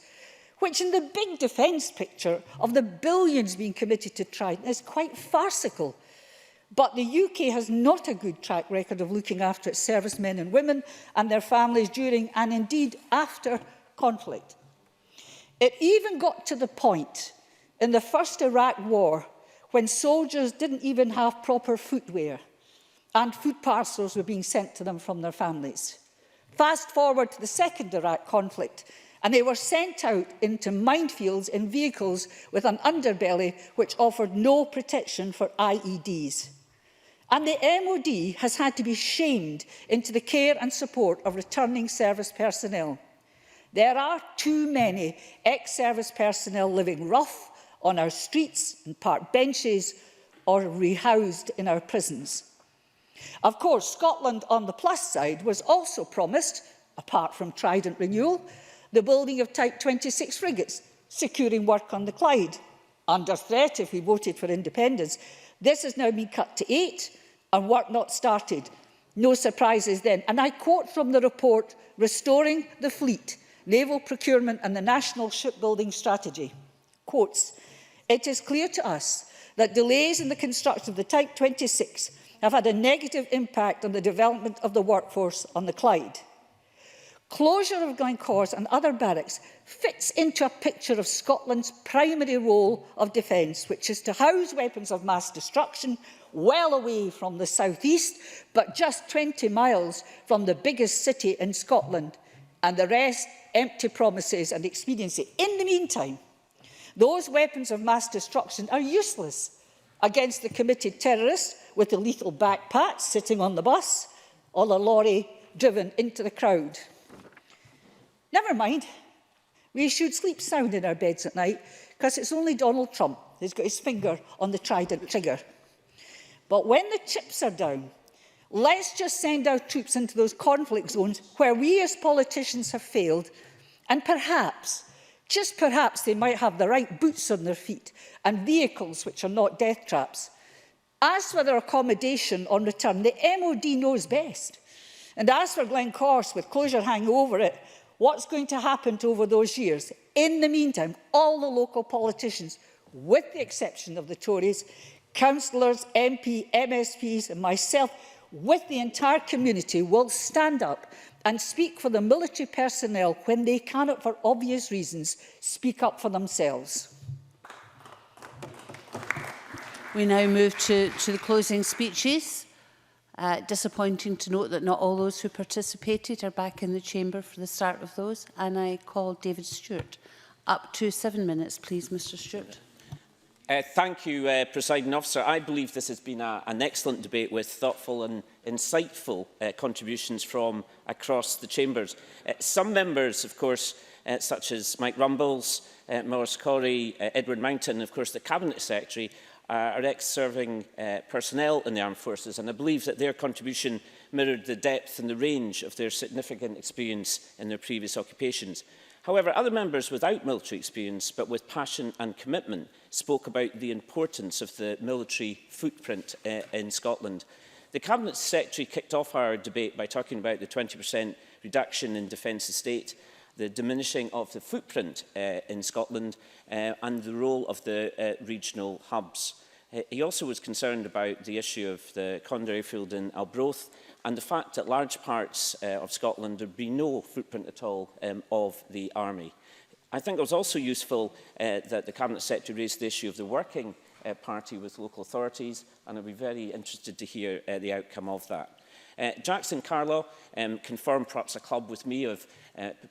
which in the big defence picture of the billions being committed to Trident is quite farcical. But the UK has not a good track record of looking after its servicemen and women and their families during and indeed after conflict. It even got to the point in the first Iraq war when soldiers didn't even have proper footwear and food parcels were being sent to them from their families. Fast forward to the second Iraq conflict, and they were sent out into minefields in vehicles with an underbelly which offered no protection for IEDs. And the MOD has had to be shamed into the care and support of returning service personnel. There are too many ex-service personnel living rough on our streets and park benches or rehoused in our prisons. Of course, Scotland on the plus side was also promised, apart from Trident renewal, the building of Type 26 frigates, securing work on the Clyde, under threat if we voted for independence. This has now been cut to 8 and work not started. No surprises then. And I quote from the report, Restoring the Fleet, Naval Procurement and the National Shipbuilding Strategy. Quotes, "It is clear to us that delays in the construction of the Type 26 have had a negative impact on the development of the workforce on the Clyde. Closure of Glencorse and other barracks fits into a picture of Scotland's primary role of defence, which is to house weapons of mass destruction well away from the southeast, but just 20 miles from the biggest city in Scotland, and the rest empty promises and expediency. In the meantime, those weapons of mass destruction are useless against the committed terrorists with the lethal backpacks sitting on the bus or the lorry driven into the crowd. Never mind, we should sleep sound in our beds at night because it's only Donald Trump who's got his finger on the Trident trigger. But when the chips are down, let's just send our troops into those conflict zones where we as politicians have failed, and perhaps, just perhaps, they might have the right boots on their feet and vehicles which are not death traps. As for their accommodation on return, the MOD knows best. And as for Glencorse, with closure hanging over it, what's going to happen over those years? In the meantime, all the local politicians, with the exception of the Tories, councillors, MP, MSPs and myself, with the entire community, will stand up and speak for the military personnel when they cannot, for obvious reasons, speak up for themselves. We now move to the closing speeches. Disappointing to note that not all those who participated are back in the chamber for the start of those. And I call David Stewart. Up to 7 minutes, please, Mr Stewart. Thank you, Presiding Officer. I believe this has been an excellent debate with thoughtful and insightful contributions from across the chambers. Some members, of course, such as Mike Rumbles, Maurice Corrie, Edward Mountain, and of course the Cabinet Secretary, are ex-serving personnel in the armed forces, and I believe that their contribution mirrored the depth and the range of their significant experience in their previous occupations. However, other members without military experience, but with passion and commitment, spoke about the importance of the military footprint in Scotland. The Cabinet Secretary kicked off our debate by talking about the 20% reduction in defence estate, the diminishing of the footprint in Scotland, and the role of the regional hubs. He also was concerned about the issue of the Condor Airfield in Arbroath and the fact that large parts of Scotland there would be no footprint at all of the Army. I think it was also useful that the Cabinet Secretary raised the issue of the working party with local authorities, and I'd be very interested to hear the outcome of that. Jackson Carlaw confirmed perhaps a club with me of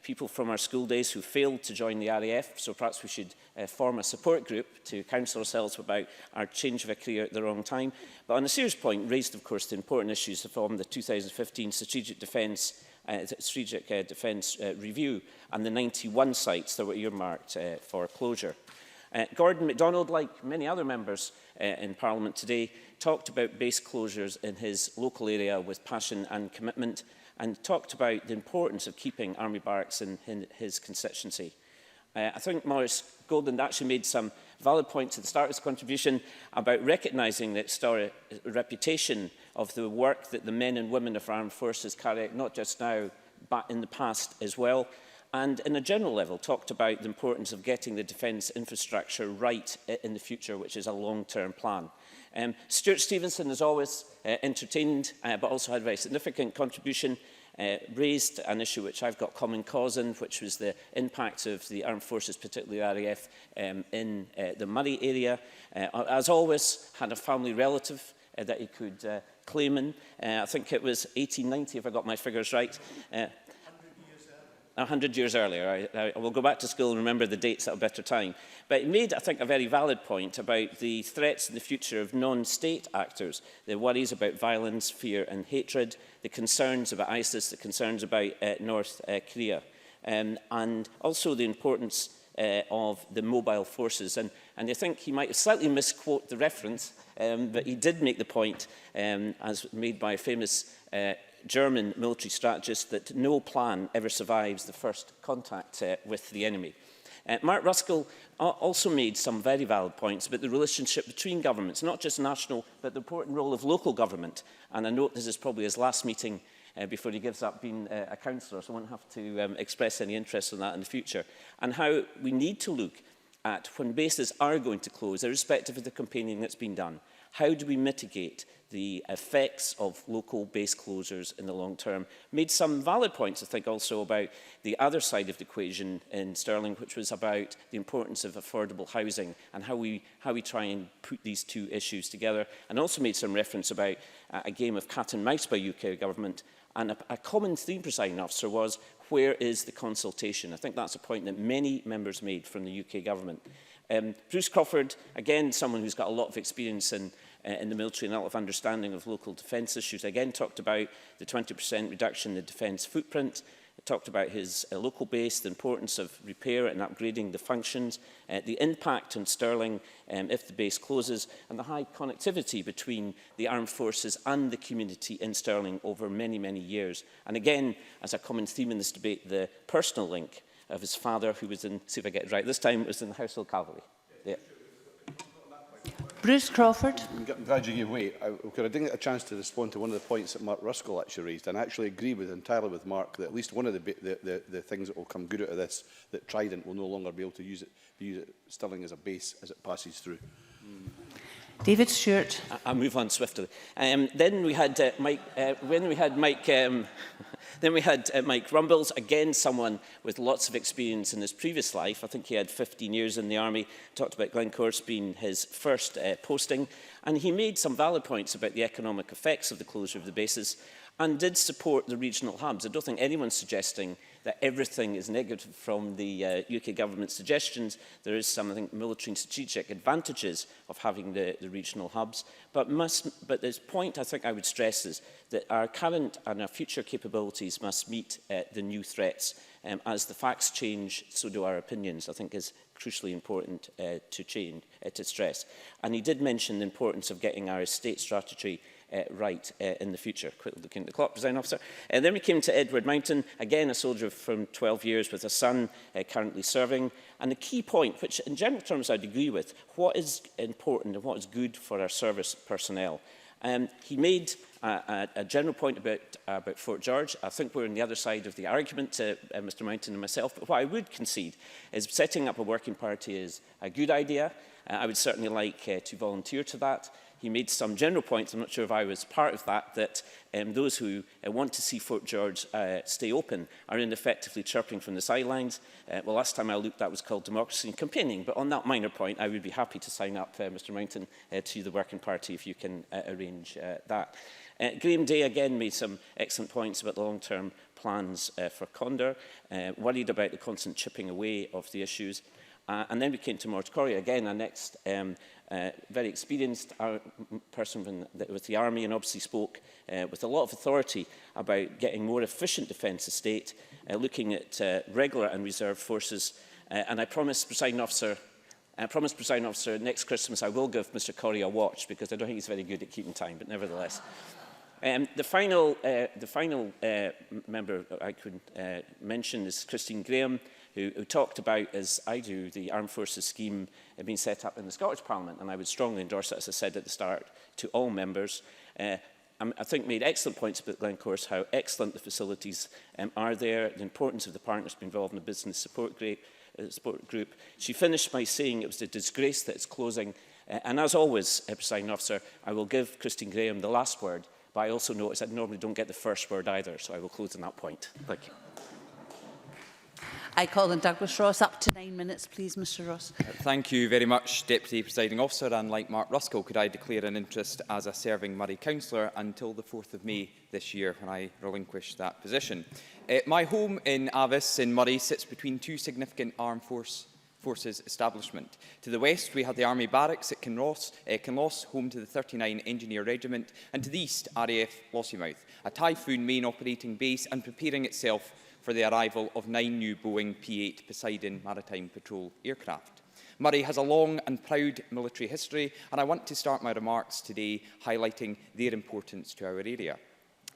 people from our school days who failed to join the RAF, so perhaps we should form a support group to counsel ourselves about our change of a career at the wrong time. But on a serious point, raised of course the important issues from the 2015 Strategic Defence Review and the 91 sites that were earmarked for closure. Gordon MacDonald, like many other members in Parliament today, talked about base closures in his local area with passion and commitment, and talked about the importance of keeping army barracks in his constituency. I think Maurice Golden actually made some valid points at the start of his contribution about recognising the historic reputation of the work that the men and women of our armed forces carry out, not just now, but in the past as well. and in a general level talked about the importance of getting the defence infrastructure right in the future, which is a long-term plan. Stuart Stevenson, as always, entertained, but also had a very significant contribution, raised an issue which I've got common cause in, which was the impact of the armed forces, particularly the RAF, in the Murray area. As always, had a family relative that he could claim in. I think it was 1890, if I got my figures right. 100 years earlier. I will go back to school and remember the dates at a better time. But it made, I think, a very valid point about the threats in the future of non-state actors, the worries about violence, fear and hatred, the concerns about ISIS, the concerns about North Korea, and also the importance of the mobile forces. And I think he might have slightly misquoted the reference, but he did make the point, as made by a famous German military strategist, that no plan ever survives the first contact with the enemy. Mark Ruskell also made some very valid points about the relationship between governments, not just national, but the important role of local government. And I note this is probably his last meeting before he gives up being a councillor, so I won't have to express any interest in that in the future. And how we need to look at when bases are going to close, irrespective of the campaigning that's been done. How do we mitigate the effects of local base closures in the long term? Made some valid points, I think, also about the other side of the equation in Stirling, which was about the importance of affordable housing and how we try and put these two issues together. And also made some reference about a game of cat and mouse by UK government. And a common theme, presiding officer, was where is the consultation? I think that's a point that many members made from the UK government. Bruce Crawford, again, someone who's got a lot of experience in the military and a lot of understanding of local defence issues, again talked about the 20% reduction in the defence footprint, talked about his local base, the importance of repair and upgrading the functions, the impact on Stirling if the base closes, and the high connectivity between the armed forces and the community in Stirling over many, many years. And again, as a common theme in this debate, the personal link of his father, who was in, see if I get it right, this time was in the Household Cavalry. Yeah. Bruce Crawford. I'm glad you gave way. I didn't get a chance to respond to one of the points that Mark Ruskell actually raised, and I actually agree entirely with Mark that at least one of the things that will come good out of this, that Trident will no longer be able to use it Stirling as a base as it passes through. David Stewart. I'll move on swiftly. Then we had Mike. Then we had Mike Rumbles, again someone with lots of experience in his previous life. I think he had 15 years in the army. Talked about Glencorse being his first posting, and he made some valid points about the economic effects of the closure of the bases, and did support the regional hubs. I don't think anyone's suggesting that everything is negative from the UK government suggestions. There is some, I think, military and strategic advantages of having the regional hubs. But this point I think I would stress is that our current and our future capabilities must meet the new threats. As the facts change, so do our opinions, I think is crucially important to stress. And he did mention the importance of getting our estate strategy right in the future. Quickly looking at the clock, presiding officer. Then we came to Edward Mountain, again a soldier from 12 years with a son currently serving. And the key point, which in general terms I'd agree with, what is important and what is good for our service personnel. He made a general point about Fort George. I think we're on the other side of the argument, Mr Mountain and myself, but what I would concede is setting up a working party is a good idea. I would certainly like to volunteer to that. He made some general points, I'm not sure if I was part of that, that those who want to see Fort George stay open are ineffectively chirping from the sidelines. Well, last time I looked, that was called democracy and campaigning, but on that minor point, I would be happy to sign up, Mr Mountain, to the working party if you can arrange that. Graham Day again made some excellent points about the long-term plans for Condor, worried about the constant chipping away of the issues. And then we came to Mort Corrie, again, our next very experienced person with the army, and obviously spoke with a lot of authority about getting more efficient defence estate, looking at regular and reserve forces. And I promised, presiding officer, next Christmas I will give Mr Corrie a watch, because I don't think he's very good at keeping time, but nevertheless. The final member I could mention is Christine Graham, who talked about, as I do, the Armed Forces scheme being set up in the Scottish Parliament, and I would strongly endorse it, as I said at the start, to all members. I think made excellent points about Glencore's, how excellent the facilities are there, the importance of the partners being involved in the business support group. She finished by saying it was a disgrace that it's closing. And as always, Presiding Officer, I will give Christine Graham the last word, but I also notice I normally don't get the first word either, so I will close on that point. Thank you. I call on Douglas Ross. Up to 9 minutes, please, Mr Ross. Thank you very much, Deputy Presiding Officer. And like Mark Ruskell, could I declare an interest as a serving Murray councillor until the 4th of May this year, when I relinquish that position. My home in Avis in Murray sits between two significant armed forces establishment. To the west, we have the Army Barracks at Kinloss, home to the 39 Engineer Regiment, and to the east, RAF Lossiemouth, a Typhoon main operating base and preparing itself for the arrival of 9 new Boeing P-8 Poseidon Maritime Patrol aircraft. Murray has a long and proud military history, and I want to start my remarks today highlighting their importance to our area.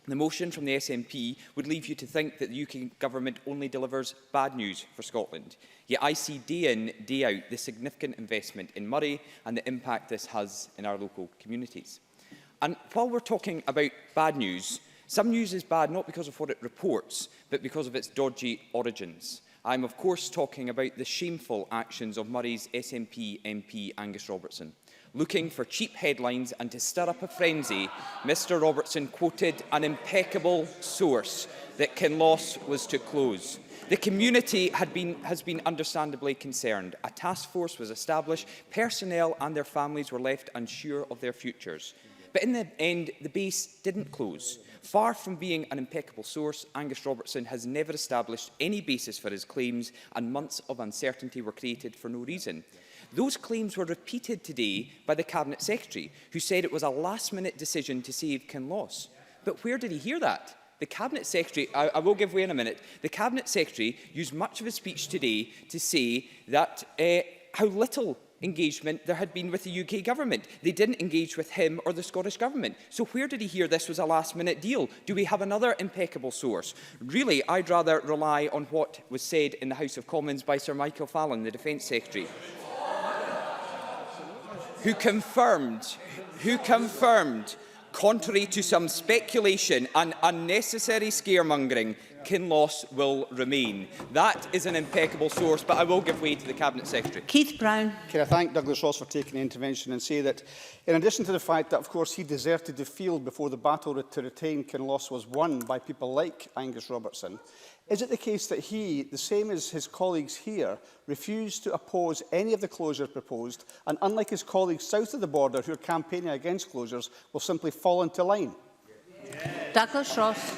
The motion from the SNP would leave you to think that the UK Government only delivers bad news for Scotland. Yet I see day in, day out the significant investment in Murray and the impact this has in our local communities. And while we're talking about bad news, some news is bad not because of what it reports, but because of its dodgy origins. I'm of course talking about the shameful actions of Murray's SNP MP Angus Robertson. Looking for cheap headlines and to stir up a frenzy, Mr Robertson quoted an impeccable source that Kinloss was to close. The community has been understandably concerned. A task force was established, personnel and their families were left unsure of their futures. But in the end, the base didn't close. Far from being an impeccable source, Angus Robertson has never established any basis for his claims, and months of uncertainty were created for no reason. Those claims were repeated today by the Cabinet Secretary, who said it was a last-minute decision to save Kinloss. But where did he hear that? The Cabinet Secretary, I will give way in a minute, the Cabinet Secretary used much of his speech today to say that how little engagement there had been with the UK Government. They didn't engage with him or the Scottish Government. So where did he hear this was a last-minute deal? Do we have another impeccable source? Really, I'd rather rely on what was said in the House of Commons by Sir Michael Fallon, the Defence Secretary, who confirmed, contrary to some speculation and unnecessary scaremongering, Kinloss will remain. That is an impeccable source, but I will give way to the Cabinet Secretary. Keith Brown. Can I thank Douglas Ross for taking the intervention and say that, in addition to the fact that, of course, he deserted the field before the battle to retain Kinloss was won by people like Angus Robertson, is it the case that he, the same as his colleagues here, refused to oppose any of the closures proposed, and unlike his colleagues south of the border who are campaigning against closures, will simply fall into line? Douglas Ross.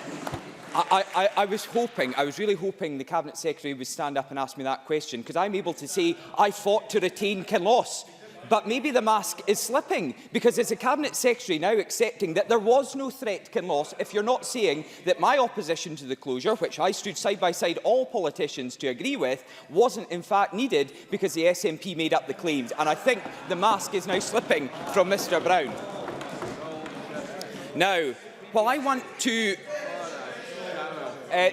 I was really hoping the Cabinet Secretary would stand up and ask me that question, because I'm able to say I fought to retain Kinloss. But maybe the mask is slipping, because it's the Cabinet Secretary now accepting that there was no threat to Kinloss, if you're not saying that my opposition to the closure, which I stood side by side all politicians to agree with, wasn't in fact needed because the SNP made up the claims. And I think the mask is now slipping from Mr Brown. Now, while I want to...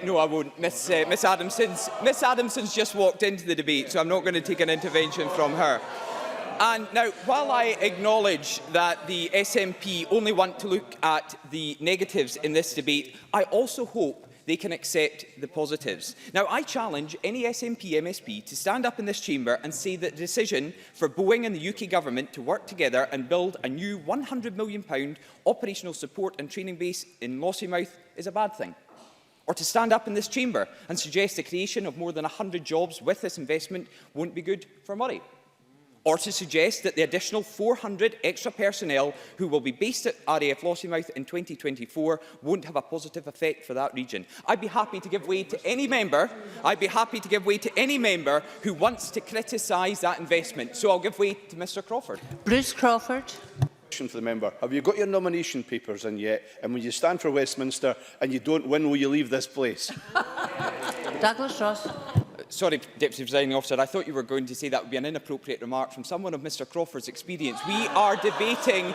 no, I won't. Miss Adamson's just walked into the debate, so I'm not going to take an intervention from her. And now, while I acknowledge that the SNP only want to look at the negatives in this debate, I also hope they can accept the positives. Now, I challenge any SNP MSP to stand up in this chamber and say that the decision for Boeing and the UK Government to work together and build a new £100 million operational support and training base in Lossiemouth is a bad thing. Or to stand up in this chamber and suggest the creation of more than 100 jobs with this investment won't be good for Murray. Or to suggest that the additional 400 extra personnel who will be based at RAF Lossiemouth in 2024 won't have a positive effect for that region. I'd be happy to give way to any member. Who wants to criticise that investment. So I'll give way to Mr Crawford. Bruce Crawford. For the member, have you got your nomination papers in yet? And when you stand for Westminster and you don't win, will you leave this place? Douglas Ross. Sorry, Deputy Presiding Officer, I thought you were going to say that would be an inappropriate remark from someone of Mr Crawford's experience. We are debating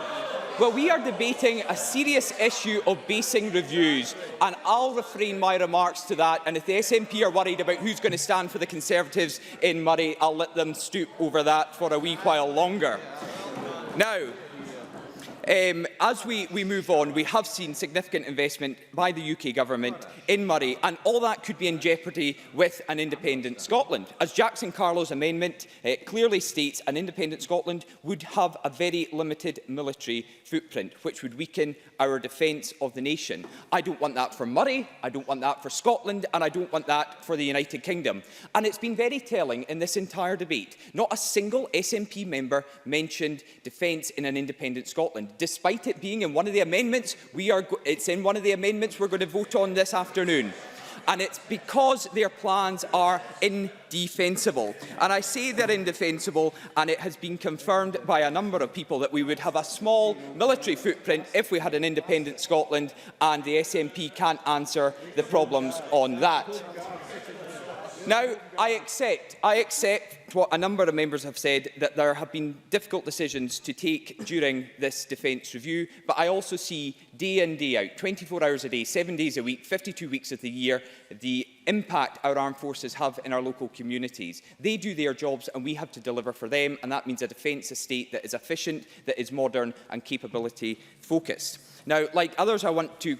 a serious issue of basing reviews, and I'll refrain my remarks to that. And if the SNP are worried about who's going to stand for the Conservatives in Murray, I'll let them stoop over that for a wee while longer. Now, As we move on, we have seen significant investment by the UK Government in Moray, and all that could be in jeopardy with an independent Scotland. As Jackson Carlow's amendment clearly states, an independent Scotland would have a very limited military footprint, which would weaken our defence of the nation. I don't want that for Moray, I don't want that for Scotland, and I don't want that for the United Kingdom. And it's been very telling in this entire debate. Not a single SNP member mentioned defence in an independent Scotland, despite it being in one of the amendments it's in one of the amendments we're going to vote on this afternoon. And it's because their plans are indefensible. And I say they're indefensible, and it has been confirmed by a number of people that we would have a small military footprint if we had an independent Scotland, and the SNP can't answer the problems on that. Now, I accept what a number of members have said, that there have been difficult decisions to take during this defence review, but I also see day in, day out, 24 hours a day, 7 days a week, 52 weeks of the year, the impact our armed forces have in our local communities. They do their jobs and we have to deliver for them, and that means a defence estate that is efficient, that is modern and capability focused. Now, like others, I want to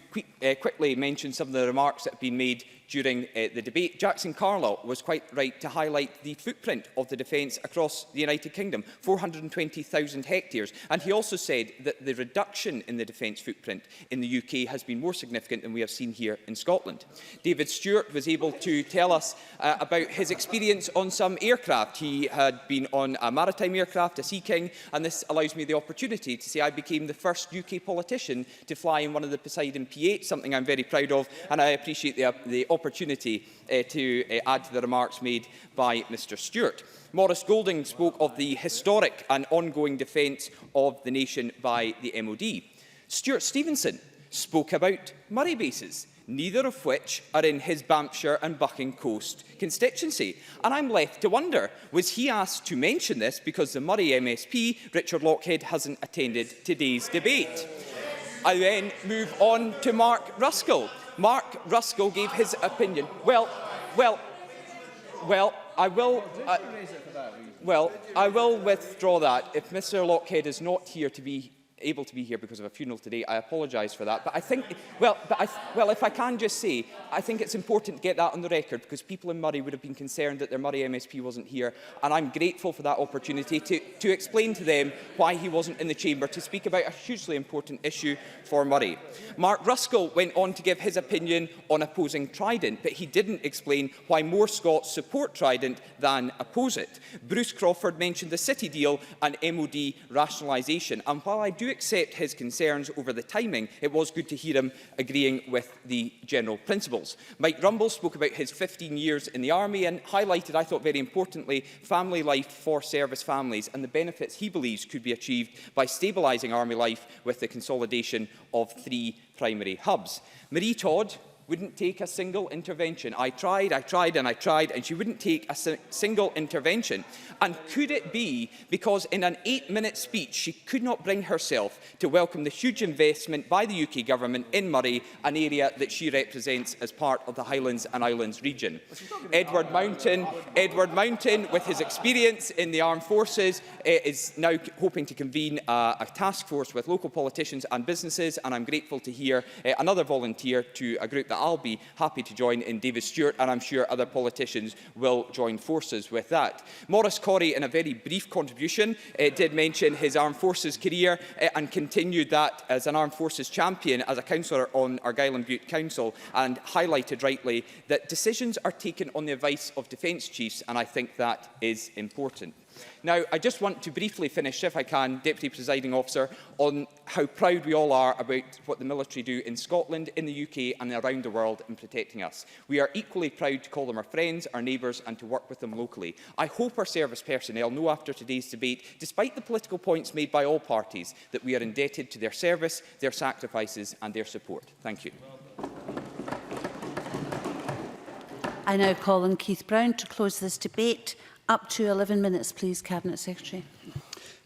quickly mention some of the remarks that have been made during the debate. Jackson Carlow was quite right to highlight the footprint of the defence across the United Kingdom, 420,000 hectares. And he also said that the reduction in the defence footprint in the UK has been more significant than we have seen here in Scotland. David Stewart was able to tell us about his experience on some aircraft. He had been on a maritime aircraft, a Sea King, and this allows me the opportunity to say I became the first UK politician to fly in one of the Poseidon P8, something I'm very proud of, and I appreciate the opportunity to add to the remarks made by Mr Stewart. Maurice Golding spoke of the historic and ongoing defence of the nation by the MOD. Stuart Stevenson spoke about Moray bases, neither of which are in his Banffshire and Bucking Coast constituency. And I'm left to wonder, was he asked to mention this because the Moray MSP, Richard Lockhead, hasn't attended today's debate? I then move on to Mark Ruskell. Mark Ruskell gave his opinion. I will withdraw that. If Mr Lockhead is not here to be able to be here because of a funeral today, I apologise for that. But I think, if I can just say, I think it's important to get that on the record, because people in Moray would have been concerned that their Moray MSP wasn't here, and I'm grateful for that opportunity to explain to them why he wasn't in the chamber to speak about a hugely important issue for Moray. Mark Ruskell went on to give his opinion on opposing Trident, but he didn't explain why more Scots support Trident than oppose it. Bruce Crawford mentioned the City deal and MOD rationalisation, and while I do accept his concerns over the timing, it was good to hear him agreeing with the general principles. Mike Rumble spoke about his 15 years in the Army and highlighted, I thought very importantly, family life for service families and the benefits he believes could be achieved by stabilising Army life with the consolidation of 3 primary hubs. Marie Todd wouldn't take a single intervention. I tried, and she wouldn't take a single intervention. And could it be because in an 8-minute speech she could not bring herself to welcome the huge investment by the UK Government in Moray, an area that she represents as part of the Highlands and Islands region? Edward Mountain, with his experience in the armed forces, is now hoping to convene a task force with local politicians and businesses, and I'm grateful to hear another volunteer to a group that I'll be happy to join in David Stewart, and I'm sure other politicians will join forces with that. Maurice Corrie, in a very brief contribution, did mention his armed forces career and continued that as an armed forces champion as a councillor on Argyll and Bute Council, and highlighted rightly that decisions are taken on the advice of defence chiefs, and I think that is important. Now, I just want to briefly finish, if I can, Deputy Presiding Officer, on how proud we all are about what the military do in Scotland, in the UK and around the world in protecting us. We are equally proud to call them our friends, our neighbours, and to work with them locally. I hope our service personnel know after today's debate, despite the political points made by all parties, that we are indebted to their service, their sacrifices and their support. Thank you. I now call on Keith Brown to close this debate. Up to 11 minutes, please, Cabinet Secretary.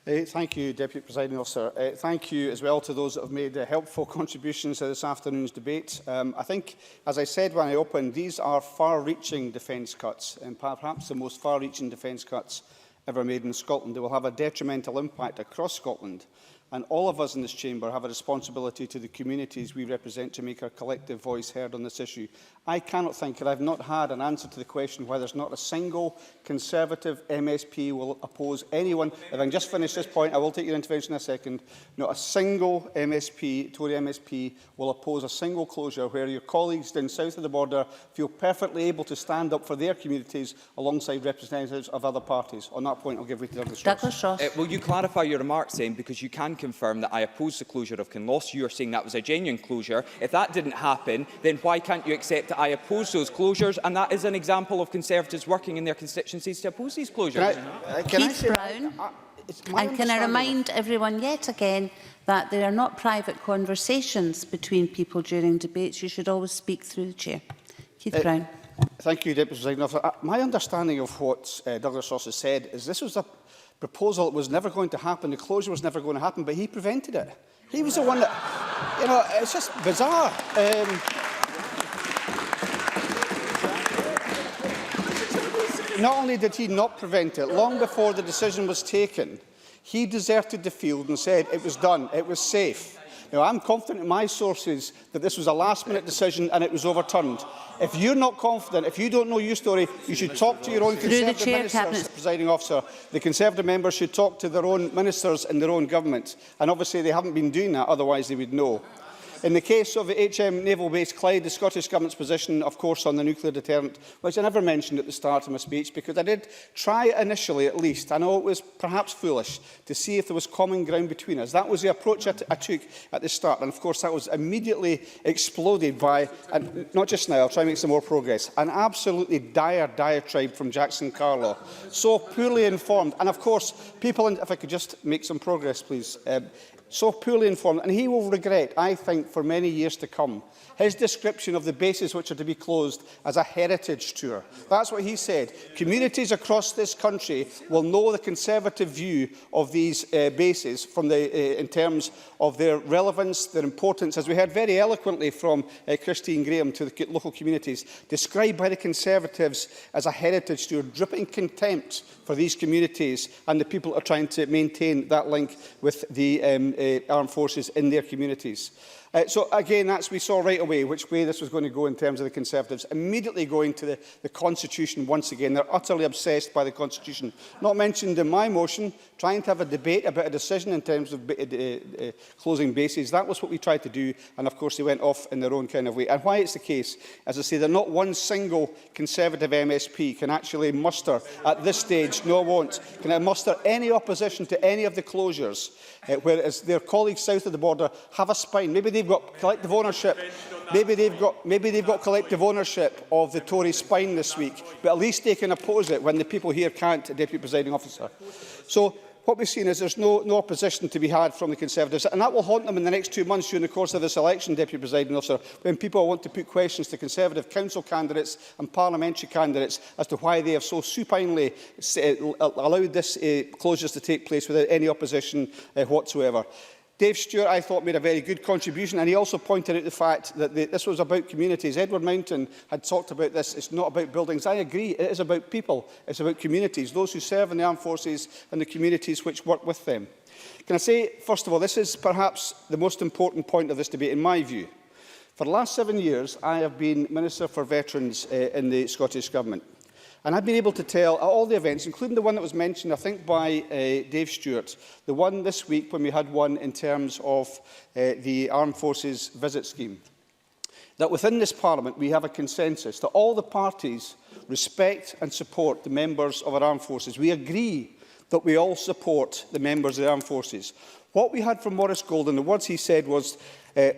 Thank you, Deputy Presiding Officer. Thank you as well to those that have made helpful contributions to this afternoon's debate. I think, as I said when I opened, these are far-reaching defence cuts, and perhaps the most far-reaching defence cuts ever made in Scotland. They will have a detrimental impact across Scotland, and all of us in this chamber have a responsibility to the communities we represent to make our collective voice heard on this issue. I cannot think, and I have not had an answer to the question why there's not a single Conservative MSP will oppose anyone. If I can just finish this point, I will take your intervention in a second. Not a single MSP, Tory MSP, will oppose a single closure where your colleagues down south of the border feel perfectly able to stand up for their communities alongside representatives of other parties. On that point, I'll give way to Douglas Ross. Will you clarify your remarks then, because you can confirm that I oppose the closure of Kinloss. You are saying that was a genuine closure. If that didn't happen, then why can't you accept that I oppose those closures? And that is an example of Conservatives working in their constituencies to oppose these closures. Keith Brown, and can I remind everyone yet again that there are not private conversations between people during debates. You should always speak through the chair. Keith Brown. Thank you, Deputy Presiding Officer. My understanding of what Douglas Ross has said is this was a proposal that was never going to happen, the closure was never going to happen, but he prevented it. He was the one that, you know, it's just bizarre. Not only did he not prevent it, long before the decision was taken, he deserted the field and said it was done, it was safe. Now, I'm confident in my sources that this was a last-minute decision and it was overturned. If you're not confident, if you don't know your story, you should talk to your own Conservative ministers, Presiding Officer. The Conservative members should talk to their own ministers in their own government. And obviously they haven't been doing that, otherwise they would know. In the case of the HM Naval Base Clyde, the Scottish Government's position, of course, on the nuclear deterrent, which I never mentioned at the start of my speech, because I did try initially, at least, I know it was perhaps foolish, to see if there was common ground between us. That was the approach I took at the start, and of course that was immediately exploded by, and not just now, I'll try and make some more progress, an absolutely dire diatribe from Jackson Carlaw, so poorly informed, and of course, people, if I could just make some progress, please, so poorly informed, and he will regret, I think, for many years to come, his description of the bases which are to be closed as a heritage tour. That's what he said. Communities across this country will know the Conservative view of these bases from in terms of their relevance, their importance, as we heard very eloquently from Christine Graham, to the local communities, described by the Conservatives as a heritage tour, dripping contempt for these communities and the people who are trying to maintain that link with the armed forces in their communities. So again, we saw right away which way this was going to go in terms of the Conservatives, immediately going to the Constitution once again. They're utterly obsessed by the Constitution. Not mentioned in my motion, trying to have a debate about a decision in terms of closing bases. That was what we tried to do, and of course they went off in their own kind of way. And why it's the case, as I say, that not one single Conservative MSP can actually muster at this stage, no won't, can muster any opposition to any of the closures, whereas their colleagues south of the border have a spine. Maybe they've got collective ownership. Maybe they've got collective ownership of the Tory spine this week, but at least they can oppose it when the people here can't, Deputy Presiding Officer. So what we've seen is there's no opposition to be had from the Conservatives, and that will haunt them in the next 2 months during the course of this election, Deputy Presiding Officer, when people want to put questions to Conservative council candidates and parliamentary candidates as to why they have so supinely allowed this closures to take place without any opposition whatsoever. Dave Stewart, I thought, made a very good contribution, and he also pointed out the fact that this was about communities. Edward Mountain had talked about this. It's not about buildings. I agree. It is about people. It's about communities, those who serve in the armed forces and the communities which work with them. Can I say, first of all, this is perhaps the most important point of this debate, in my view. For the last 7 years, I have been Minister for Veterans in the Scottish Government. And I've been able to tell at all the events, including the one that was mentioned, I think, by Dave Stewart, the one this week when we had one in terms of the Armed Forces Visit Scheme, that within this Parliament we have a consensus that all the parties respect and support the members of our armed forces. We agree that we all support the members of the armed forces. What we had from Maurice Golden, the words he said was,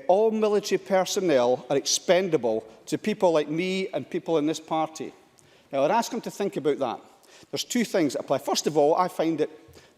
all military personnel are expendable to people like me and people in this party. Now, I'd ask him to think about that. There's two things that apply. First of all, I find it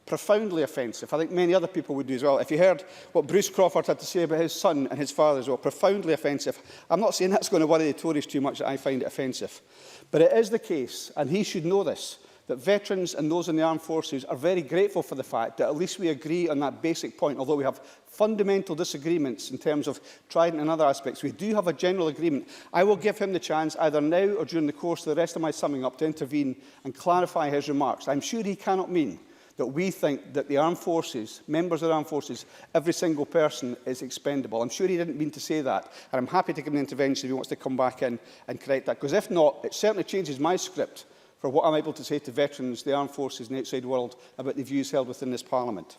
profoundly offensive. I think many other people would do as well. If you heard what Bruce Crawford had to say about his son and his father as well, profoundly offensive. I'm not saying that's going to worry the Tories too much that I find it offensive. But it is the case, and he should know this, that veterans and those in the armed forces are very grateful for the fact that at least we agree on that basic point, although we have fundamental disagreements in terms of Trident and other aspects. We do have a general agreement. I will give him the chance, either now or during the course of the rest of my summing up, to intervene and clarify his remarks. I'm sure he cannot mean that we think that the armed forces, members of the armed forces, every single person is expendable. I'm sure he didn't mean to say that, and I'm happy to give him an intervention if he wants to come back in and correct that, because if not, it certainly changes my script for what I'm able to say to veterans, the armed forces and the outside world about the views held within this Parliament.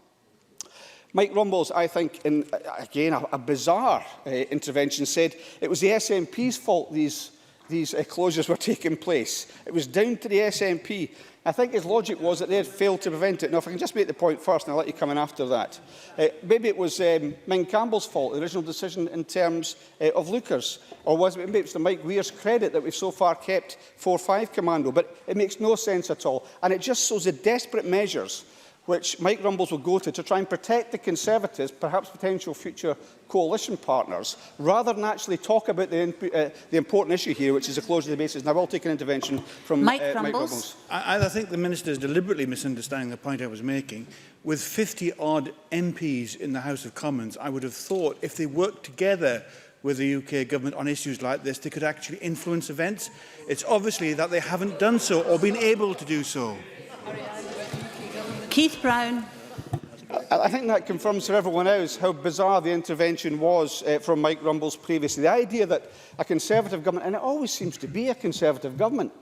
Mike Rumbles, I think, in, again, a bizarre intervention, said it was the SNP's fault these closures were taking place. It was down to the SNP. I think his logic was that they had failed to prevent it. Now, if I can just make the point first, and I'll let you come in after that. Maybe it was Ming Campbell's fault, the original decision in terms of Lucas. Or was it maybe it's to Mike Weir's credit that we've so far kept 4-5 Commando. But it makes no sense at all. And it just shows the desperate measures which Mike Rumbles will go to try and protect the Conservatives, perhaps potential future coalition partners, rather than actually talk about the important issue here, which is the closure of the bases. And I will take an intervention from Mike Rumbles. I think the Minister is deliberately misunderstanding the point I was making. With 50-odd MPs in the House of Commons, I would have thought if they worked together with the UK government on issues like this, they could actually influence events. It's obviously that they haven't done so or been able to do so. Keith Brown. I think that confirms for everyone else how bizarre the intervention was from Mike Rumbles previously. The idea that a Conservative government, and it always seems to be a Conservative government,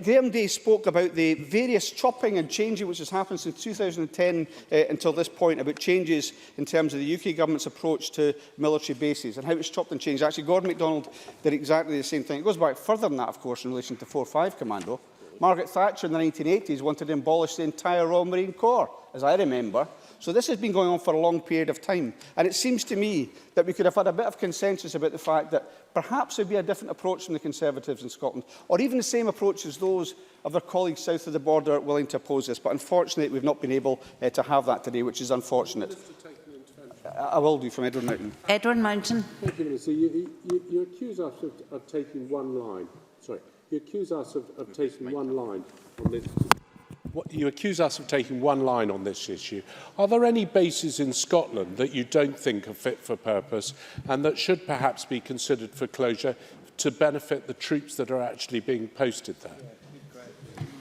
Graham Day spoke about the various chopping and changing which has happened since 2010 until this point, about changes in terms of the UK government's approach to military bases and how it's chopped and changed. Actually, Gordon MacDonald did exactly the same thing. It goes back further than that, of course, in relation to 4-5 Commando. Margaret Thatcher in the 1980s wanted to abolish the entire Royal Marine Corps, as I remember. So this has been going on for a long period of time. And it seems to me that we could have had a bit of consensus about the fact that perhaps there would be a different approach from the Conservatives in Scotland, or even the same approach as those of their colleagues south of the border willing to oppose this. But unfortunately, we've not been able to have that today, which is unfortunate. I will do, from Edward Mountain. Edward Mountain. Thank you, Minister. You accuse us of taking one line. Sorry. You accuse us of taking one line on this. You accuse us of taking one line on this issue. Are there any bases in Scotland that you don't think are fit for purpose and that should perhaps be considered for closure to benefit the troops that are actually being posted there?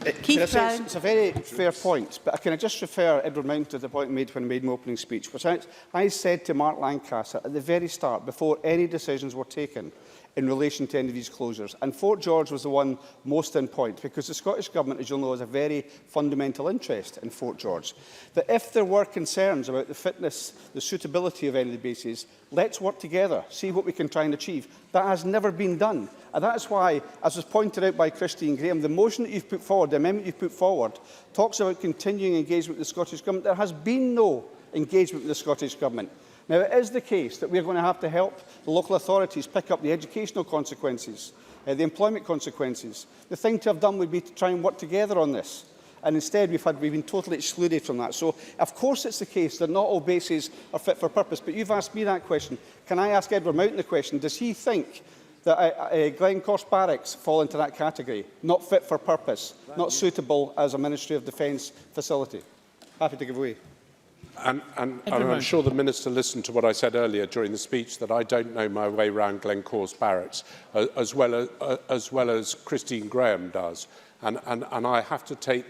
It's a very fair point, but can I just refer Edward Mountain to the point I made when I made my opening speech, which I said to Mark Lancaster at the very start, before any decisions were taken in relation to any of these closures. And Fort George was the one most in point, because the Scottish Government, as you'll know, has a very fundamental interest in Fort George. That if there were concerns about the fitness, the suitability of any of the bases, let's work together, see what we can try and achieve. That has never been done. And that is why, as was pointed out by Christine Graham, the motion that you've put forward, the amendment you've put forward, talks about continuing engagement with the Scottish Government. There has been no engagement with the Scottish Government. Now, it is the case that we are going to help the local authorities pick up the educational consequences, the employment consequences. The thing to have done would be to try and work together on this. And instead, we've been totally excluded from that. So, of course, it's the case that not all bases are fit for purpose. But you've asked me that question. Can I ask Edward Mountain the question? Does he think that Glencorse Barracks fall into that category? Not fit for purpose, not suitable as a Ministry of Defence facility? Happy to give way. And I'm sure the Minister listened to what I said earlier during the speech, that I don't know my way around Glencorse Barracks, as well as Christine Graham does. And I have to take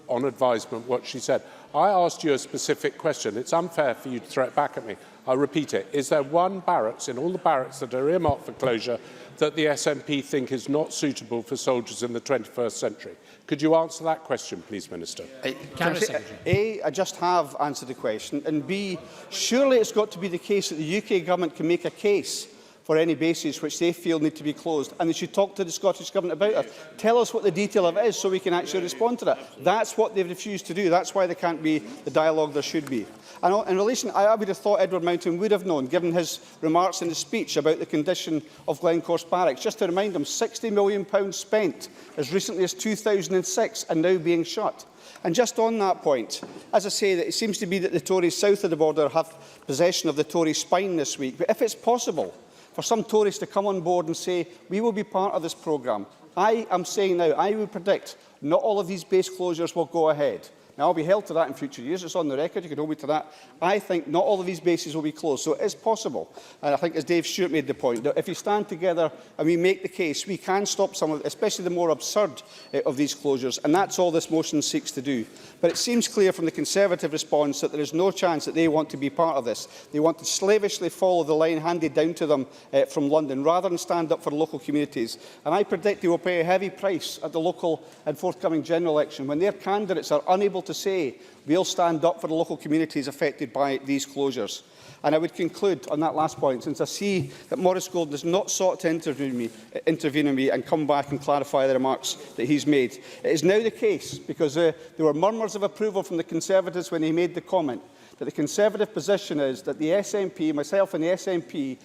on advisement what she said. I asked you a specific question. It's unfair for you to throw it back at me. I'll repeat it. Is there one barracks in all the barracks that are earmarked for closure that the SNP think is not suitable for soldiers in the 21st century? Could you answer that question, please, Minister? A, I just have answered the question, and B, surely it's got to be the case that the UK Government can make a case for any bases which they feel need to be closed, and they should talk to the Scottish Government about it. Tell us what the detail of it is so we can actually respond to that. That's what they've refused to do. That's why there can't be the dialogue there should be. And in relation, I would have thought Edward Mountain would have known, given his remarks in his speech about the condition of Glencorse Barracks. Just to remind him, £60 million spent as recently as 2006 and now being shut. And just on that point, as I say, that it seems to be that the Tories south of the border have possession of the Tory spine this week. But if it's possible for some Tories to come on board and say, we will be part of this programme, I am saying now, I would predict not all of these base closures will go ahead. Now, I'll be held to that in future years. It's on the record. You can hold me to that. I think not all of these bases will be closed. So it is possible. And I think, as Dave Stewart made the point, that if we stand together and we make the case, we can stop some of, especially the more absurd of these closures. And that's all this motion seeks to do. But it seems clear from the Conservative response that there is no chance that they want to be part of this. They want to slavishly follow the line handed down to them from London, rather than stand up for local communities. And I predict they will pay a heavy price at the local and forthcoming general election when their candidates are unable to say, we'll stand up for the local communities affected by these closures. And I would conclude on that last point, since I see that Maurice Golden has not sought to intervene in me and come back and clarify the remarks that he's made. It is now the case, because there were murmurs of approval from the Conservatives when he made the comment, that the Conservative position is that the SNP, myself and the SNP,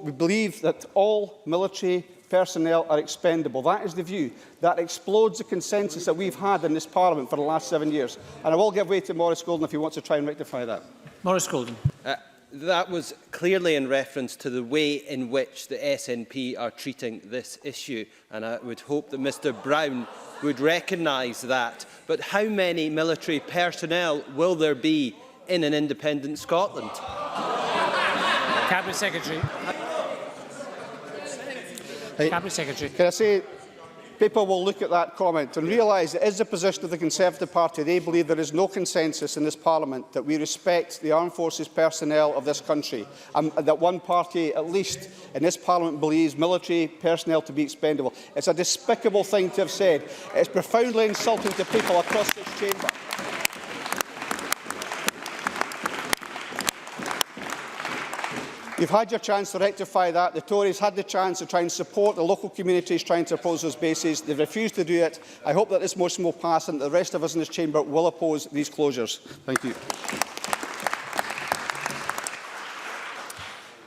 we believe that all military personnel are expendable. That is the view. That explodes the consensus that we've had in this Parliament for the last 7 years. And I will give way to Maurice Golden if he wants to try and rectify that. Maurice Golden. That was clearly in reference to the way in which the SNP are treating this issue, and I would hope that Mr Brown would recognise that. But how many military personnel will there be in an independent Scotland? Cabinet Secretary. Cabinet Secretary. Can I say, people will look at that comment and realise it is the position of the Conservative Party. They believe there is no consensus in this Parliament that we respect the armed forces personnel of this country, and that one party, at least in this Parliament, believes military personnel to be expendable. It's a despicable thing to have said. It's profoundly insulting to people across this chamber. You've had your chance to rectify that. The Tories had the chance to try and support the local communities trying to oppose those bases. They've refused to do it. I hope that this motion will pass and that the rest of us in this chamber will oppose these closures. Thank you.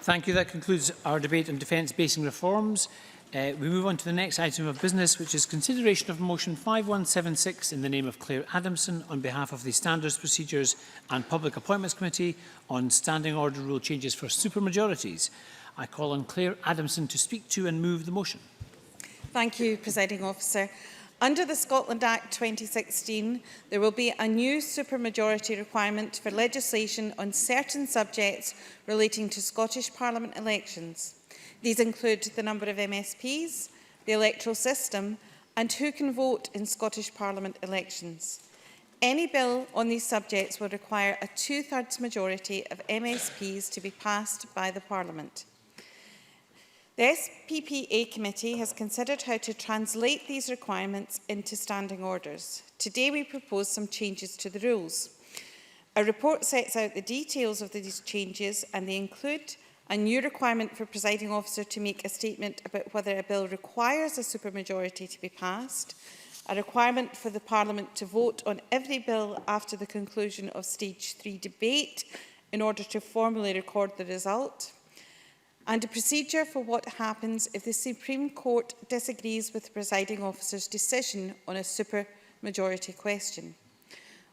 Thank you. That concludes our debate on defence basing reforms. We move on to the next item of business, which is consideration of motion 5176 in the name of Claire Adamson on behalf of the Standards, Procedures and Public Appointments Committee on Standing Order Rule changes for supermajorities. I call on Claire Adamson to speak to and move the motion. Thank you, Presiding Officer. Under the Scotland Act 2016, there will be a new supermajority requirement for legislation on certain subjects relating to Scottish Parliament elections. These include the number of MSPs, the electoral system, and who can vote in Scottish Parliament elections. Any bill on these subjects will require a two-thirds majority of MSPs to be passed by the Parliament. The SPPA Committee has considered how to translate these requirements into standing orders. Today we propose some changes to the rules. A report sets out the details of these changes, and they include a new requirement for presiding officer to make a statement about whether a bill requires a supermajority to be passed, a requirement for the Parliament to vote on every bill after the conclusion of Stage 3 debate in order to formally record the result, and a procedure for what happens if the Supreme Court disagrees with the presiding officer's decision on a supermajority question.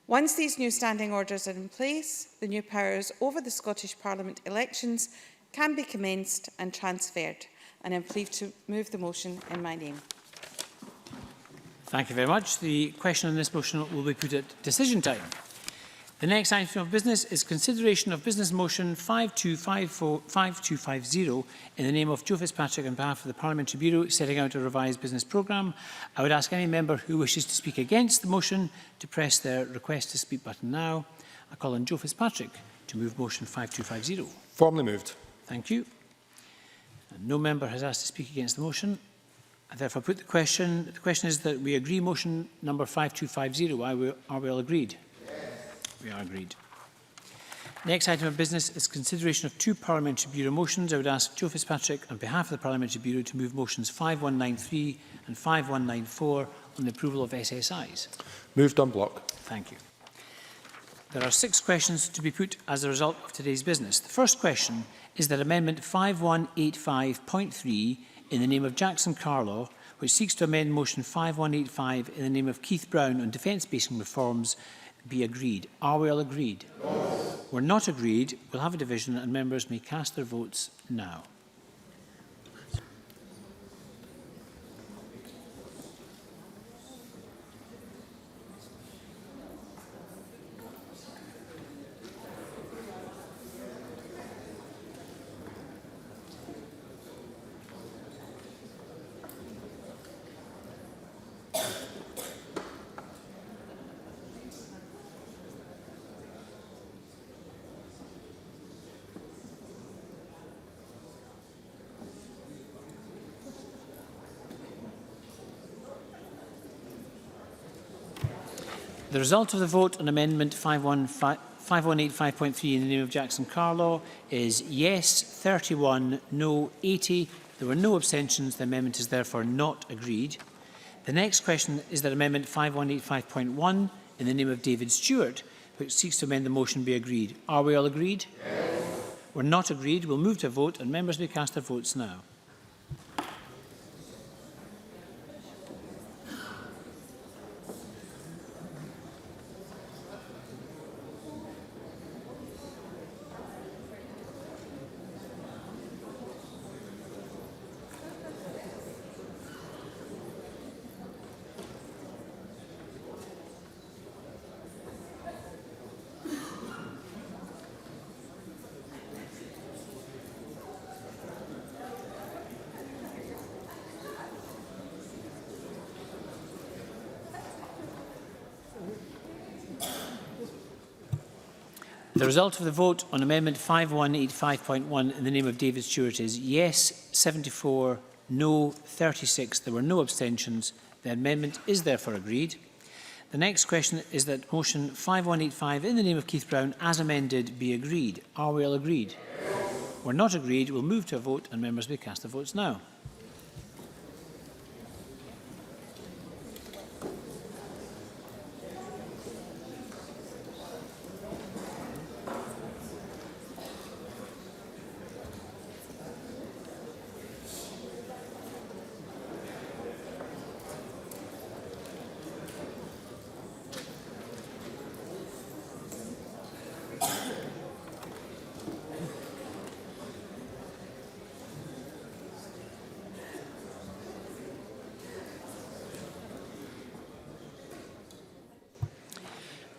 Once these new standing orders are in place, the new powers over the Scottish Parliament elections can be commenced and transferred. And I am pleased to move the motion in my name. Thank you very much. The question on this motion will be put at decision time. The next item of business is consideration of business motion 5250 in the name of Joe Fitzpatrick on behalf of the Parliamentary Bureau setting out a revised business programme. I would ask any member who wishes to speak against the motion to press their request to speak button now. I call on Joe Fitzpatrick to move motion 5250. Formally moved. Thank you. And no member has asked to speak against the motion. I therefore put the question. The question is that we agree motion number 5250. Are we all agreed? Yes. We are agreed. Next item of business is consideration of two Parliamentary Bureau motions. I would ask Joe Fitzpatrick on behalf of the Parliamentary Bureau to move motions 5193 and 5194 on the approval of SSIs. Moved on block. Thank you. There are 6 questions to be put as a result of today's business. The first question is that Amendment 5185.3 in the name of Jackson Carlaw, which seeks to amend motion 5185 in the name of Keith Brown on defence basing reforms, be agreed. Are we all agreed? Yes. We're not agreed. We'll have a division and members may cast their votes now. The result of the vote on Amendment 5185.3 in the name of Jackson Carlaw is yes 31, no 80. There were no abstentions. The amendment is therefore not agreed. The next question is that Amendment 5185.1 in the name of David Stewart, which seeks to amend the motion, be agreed. Are we all agreed? Yes. We're not agreed. We'll move to a vote and members may cast their votes now. The result of the vote on Amendment 5185.1 in the name of David Stewart is yes 74, no 36. There were no abstentions. The amendment is therefore agreed. The next question is that motion 5185 in the name of Keith Brown as amended be agreed. Are we all agreed? Yes. We're not agreed. We'll move to a vote and members may cast their votes now.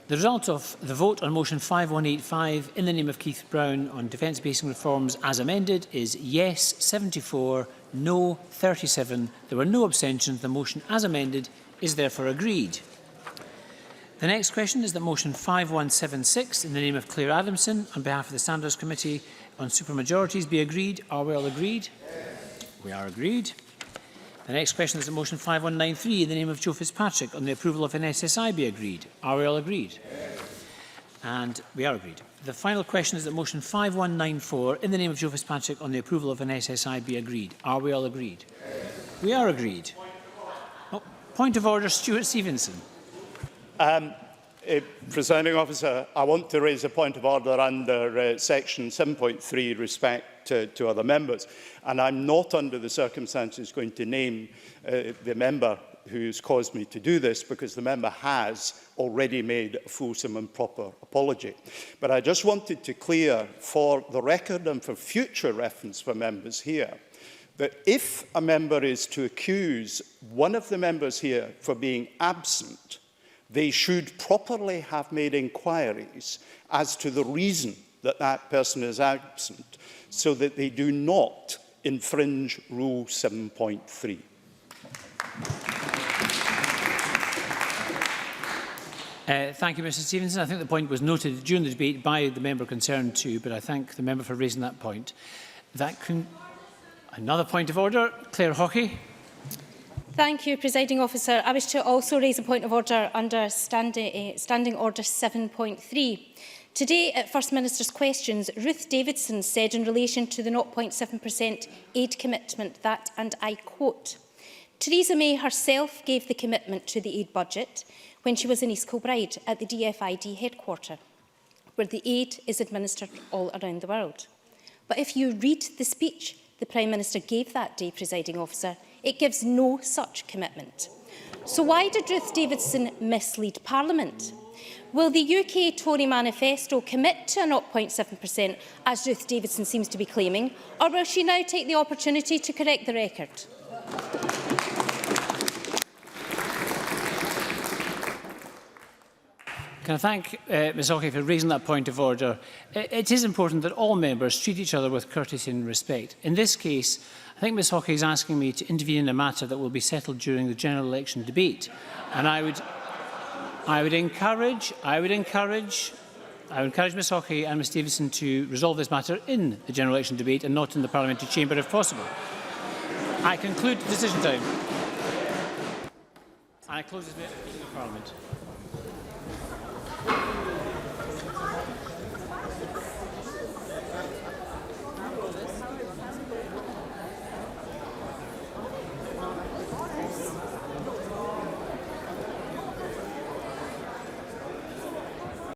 The result of the vote on motion 5185 in the name of Keith Brown on defence basing reforms as amended is yes 74, no 37. There were no abstentions. The motion as amended is therefore agreed. The next question is that motion 5176 in the name of Claire Adamson on behalf of the Standards Committee on supermajorities be agreed. Are we all agreed? Yes. We are agreed. The next question is that motion 5193 in the name of Joe Fitzpatrick on the approval of an SSI be agreed. Are we all agreed? Yes. And we are agreed. The final question is that motion 5194 in the name of Joe Fitzpatrick on the approval of an SSI be agreed. Are we all agreed? Yes. We are agreed. Point of order, Stuart Stevenson. Presiding officer, I want to raise a point of order under section 7.3, respect to other members. And I'm not, under the circumstances, going to name the member who's caused me to do this, because the member has already made a fulsome and proper apology. But I just wanted to clear for the record and for future reference for members here that if a member is to accuse one of the members here for being absent, they should properly have made inquiries as to the reason that that person is absent, so that they do not infringe Rule 7.3. Thank you, Mr Stevenson. I think the point was noted during the debate by the member concerned too, but I thank the member for raising that point. Another point of order, Claire Hockey. Thank you, Presiding Officer. I wish to also raise a point of order under Standing Order 7.3. Today, at First Minister's questions, Ruth Davidson said in relation to the 0.7% aid commitment that, and I quote, "Theresa May herself gave the commitment to the aid budget when she was in East Kilbride at the DFID headquarter, where the aid is administered all around the world. But if you read the speech the Prime Minister gave that day, Presiding Officer, it gives no such commitment. So why did Ruth Davidson mislead Parliament? Will the UK Tory manifesto commit to a 0.7%, as Ruth Davidson seems to be claiming, or will she now take the opportunity to correct the record? Can I thank Ms Hockey for raising that point of order. It is important that all members treat each other with courtesy and respect. In this case, I think Ms Hockey is asking me to intervene in a matter that will be settled during the general election debate. And I would encourage Ms Hockey and Ms Davidson to resolve this matter in the general election debate and not in the parliamentary chamber if possible. I conclude decision time. And I close this meeting of Parliament.